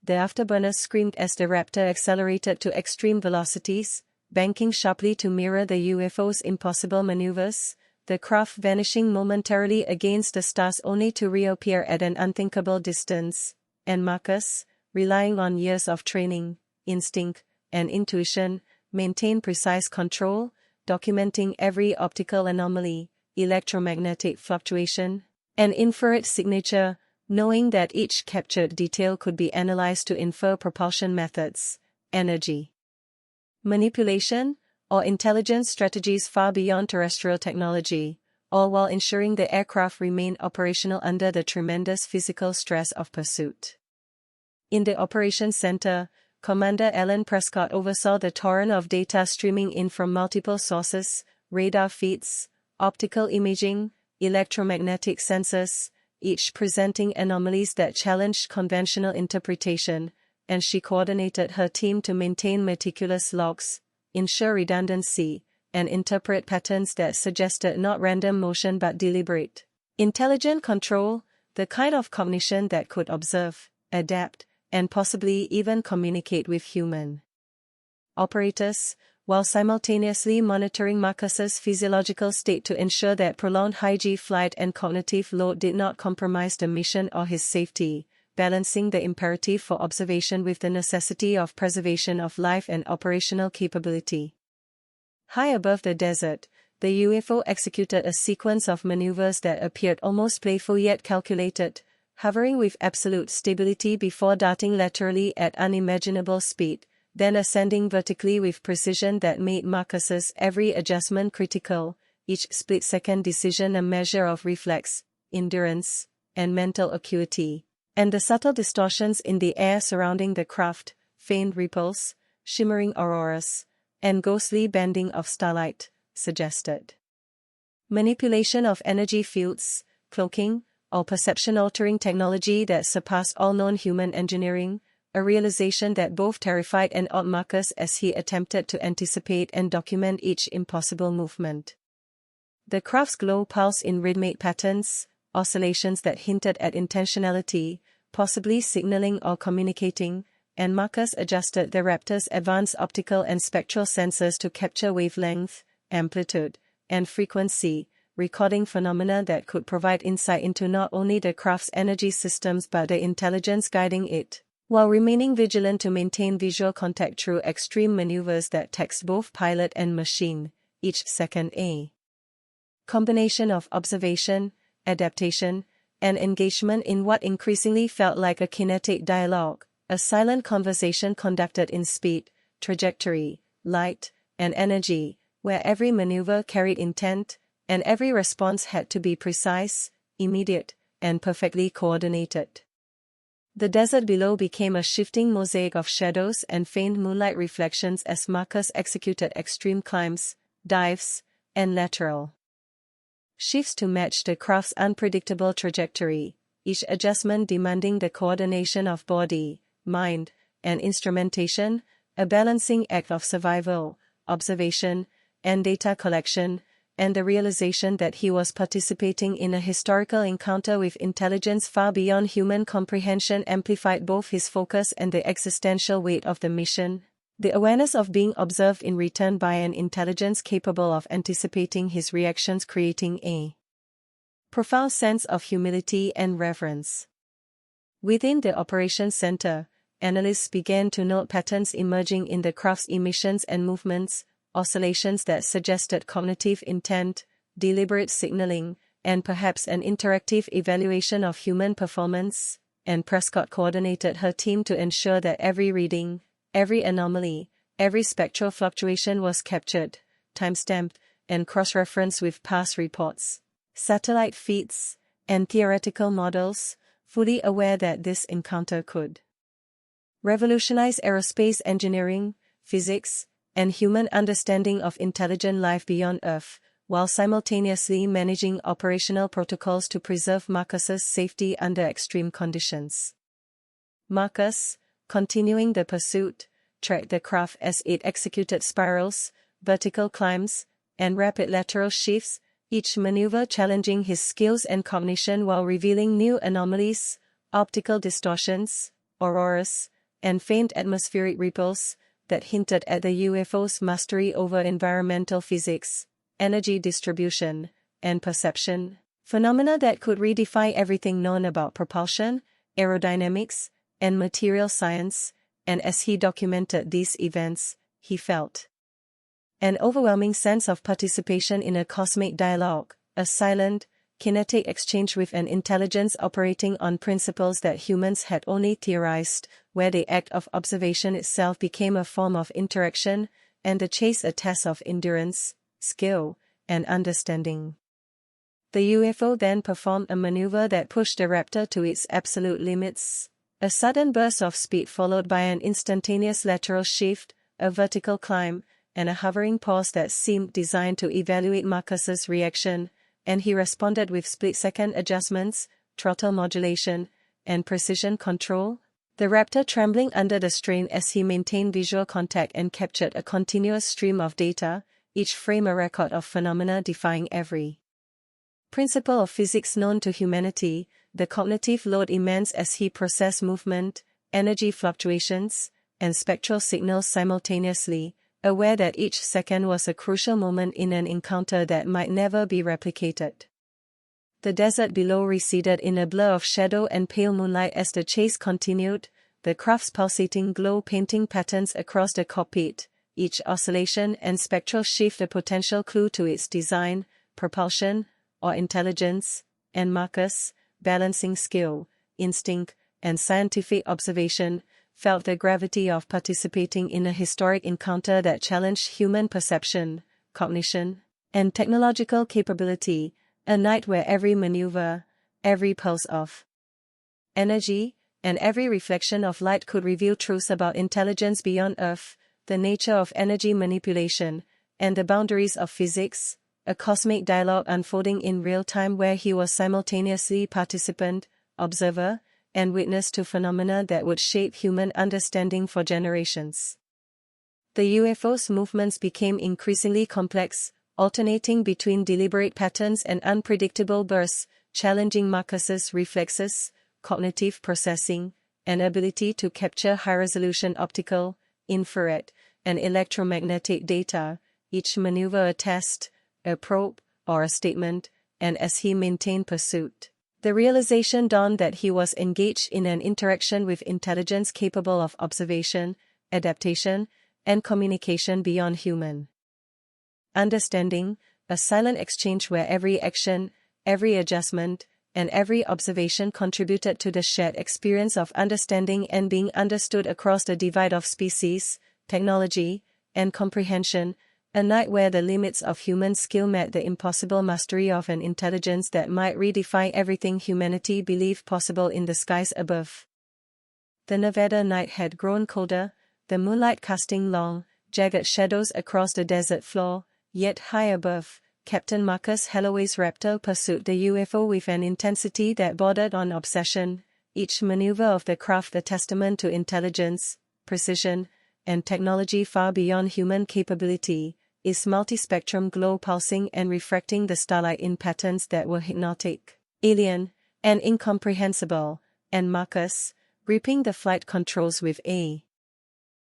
The afterburners screamed as the Raptor accelerated to extreme velocities, banking sharply to mirror the UFO's impossible maneuvers, the craft vanishing momentarily against the stars only to reappear at an unthinkable distance, and Marcus, relying on years of training, instinct, and intuition, maintained precise control, documenting every optical anomaly, electromagnetic fluctuation, and infrared signature, knowing that each captured detail could be analyzed to infer propulsion methods, energy manipulation, or intelligence strategies far beyond terrestrial technology, all while ensuring the aircraft remained operational under the tremendous physical stress of pursuit. In the operations center, Commander Alan Prescott oversaw the torrent of data streaming in from multiple sources: radar feeds, optical imaging, electromagnetic sensors, each presenting anomalies that challenged conventional interpretation, and she coordinated her team to maintain meticulous logs, ensure redundancy, and interpret patterns that suggested not random motion but deliberate, intelligent control, the kind of cognition that could observe, adapt, and possibly even communicate with human operators, while simultaneously monitoring Marcus's physiological state to ensure that prolonged high-G flight and cognitive load did not compromise the mission or his safety, balancing the imperative for observation with the necessity of preservation of life and operational capability. High above the desert, the UFO executed a sequence of maneuvers that appeared almost playful yet calculated, hovering with absolute stability before darting laterally at unimaginable speed, then ascending vertically with precision that made Marcus's every adjustment critical, each split-second decision a measure of reflex, endurance, and mental acuity, and the subtle distortions in the air surrounding the craft, faint ripples, shimmering auroras, and ghostly bending of starlight, suggested manipulation of energy fields, cloaking, or perception-altering technology that surpassed all known human engineering, a realization that both terrified and awed Marcus as he attempted to anticipate and document each impossible movement. The craft's glow pulsed in rhythmic patterns, oscillations that hinted at intentionality, possibly signaling or communicating, and Marcus adjusted the Raptor's advanced optical and spectral sensors to capture wavelength, amplitude, and frequency, recording phenomena that could provide insight into not only the craft's energy systems but the intelligence guiding it, while remaining vigilant to maintain visual contact through extreme maneuvers that taxed both pilot and machine, each second a combination of observation, adaptation, and engagement in what increasingly felt like a kinetic dialogue, a silent conversation conducted in speed, trajectory, light, and energy, where every maneuver carried intent, and every response had to be precise, immediate, and perfectly coordinated. The desert below became a shifting mosaic of shadows and faint moonlight reflections as Marcus executed extreme climbs, dives, and lateral shifts to match the craft's unpredictable trajectory, each adjustment demanding the coordination of body, mind, and instrumentation, a balancing act of survival, observation, and data collection, and the realization that he was participating in a historical encounter with intelligence far beyond human comprehension amplified both his focus and the existential weight of the mission. The awareness of being observed in return by an intelligence capable of anticipating his reactions, creating a profound sense of humility and reverence. Within the operations center, analysts began to note patterns emerging in the craft's emissions and movements, oscillations that suggested cognitive intent, deliberate signaling, and perhaps an interactive evaluation of human performance, and Prescott coordinated her team to ensure that every reading, every anomaly, every spectral fluctuation was captured, time-stamped, and cross-referenced with past reports, satellite feeds, and theoretical models, fully aware that this encounter could revolutionize aerospace engineering, physics, and human understanding of intelligent life beyond Earth, while simultaneously managing operational protocols to preserve Marcus's safety under extreme conditions. Marcus, continuing the pursuit, tracked the craft as it executed spirals, vertical climbs, and rapid lateral shifts, each maneuver challenging his skills and cognition while revealing new anomalies, optical distortions, auroras, and faint atmospheric ripples that hinted at the UFO's mastery over environmental physics, energy distribution, and perception, phenomena that could redefine everything known about propulsion, aerodynamics, and material science. And as he documented these events, he felt an overwhelming sense of participation in a cosmic dialogue, a silent, kinetic exchange with an intelligence operating on principles that humans had only theorized, where the act of observation itself became a form of interaction, and the chase a test of endurance, skill, and understanding. The UFO then performed a maneuver that pushed the Raptor to its absolute limits. A sudden burst of speed followed by an instantaneous lateral shift, a vertical climb, and a hovering pause that seemed designed to evaluate Marcus's reaction, and he responded with split-second adjustments, throttle modulation, and precision control. The Raptor trembling under the strain as he maintained visual contact and captured a continuous stream of data, each frame a record of phenomena defying every principle of physics known to humanity. The cognitive load immense as he processed movement, energy fluctuations, and spectral signals simultaneously, aware that each second was a crucial moment in an encounter that might never be replicated. The desert below receded in a blur of shadow and pale moonlight as the chase continued, the craft's pulsating glow painting patterns across the cockpit, each oscillation and spectral shift a potential clue to its design, propulsion, or intelligence, and Marcus, balancing skill, instinct, and scientific observation, felt the gravity of participating in a historic encounter that challenged human perception, cognition, and technological capability, a night where every maneuver, every pulse of energy, and every reflection of light could reveal truths about intelligence beyond Earth, the nature of energy manipulation, and the boundaries of physics, a cosmic dialogue unfolding in real time where he was simultaneously participant, observer, and witness to phenomena that would shape human understanding for generations. The UFO's movements became increasingly complex, alternating between deliberate patterns and unpredictable bursts, challenging Marcus's reflexes, cognitive processing, and ability to capture high-resolution optical, infrared, and electromagnetic data, each maneuver a test, a probe, or a statement, and as he maintained pursuit, the realization dawned that he was engaged in an interaction with intelligence capable of observation, adaptation, and communication beyond human understanding, a silent exchange where every action, every adjustment, and every observation contributed to the shared experience of understanding and being understood across the divide of species, technology, and comprehension, a night where the limits of human skill met the impossible mastery of an intelligence that might redefine everything humanity believed possible in the skies above. The Nevada night had grown colder, the moonlight casting long, jagged shadows across the desert floor, yet high above, Captain Marcus Holloway's Raptor pursued the UFO with an intensity that bordered on obsession, each maneuver of the craft a testament to intelligence, precision, and technology far beyond human capability, its multispectrum glow pulsing and refracting the starlight in patterns that were hypnotic, alien, and incomprehensible, and Marcus, gripping the flight controls with a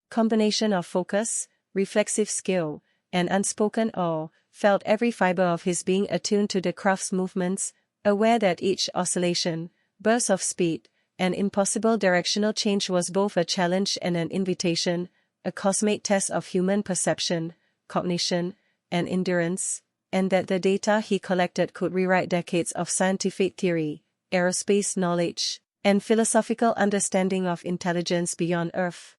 combination of focus, reflexive skill, and unspoken awe, felt every fiber of his being attuned to the craft's movements, aware that each oscillation, burst of speed, and impossible directional change was both a challenge and an invitation, a cosmic test of human perception, cognition, and endurance, and that the data he collected could rewrite decades of scientific theory, aerospace knowledge, and philosophical understanding of intelligence beyond Earth.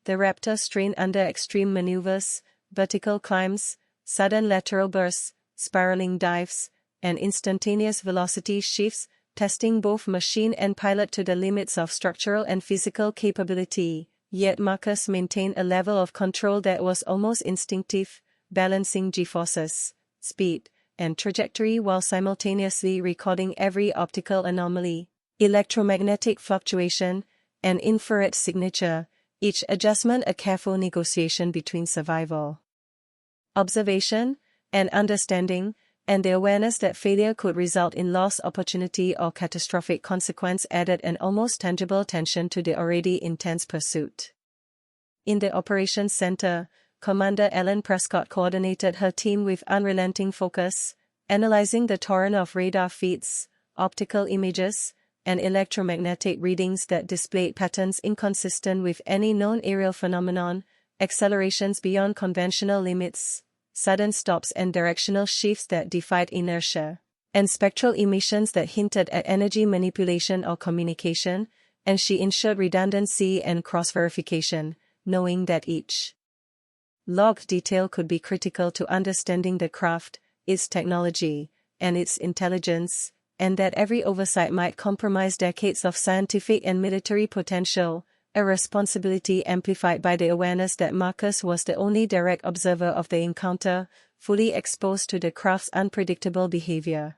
The Raptor strained under extreme maneuvers, vertical climbs, sudden lateral bursts, spiraling dives, and instantaneous velocity shifts, testing both machine and pilot to the limits of structural and physical capability. Yet Marcus maintained a level of control that was almost instinctive, balancing g-forces, speed, and trajectory while simultaneously recording every optical anomaly, electromagnetic fluctuation, and infrared signature, each adjustment a careful negotiation between survival, observation, and understanding, and the awareness that failure could result in lost opportunity or catastrophic consequence added an almost tangible tension to the already intense pursuit. In the operations center, Commander Ellen Prescott coordinated her team with unrelenting focus, analyzing the torrent of radar feeds, optical images, and electromagnetic readings that displayed patterns inconsistent with any known aerial phenomenon, accelerations beyond conventional limits, sudden stops and directional shifts that defied inertia, and spectral emissions that hinted at energy manipulation or communication, and she ensured redundancy and cross-verification, knowing that each log detail could be critical to understanding the craft, its technology, and its intelligence, and that every oversight might compromise decades of scientific and military potential, a responsibility amplified by the awareness that Marcus was the only direct observer of the encounter, fully exposed to the craft's unpredictable behavior.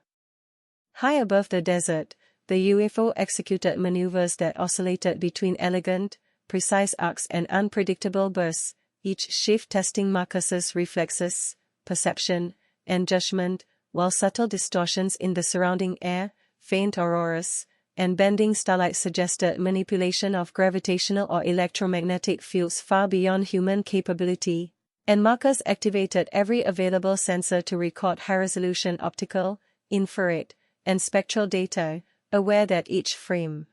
High above the desert, the UFO executed maneuvers that oscillated between elegant, precise arcs and unpredictable bursts, each shift testing Marcus's reflexes, perception, and judgment, while subtle distortions in the surrounding air, faint auroras, and bending starlight suggested manipulation of gravitational or electromagnetic fields far beyond human capability, and Marcus activated every available sensor to record high-resolution optical, infrared, and spectral data, aware that each frame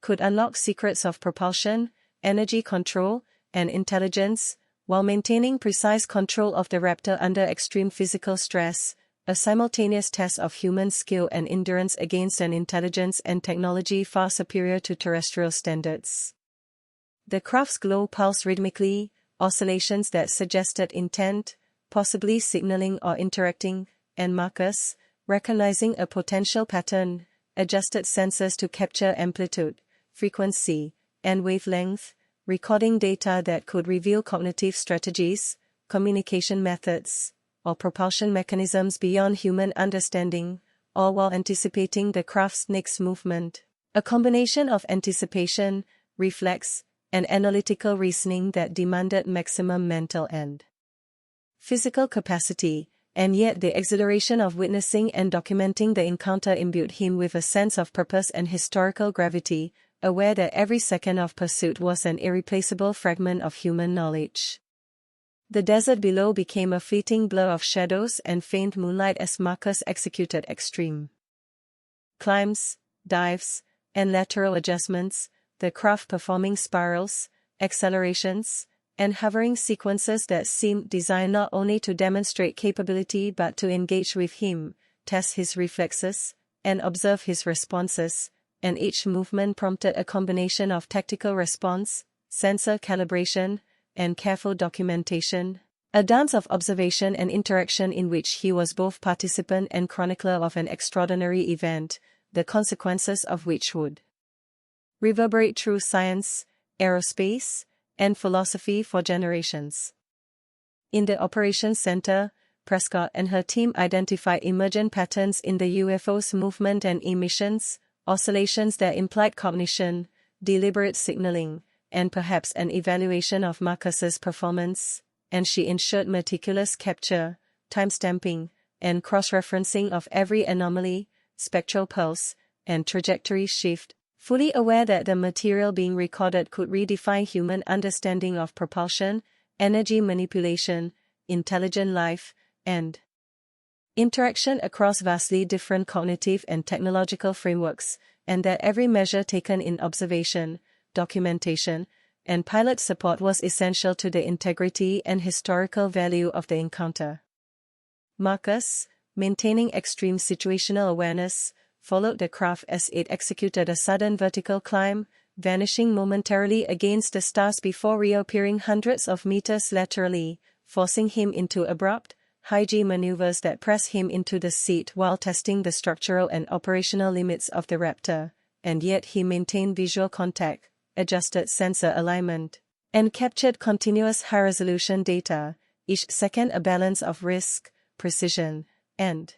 could unlock secrets of propulsion, energy control, and intelligence, while maintaining precise control of the Raptor under extreme physical stress, a simultaneous test of human skill and endurance against an intelligence and technology far superior to terrestrial standards. The craft's glow pulsed rhythmically, oscillations that suggested intent, possibly signaling or interacting, and Marcus, recognizing a potential pattern, adjusted sensors to capture amplitude, frequency, and wavelength, recording data that could reveal cognitive strategies, communication methods, or propulsion mechanisms beyond human understanding, all while anticipating the craft's next movement. A combination of anticipation, reflex, and analytical reasoning that demanded maximum mental and physical capacity, and yet the exhilaration of witnessing and documenting the encounter imbued him with a sense of purpose and historical gravity, aware that every second of pursuit was an irreplaceable fragment of human knowledge. The desert below became a fleeting blur of shadows and faint moonlight as Marcus executed extreme climbs, dives, and lateral adjustments, the craft performing spirals, accelerations, and hovering sequences that seemed designed not only to demonstrate capability but to engage with him, test his reflexes, and observe his responses, and each movement prompted a combination of tactical response, sensor calibration, and careful documentation, a dance of observation and interaction in which he was both participant and chronicler of an extraordinary event, the consequences of which would reverberate through science, aerospace, and philosophy for generations. In the operations center, Prescott and her team identified emergent patterns in the UFO's movement and emissions, oscillations that implied cognition, deliberate signaling, and perhaps an evaluation of Marcus's performance, and she ensured meticulous capture, timestamping, and cross-referencing of every anomaly, spectral pulse, and trajectory shift, fully aware that the material being recorded could redefine human understanding of propulsion, energy manipulation, intelligent life, and interaction across vastly different cognitive and technological frameworks, and that every measure taken in observation, documentation, and pilot support was essential to the integrity and historical value of the encounter. Marcus, maintaining extreme situational awareness, followed the craft as it executed a sudden vertical climb, vanishing momentarily against the stars before reappearing hundreds of meters laterally, forcing him into abrupt, high-G maneuvers that pressed him into the seat while testing the structural and operational limits of the Raptor, and yet he maintained visual contact, adjusted sensor alignment, and captured continuous high-resolution data, each second a balance of risk, precision, and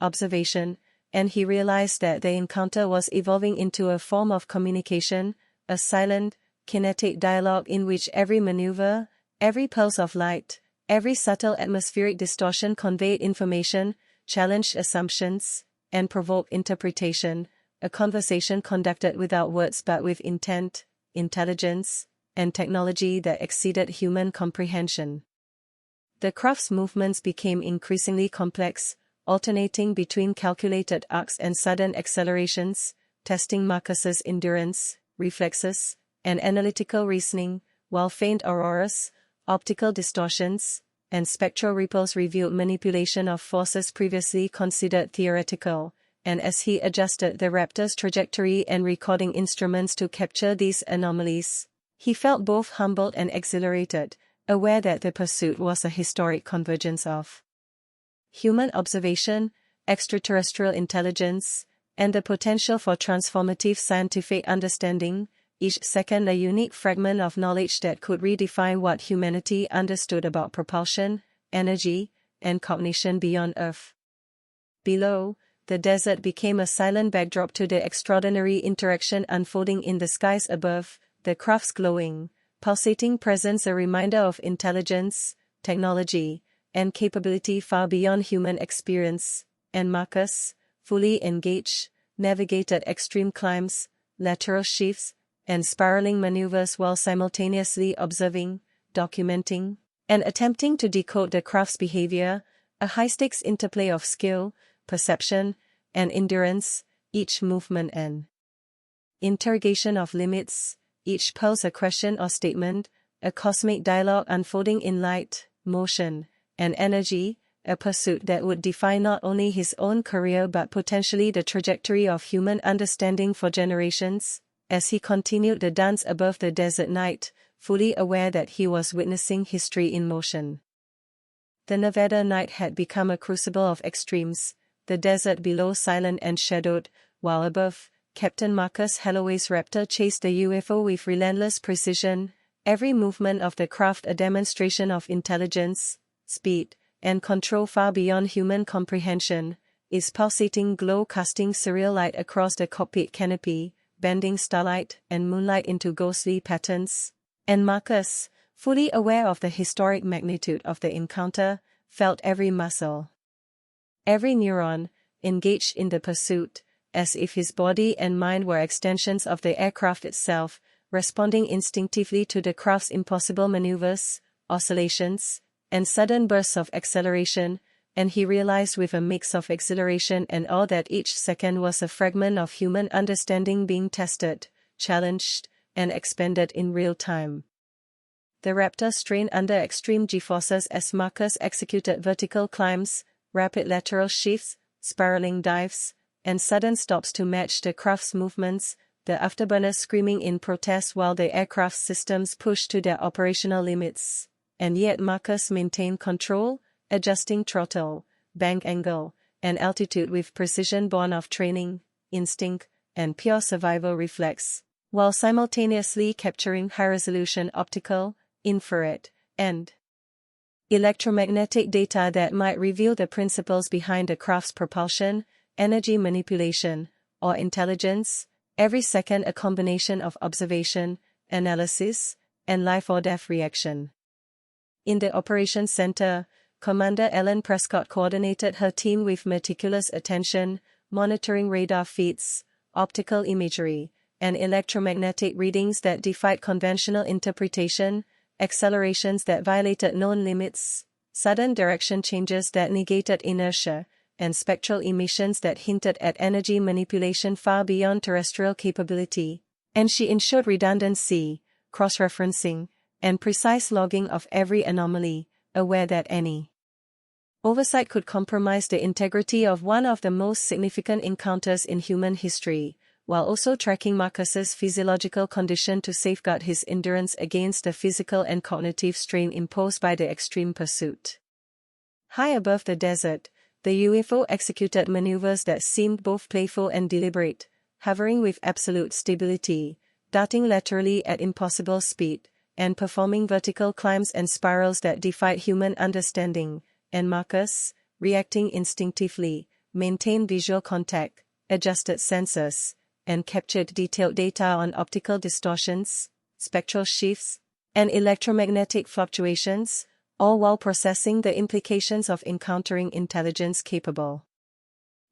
observation, and he realized that the encounter was evolving into a form of communication, a silent, kinetic dialogue in which every maneuver, every pulse of light, every subtle atmospheric distortion conveyed information, challenged assumptions, and provoked interpretation, a conversation conducted without words but with intent, intelligence, and technology that exceeded human comprehension. The craft's movements became increasingly complex, alternating between calculated arcs and sudden accelerations, testing Marcus's endurance, reflexes, and analytical reasoning, while faint auroras, optical distortions, and spectral ripples revealed manipulation of forces previously considered theoretical, and as he adjusted the Raptor's trajectory and recording instruments to capture these anomalies, he felt both humbled and exhilarated, aware that the pursuit was a historic convergence of human observation, extraterrestrial intelligence, and the potential for transformative scientific understanding, each second a unique fragment of knowledge that could redefine what humanity understood about propulsion, energy, and cognition beyond Earth. Below, the desert became a silent backdrop to the extraordinary interaction unfolding in the skies above, the craft's glowing, pulsating presence a reminder of intelligence, technology, and capability far beyond human experience, and Marcus, fully engaged, navigated extreme climbs, lateral shifts, and spiraling maneuvers while simultaneously observing, documenting, and attempting to decode the craft's behavior, a high-stakes interplay of skill, perception, and endurance, each movement an interrogation of limits, each pulse a question or statement, a cosmic dialogue unfolding in light, motion, and energy, a pursuit that would define not only his own career but potentially the trajectory of human understanding for generations, as he continued the dance above the desert night, fully aware that he was witnessing history in motion. The Nevada night had become a crucible of extremes, the desert below silent and shadowed, while above, Captain Marcus Holloway's Raptor chased the UFO with relentless precision, every movement of the craft a demonstration of intelligence, speed, and control far beyond human comprehension, its pulsating glow casting surreal light across the cockpit canopy, bending starlight and moonlight into ghostly patterns, and Marcus, fully aware of the historic magnitude of the encounter, felt every muscle, every neuron, engaged in the pursuit, as if his body and mind were extensions of the aircraft itself, responding instinctively to the craft's impossible maneuvers, oscillations, and sudden bursts of acceleration, and he realized with a mix of exhilaration and awe that each second was a fragment of human understanding being tested, challenged, and expanded in real time. The Raptor strained under extreme G-forces as Marcus executed vertical climbs, rapid lateral shifts, spiraling dives, and sudden stops to match the craft's movements, the afterburners screaming in protest while the aircraft's systems pushed to their operational limits. And yet Marcus maintained control, adjusting throttle, bank angle, and altitude with precision born of training, instinct, and pure survival reflex, while simultaneously capturing high-resolution optical, infrared, and electromagnetic data that might reveal the principles behind the craft's propulsion, energy manipulation, or intelligence, every second a combination of observation, analysis, and life-or-death reaction. In the operations center, Commander Ellen Prescott coordinated her team with meticulous attention, monitoring radar feeds, optical imagery, and electromagnetic readings that defied conventional interpretation, accelerations that violated known limits, sudden direction changes that negated inertia, and spectral emissions that hinted at energy manipulation far beyond terrestrial capability, and she ensured redundancy, cross-referencing, and precise logging of every anomaly, aware that any oversight could compromise the integrity of one of the most significant encounters in human history, while also tracking Marcus's physiological condition to safeguard his endurance against the physical and cognitive strain imposed by the extreme pursuit. High above the desert, the UFO executed maneuvers that seemed both playful and deliberate, hovering with absolute stability, darting laterally at impossible speed, and performing vertical climbs and spirals that defied human understanding, and Marcus, reacting instinctively, maintained visual contact, adjusted sensors, and captured detailed data on optical distortions, spectral shifts, and electromagnetic fluctuations, all while processing the implications of encountering intelligence capable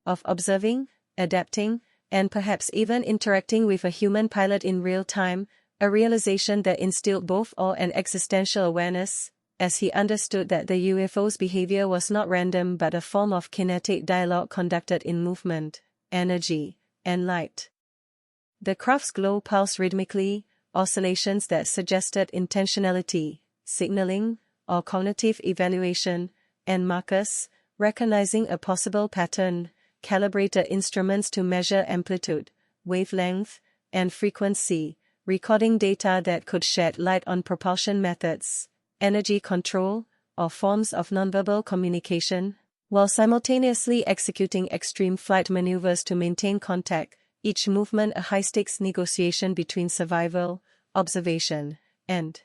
of observing, adapting, and perhaps even interacting with a human pilot in real time, a realization that instilled both awe and existential awareness, as he understood that the UFO's behavior was not random but a form of kinetic dialogue conducted in movement, energy, and light. The craft's glow pulsed rhythmically, oscillations that suggested intentionality, signaling, or cognitive evaluation, and Marcus, recognizing a possible pattern, calibrated instruments to measure amplitude, wavelength, and frequency, recording data that could shed light on propulsion methods, energy control, or forms of nonverbal communication, while simultaneously executing extreme flight maneuvers to maintain contact, each movement a high-stakes negotiation between survival, observation, and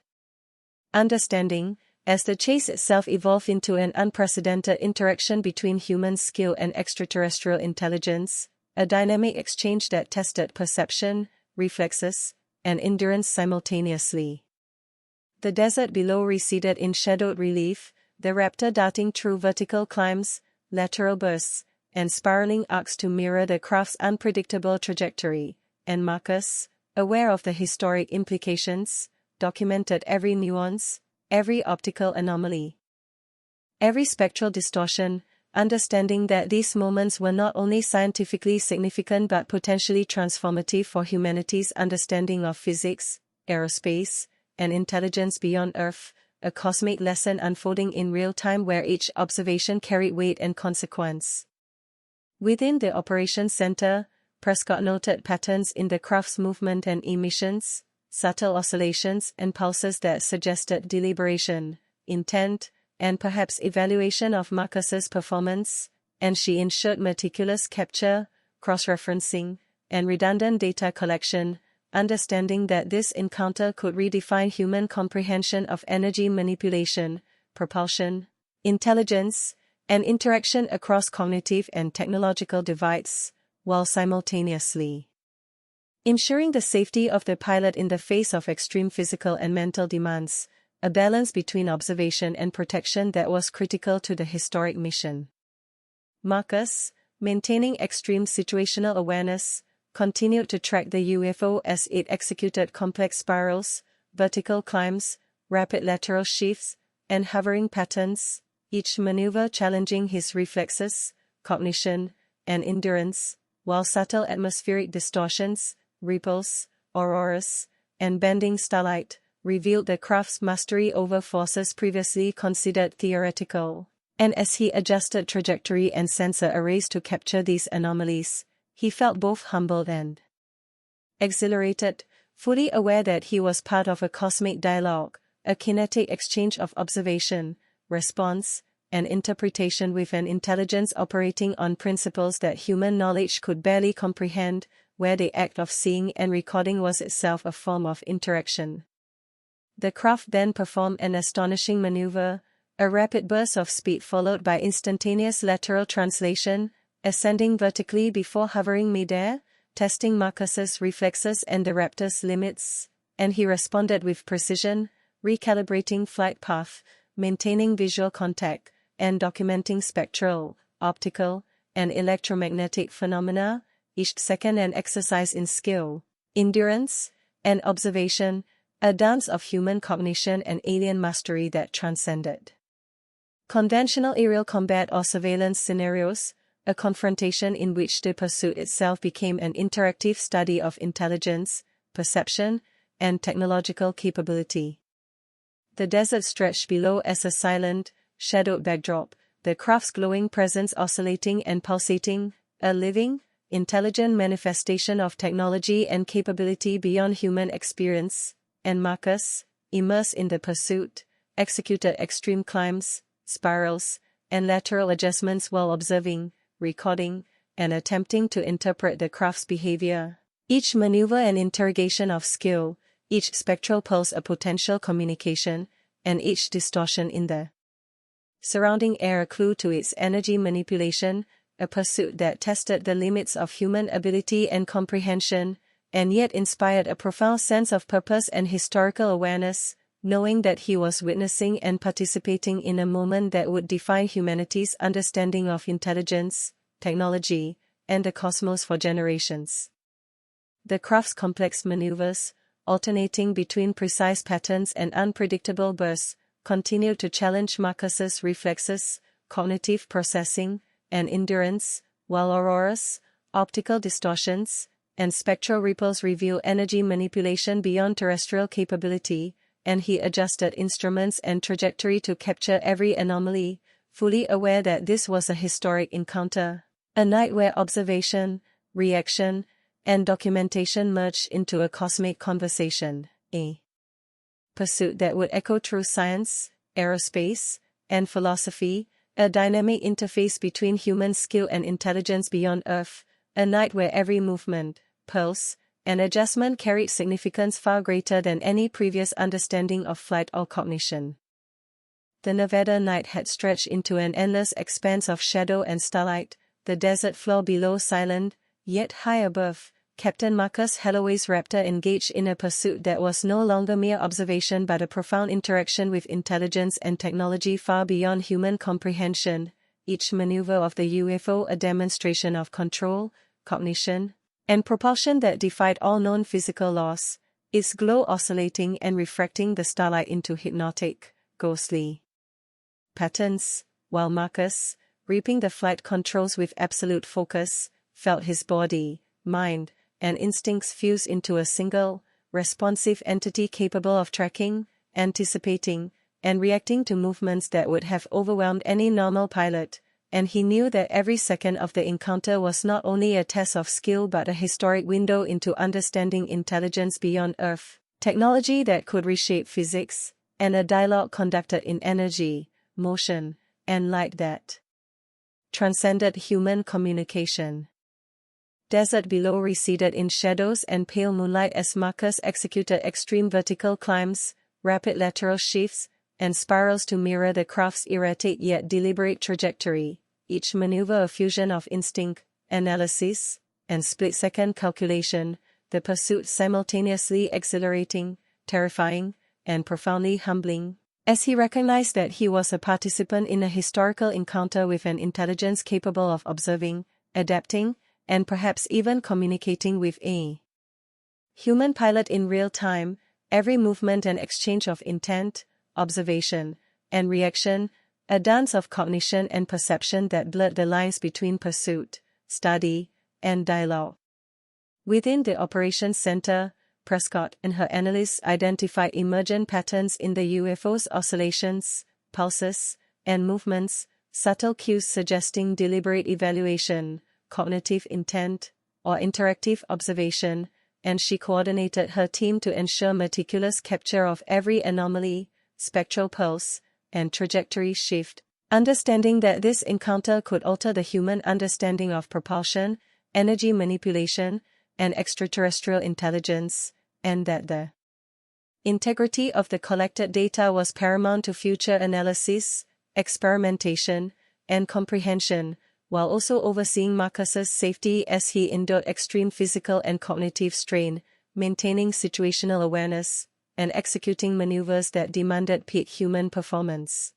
understanding, as the chase itself evolved into an unprecedented interaction between human skill and extraterrestrial intelligence, a dynamic exchange that tested perception, reflexes, and endurance simultaneously. The desert below receded in shadowed relief, the raptor darting through vertical climbs, lateral bursts, and spiraling arcs to mirror the craft's unpredictable trajectory, and Marcus, aware of the historic implications, documented every nuance, every optical anomaly, every spectral distortion, understanding that these moments were not only scientifically significant but potentially transformative for humanity's understanding of physics, aerospace, and intelligence beyond Earth, a cosmic lesson unfolding in real time where each observation carried weight and consequence. Within the operations center, Prescott noted patterns in the craft's movement and emissions, subtle oscillations and pulses that suggested deliberation, intent, and perhaps evaluation of Marcus's performance, and she ensured meticulous capture, cross-referencing, and redundant data collection, understanding that this encounter could redefine human comprehension of energy manipulation, propulsion, intelligence, and interaction across cognitive and technological divides, while simultaneously ensuring the safety of the pilot in the face of extreme physical and mental demands, a balance between observation and protection that was critical to the historic mission. Marcus, maintaining extreme situational awareness, continued to track the UFO as it executed complex spirals, vertical climbs, rapid lateral shifts, and hovering patterns, each maneuver challenging his reflexes, cognition, and endurance, while subtle atmospheric distortions, ripples, auroras, and bending starlight revealed the craft's mastery over forces previously considered theoretical. And as he adjusted trajectory and sensor arrays to capture these anomalies, he felt both humbled and exhilarated, fully aware that he was part of a cosmic dialogue, a kinetic exchange of observation, response, and interpretation with an intelligence operating on principles that human knowledge could barely comprehend, where the act of seeing and recording was itself a form of interaction. The craft then performed an astonishing maneuver, a rapid burst of speed followed by instantaneous lateral translation, ascending vertically before hovering midair, testing Marcus's reflexes and the raptor's limits, and he responded with precision, recalibrating flight path, maintaining visual contact, and documenting spectral, optical, and electromagnetic phenomena, each second an exercise in skill, endurance, and observation, a dance of human cognition and alien mastery that transcended Conventional aerial combat or surveillance scenarios, a confrontation in which the pursuit itself became an interactive study of intelligence, perception, and technological capability. The desert stretched below as a silent, shadowed backdrop, the craft's glowing presence oscillating and pulsating, a living, intelligent manifestation of technology and capability beyond human experience, and Marcus, immersed in the pursuit, executed extreme climbs, spirals, and lateral adjustments while observing, recording, and attempting to interpret the craft's behavior. Each maneuver an interrogation of skill, each spectral pulse a potential communication, and each distortion in the surrounding air a clue to its energy manipulation, a pursuit that tested the limits of human ability and comprehension, and yet inspired a profound sense of purpose and historical awareness, knowing that he was witnessing and participating in a moment that would define humanity's understanding of intelligence, technology, and the cosmos for generations. The craft's complex maneuvers, alternating between precise patterns and unpredictable bursts, continued to challenge Marcus's reflexes, cognitive processing, and endurance, while auroras, optical distortions, and spectral ripples reveal energy manipulation beyond terrestrial capability, and he adjusted instruments and trajectory to capture every anomaly, fully aware that this was a historic encounter, a night where observation, reaction, and documentation merged into a cosmic conversation, a pursuit that would echo through science, aerospace, and philosophy, a dynamic interface between human skill and intelligence beyond Earth, a night where every movement, pulse, and adjustment carried significance far greater than any previous understanding of flight or cognition. The Nevada night had stretched into an endless expanse of shadow and starlight, the desert floor below silent, yet high above, Captain Marcus Holloway's Raptor engaged in a pursuit that was no longer mere observation but a profound interaction with intelligence and technology far beyond human comprehension, each maneuver of the UFO a demonstration of control, cognition, and propulsion that defied all known physical laws, its glow oscillating and refracting the starlight into hypnotic, ghostly patterns, while Marcus, reaping the flight controls with absolute focus, felt his body, mind, and instincts fuse into a single, responsive entity capable of tracking, anticipating, and reacting to movements that would have overwhelmed any normal pilot, and he knew that every second of the encounter was not only a test of skill but a historic window into understanding intelligence beyond Earth, technology that could reshape physics, and a dialogue conducted in energy, motion, and light that transcended human communication. Desert below receded in shadows and pale moonlight as Marcus executed extreme vertical climbs, rapid lateral shifts, and spirals to mirror the craft's erratic yet deliberate trajectory, each maneuver a fusion of instinct, analysis, and split-second calculation, the pursuit simultaneously exhilarating, terrifying, and profoundly humbling, as he recognized that he was a participant in a historical encounter with an intelligence capable of observing, adapting, and perhaps even communicating with a human pilot in real time, every movement and exchange of intent, observation, and reaction, a dance of cognition and perception that blurred the lines between pursuit, study, and dialogue. Within the operations center, Prescott and her analysts identified emergent patterns in the UFO's oscillations, pulses, and movements, subtle cues suggesting deliberate evaluation, cognitive intent, or interactive observation, and she coordinated her team to ensure meticulous capture of every anomaly, spectral pulse, and trajectory shift, understanding that this encounter could alter the human understanding of propulsion, energy manipulation, and extraterrestrial intelligence, and that the integrity of the collected data was paramount to future analysis, experimentation, and comprehension, while also overseeing Marcus's safety as he endured extreme physical and cognitive strain, maintaining situational awareness, and executing maneuvers that demanded peak human performance.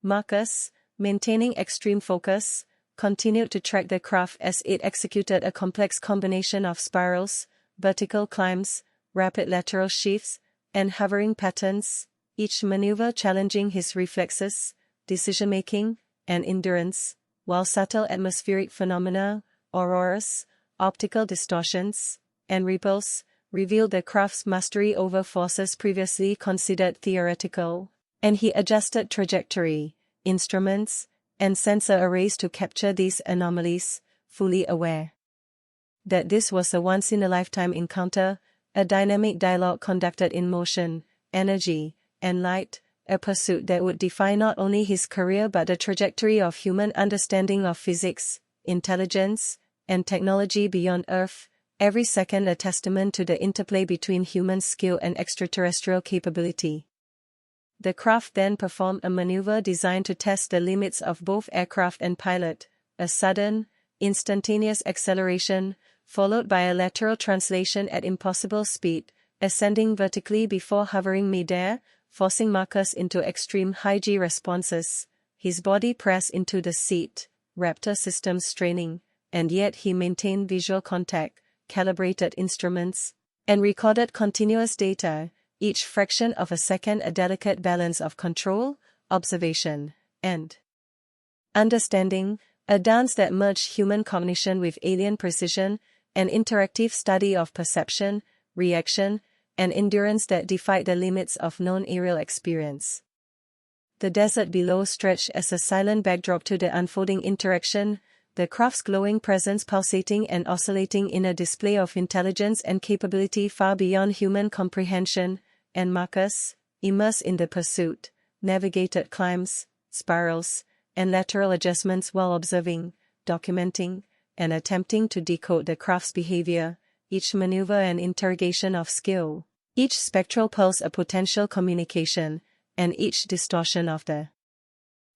Marcus, maintaining extreme focus, continued to track the craft as it executed a complex combination of spirals, vertical climbs, rapid lateral shifts, and hovering patterns, each maneuver challenging his reflexes, decision-making, and endurance, while subtle atmospheric phenomena, auroras, optical distortions, and ripples, revealed the craft's mastery over forces previously considered theoretical, and he adjusted trajectory, instruments, and sensor arrays to capture these anomalies, fully aware that this was a once-in-a-lifetime encounter, a dynamic dialogue conducted in motion, energy, and light, a pursuit that would define not only his career but the trajectory of human understanding of physics, intelligence, and technology beyond Earth, every second a testament to the interplay between human skill and extraterrestrial capability. The craft then performed a maneuver designed to test the limits of both aircraft and pilot, a sudden, instantaneous acceleration, followed by a lateral translation at impossible speed, ascending vertically before hovering midair, forcing Marcus into extreme high-G responses, his body pressed into the seat, Raptor systems straining, and yet he maintained visual contact, calibrated instruments, and recorded continuous data, each fraction of a second a delicate balance of control, observation, and understanding, a dance that merged human cognition with alien precision, an interactive study of perception, reaction, and endurance that defied the limits of known aerial experience. The desert below stretched as a silent backdrop to the unfolding interaction, the craft's glowing presence pulsating and oscillating in a display of intelligence and capability far beyond human comprehension, and Marcus, immersed in the pursuit, navigated climbs, spirals, and lateral adjustments while observing, documenting, and attempting to decode the craft's behavior, each maneuver an interrogation of skill, each spectral pulse a potential communication, and each distortion of the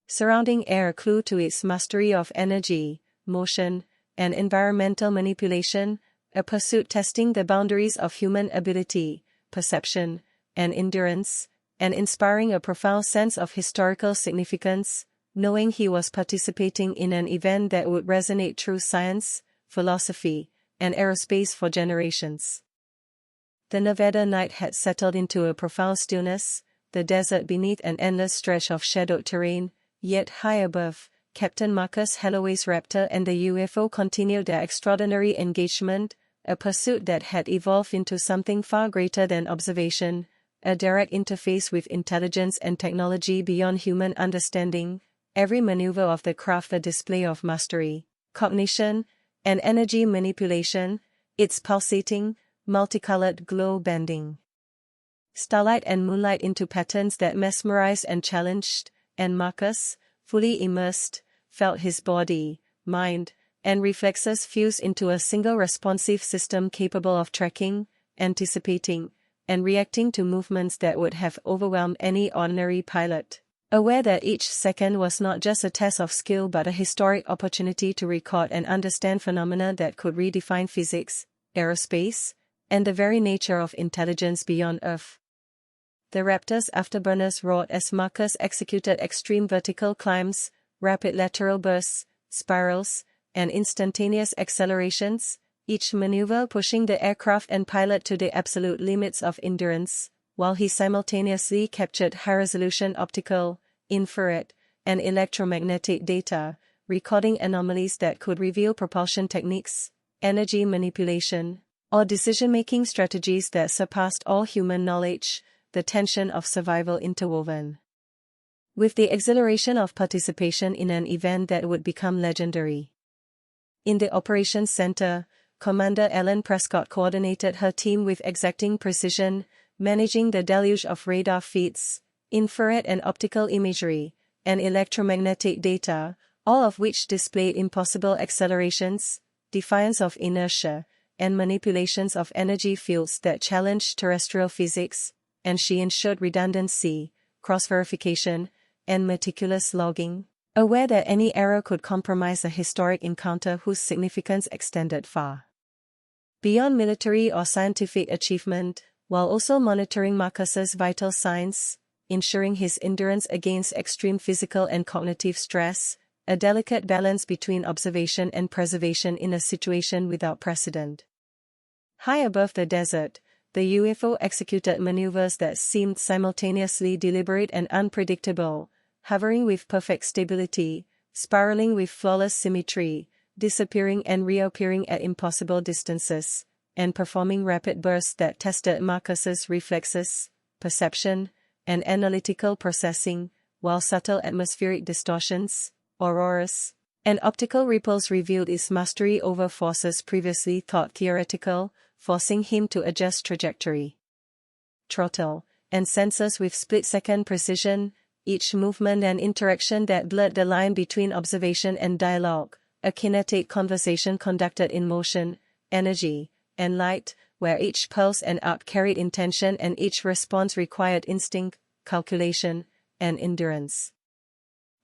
surrounding air a clue to its mastery of energy, motion, and environmental manipulation, a pursuit testing the boundaries of human ability, perception, and endurance, and inspiring a profound sense of historical significance, knowing he was participating in an event that would resonate through science, philosophy, and aerospace for generations. The Nevada night had settled into a profound stillness, the desert beneath an endless stretch of shadowed terrain, yet high above, Captain Marcus Holloway's Raptor and the UFO continued their extraordinary engagement, a pursuit that had evolved into something far greater than observation, a direct interface with intelligence and technology beyond human understanding, every maneuver of the craft a display of mastery, cognition, and energy manipulation, its pulsating, multicolored glow bending starlight and moonlight into patterns that mesmerized and challenged, and Marcus, fully immersed, felt his body, mind, and reflexes fuse into a single responsive system capable of tracking, anticipating, and reacting to movements that would have overwhelmed any ordinary pilot, aware that each second was not just a test of skill but a historic opportunity to record and understand phenomena that could redefine physics, aerospace, and the very nature of intelligence beyond Earth. The Raptor's afterburners roared as Marcus executed extreme vertical climbs, rapid lateral bursts, spirals, and instantaneous accelerations, each maneuver pushing the aircraft and pilot to the absolute limits of endurance, while he simultaneously captured high-resolution optical, infrared, and electromagnetic data, recording anomalies that could reveal propulsion techniques, energy manipulation, or decision-making strategies that surpassed all human knowledge, the tension of survival interwoven with the exhilaration of participation in an event that would become legendary. In the operations center, Commander Ellen Prescott coordinated her team with exacting precision, managing the deluge of radar feeds, infrared and optical imagery, and electromagnetic data, all of which displayed impossible accelerations, defiance of inertia, and manipulations of energy fields that challenged terrestrial physics, and she ensured redundancy, cross-verification, and meticulous logging, aware that any error could compromise a historic encounter whose significance extended far beyond military or scientific achievement, while also monitoring Marcus's vital signs, ensuring his endurance against extreme physical and cognitive stress, a delicate balance between observation and preservation in a situation without precedent. High above the desert, the UFO executed maneuvers that seemed simultaneously deliberate and unpredictable, hovering with perfect stability, spiraling with flawless symmetry, disappearing and reappearing at impossible distances, and performing rapid bursts that tested Marcus's reflexes, perception, and analytical processing, while subtle atmospheric distortions, auroras, and optical ripples revealed his mastery over forces previously thought theoretical, forcing him to adjust trajectory, throttle, and sensors with split-second precision, each movement and interaction that blurred the line between observation and dialogue, a kinetic conversation conducted in motion, energy, and light, where each pulse and arc carried intention and each response required instinct, calculation, and endurance.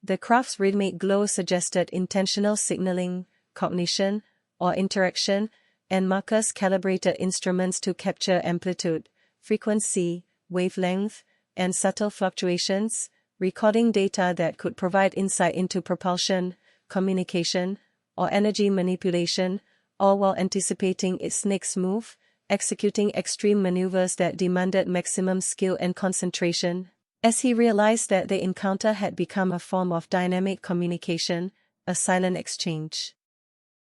The craft's rhythmic glow suggested intentional signaling, cognition, or interaction, and Marcus calibrated instruments to capture amplitude, frequency, wavelength, and subtle fluctuations, recording data that could provide insight into propulsion, communication, or energy manipulation, all while anticipating its next move, executing extreme maneuvers that demanded maximum skill and concentration. As he realized that the encounter had become a form of dynamic communication, a silent exchange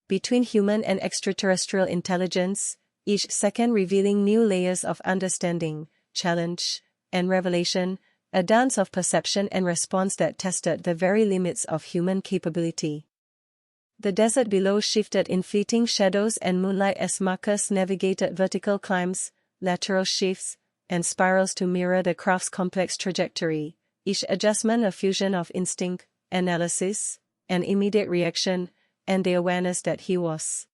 between human and extraterrestrial intelligence, each second revealing new layers of understanding, challenge, and revelation, a dance of perception and response that tested the very limits of human capability. The desert below shifted in fleeting shadows and moonlight as Marcus navigated vertical climbs, lateral shifts, and spirals to mirror the craft's complex trajectory, each adjustment a fusion of instinct, analysis, and immediate reaction, and the awareness that he was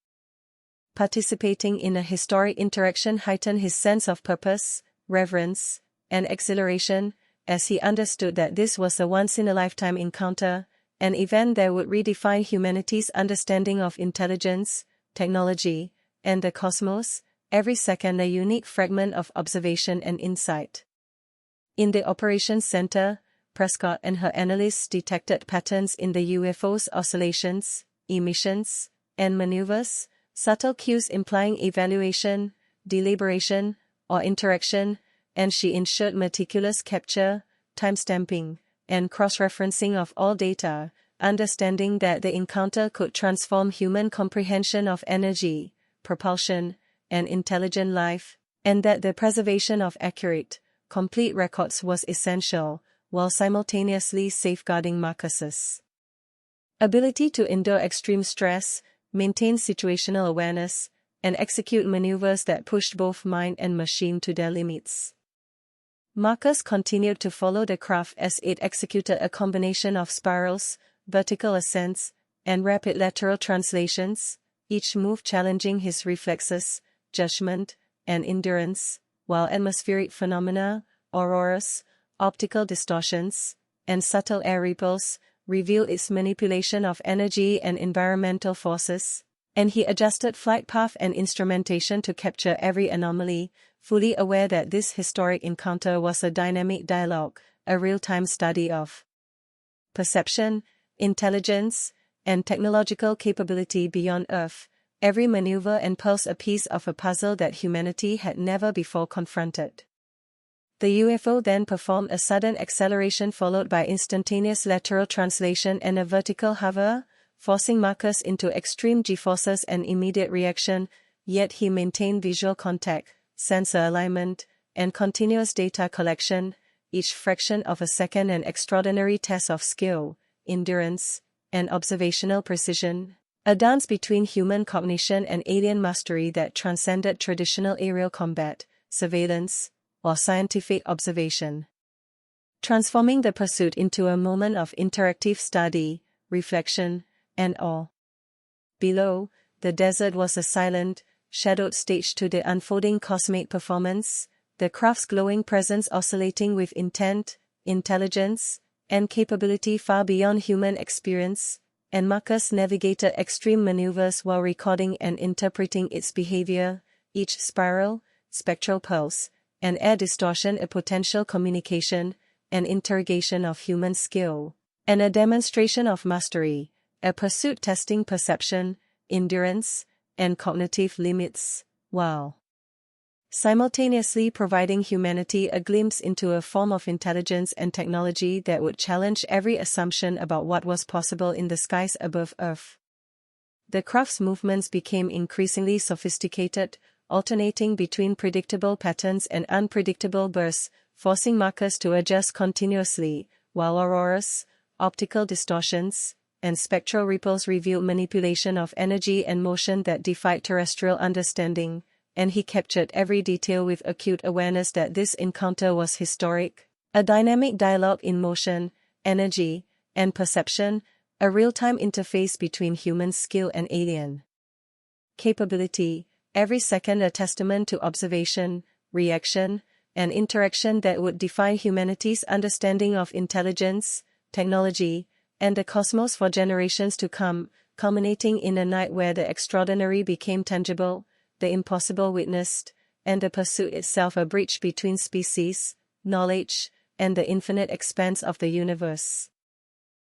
participating in a historic interaction heightened his sense of purpose, reverence, and exhilaration, as he understood that this was a once-in-a-lifetime encounter, an event that would redefine humanity's understanding of intelligence, technology, and the cosmos, every second a unique fragment of observation and insight. In the operations center, Prescott and her analysts detected patterns in the UFO's oscillations, emissions, and maneuvers, subtle cues implying evaluation, deliberation, or interaction, and she ensured meticulous capture, timestamping, and cross-referencing of all data, understanding that the encounter could transform human comprehension of energy, propulsion, and intelligent life, and that the preservation of accurate, complete records was essential, while simultaneously safeguarding Marcus's ability to endure extreme stress, maintain situational awareness, and execute maneuvers that pushed both mind and machine to their limits. Marcus continued to follow the craft as it executed a combination of spirals, vertical ascents, and rapid lateral translations, each move challenging his reflexes, judgment, and endurance, while atmospheric phenomena, auroras, optical distortions, and subtle air ripples revealed its manipulation of energy and environmental forces, and he adjusted flight path and instrumentation to capture every anomaly, fully aware that this historic encounter was a dynamic dialogue, a real-time study of perception, intelligence, and technological capability beyond Earth, every maneuver and pulse a piece of a puzzle that humanity had never before confronted. The UFO then performed a sudden acceleration followed by instantaneous lateral translation and a vertical hover, forcing Marcus into extreme G-forces and immediate reaction, yet he maintained visual contact, sensor alignment, and continuous data collection, each fraction of a second an extraordinary test of skill, endurance, and observational precision, a dance between human cognition and alien mastery that transcended traditional aerial combat, surveillance, or scientific observation, transforming the pursuit into a moment of interactive study, reflection, and awe. Below, the desert was a silent, shadowed stage to the unfolding cosmic performance, the craft's glowing presence oscillating with intent, intelligence, and capability far beyond human experience, and Marcus navigated extreme maneuvers while recording and interpreting its behavior, each spiral, spectral pulse, and air distortion a potential communication, an interrogation of human skill, and a demonstration of mastery, a pursuit testing perception, endurance, and cognitive limits, while simultaneously providing humanity a glimpse into a form of intelligence and technology that would challenge every assumption about what was possible in the skies above Earth. The craft's movements became increasingly sophisticated, alternating between predictable patterns and unpredictable bursts, forcing markers to adjust continuously, while auroras, optical distortions, and spectral ripples revealed manipulation of energy and motion that defied terrestrial understanding, and he captured every detail with acute awareness that this encounter was historic. A dynamic dialogue in motion, energy, and perception, a real-time interface between human skill and alien capability, every second a testament to observation, reaction, and interaction that would define humanity's understanding of intelligence, technology, and the cosmos for generations to come, culminating in a night where the extraordinary became tangible, the impossible witnessed, and the pursuit itself a bridge between species, knowledge, and the infinite expanse of the universe.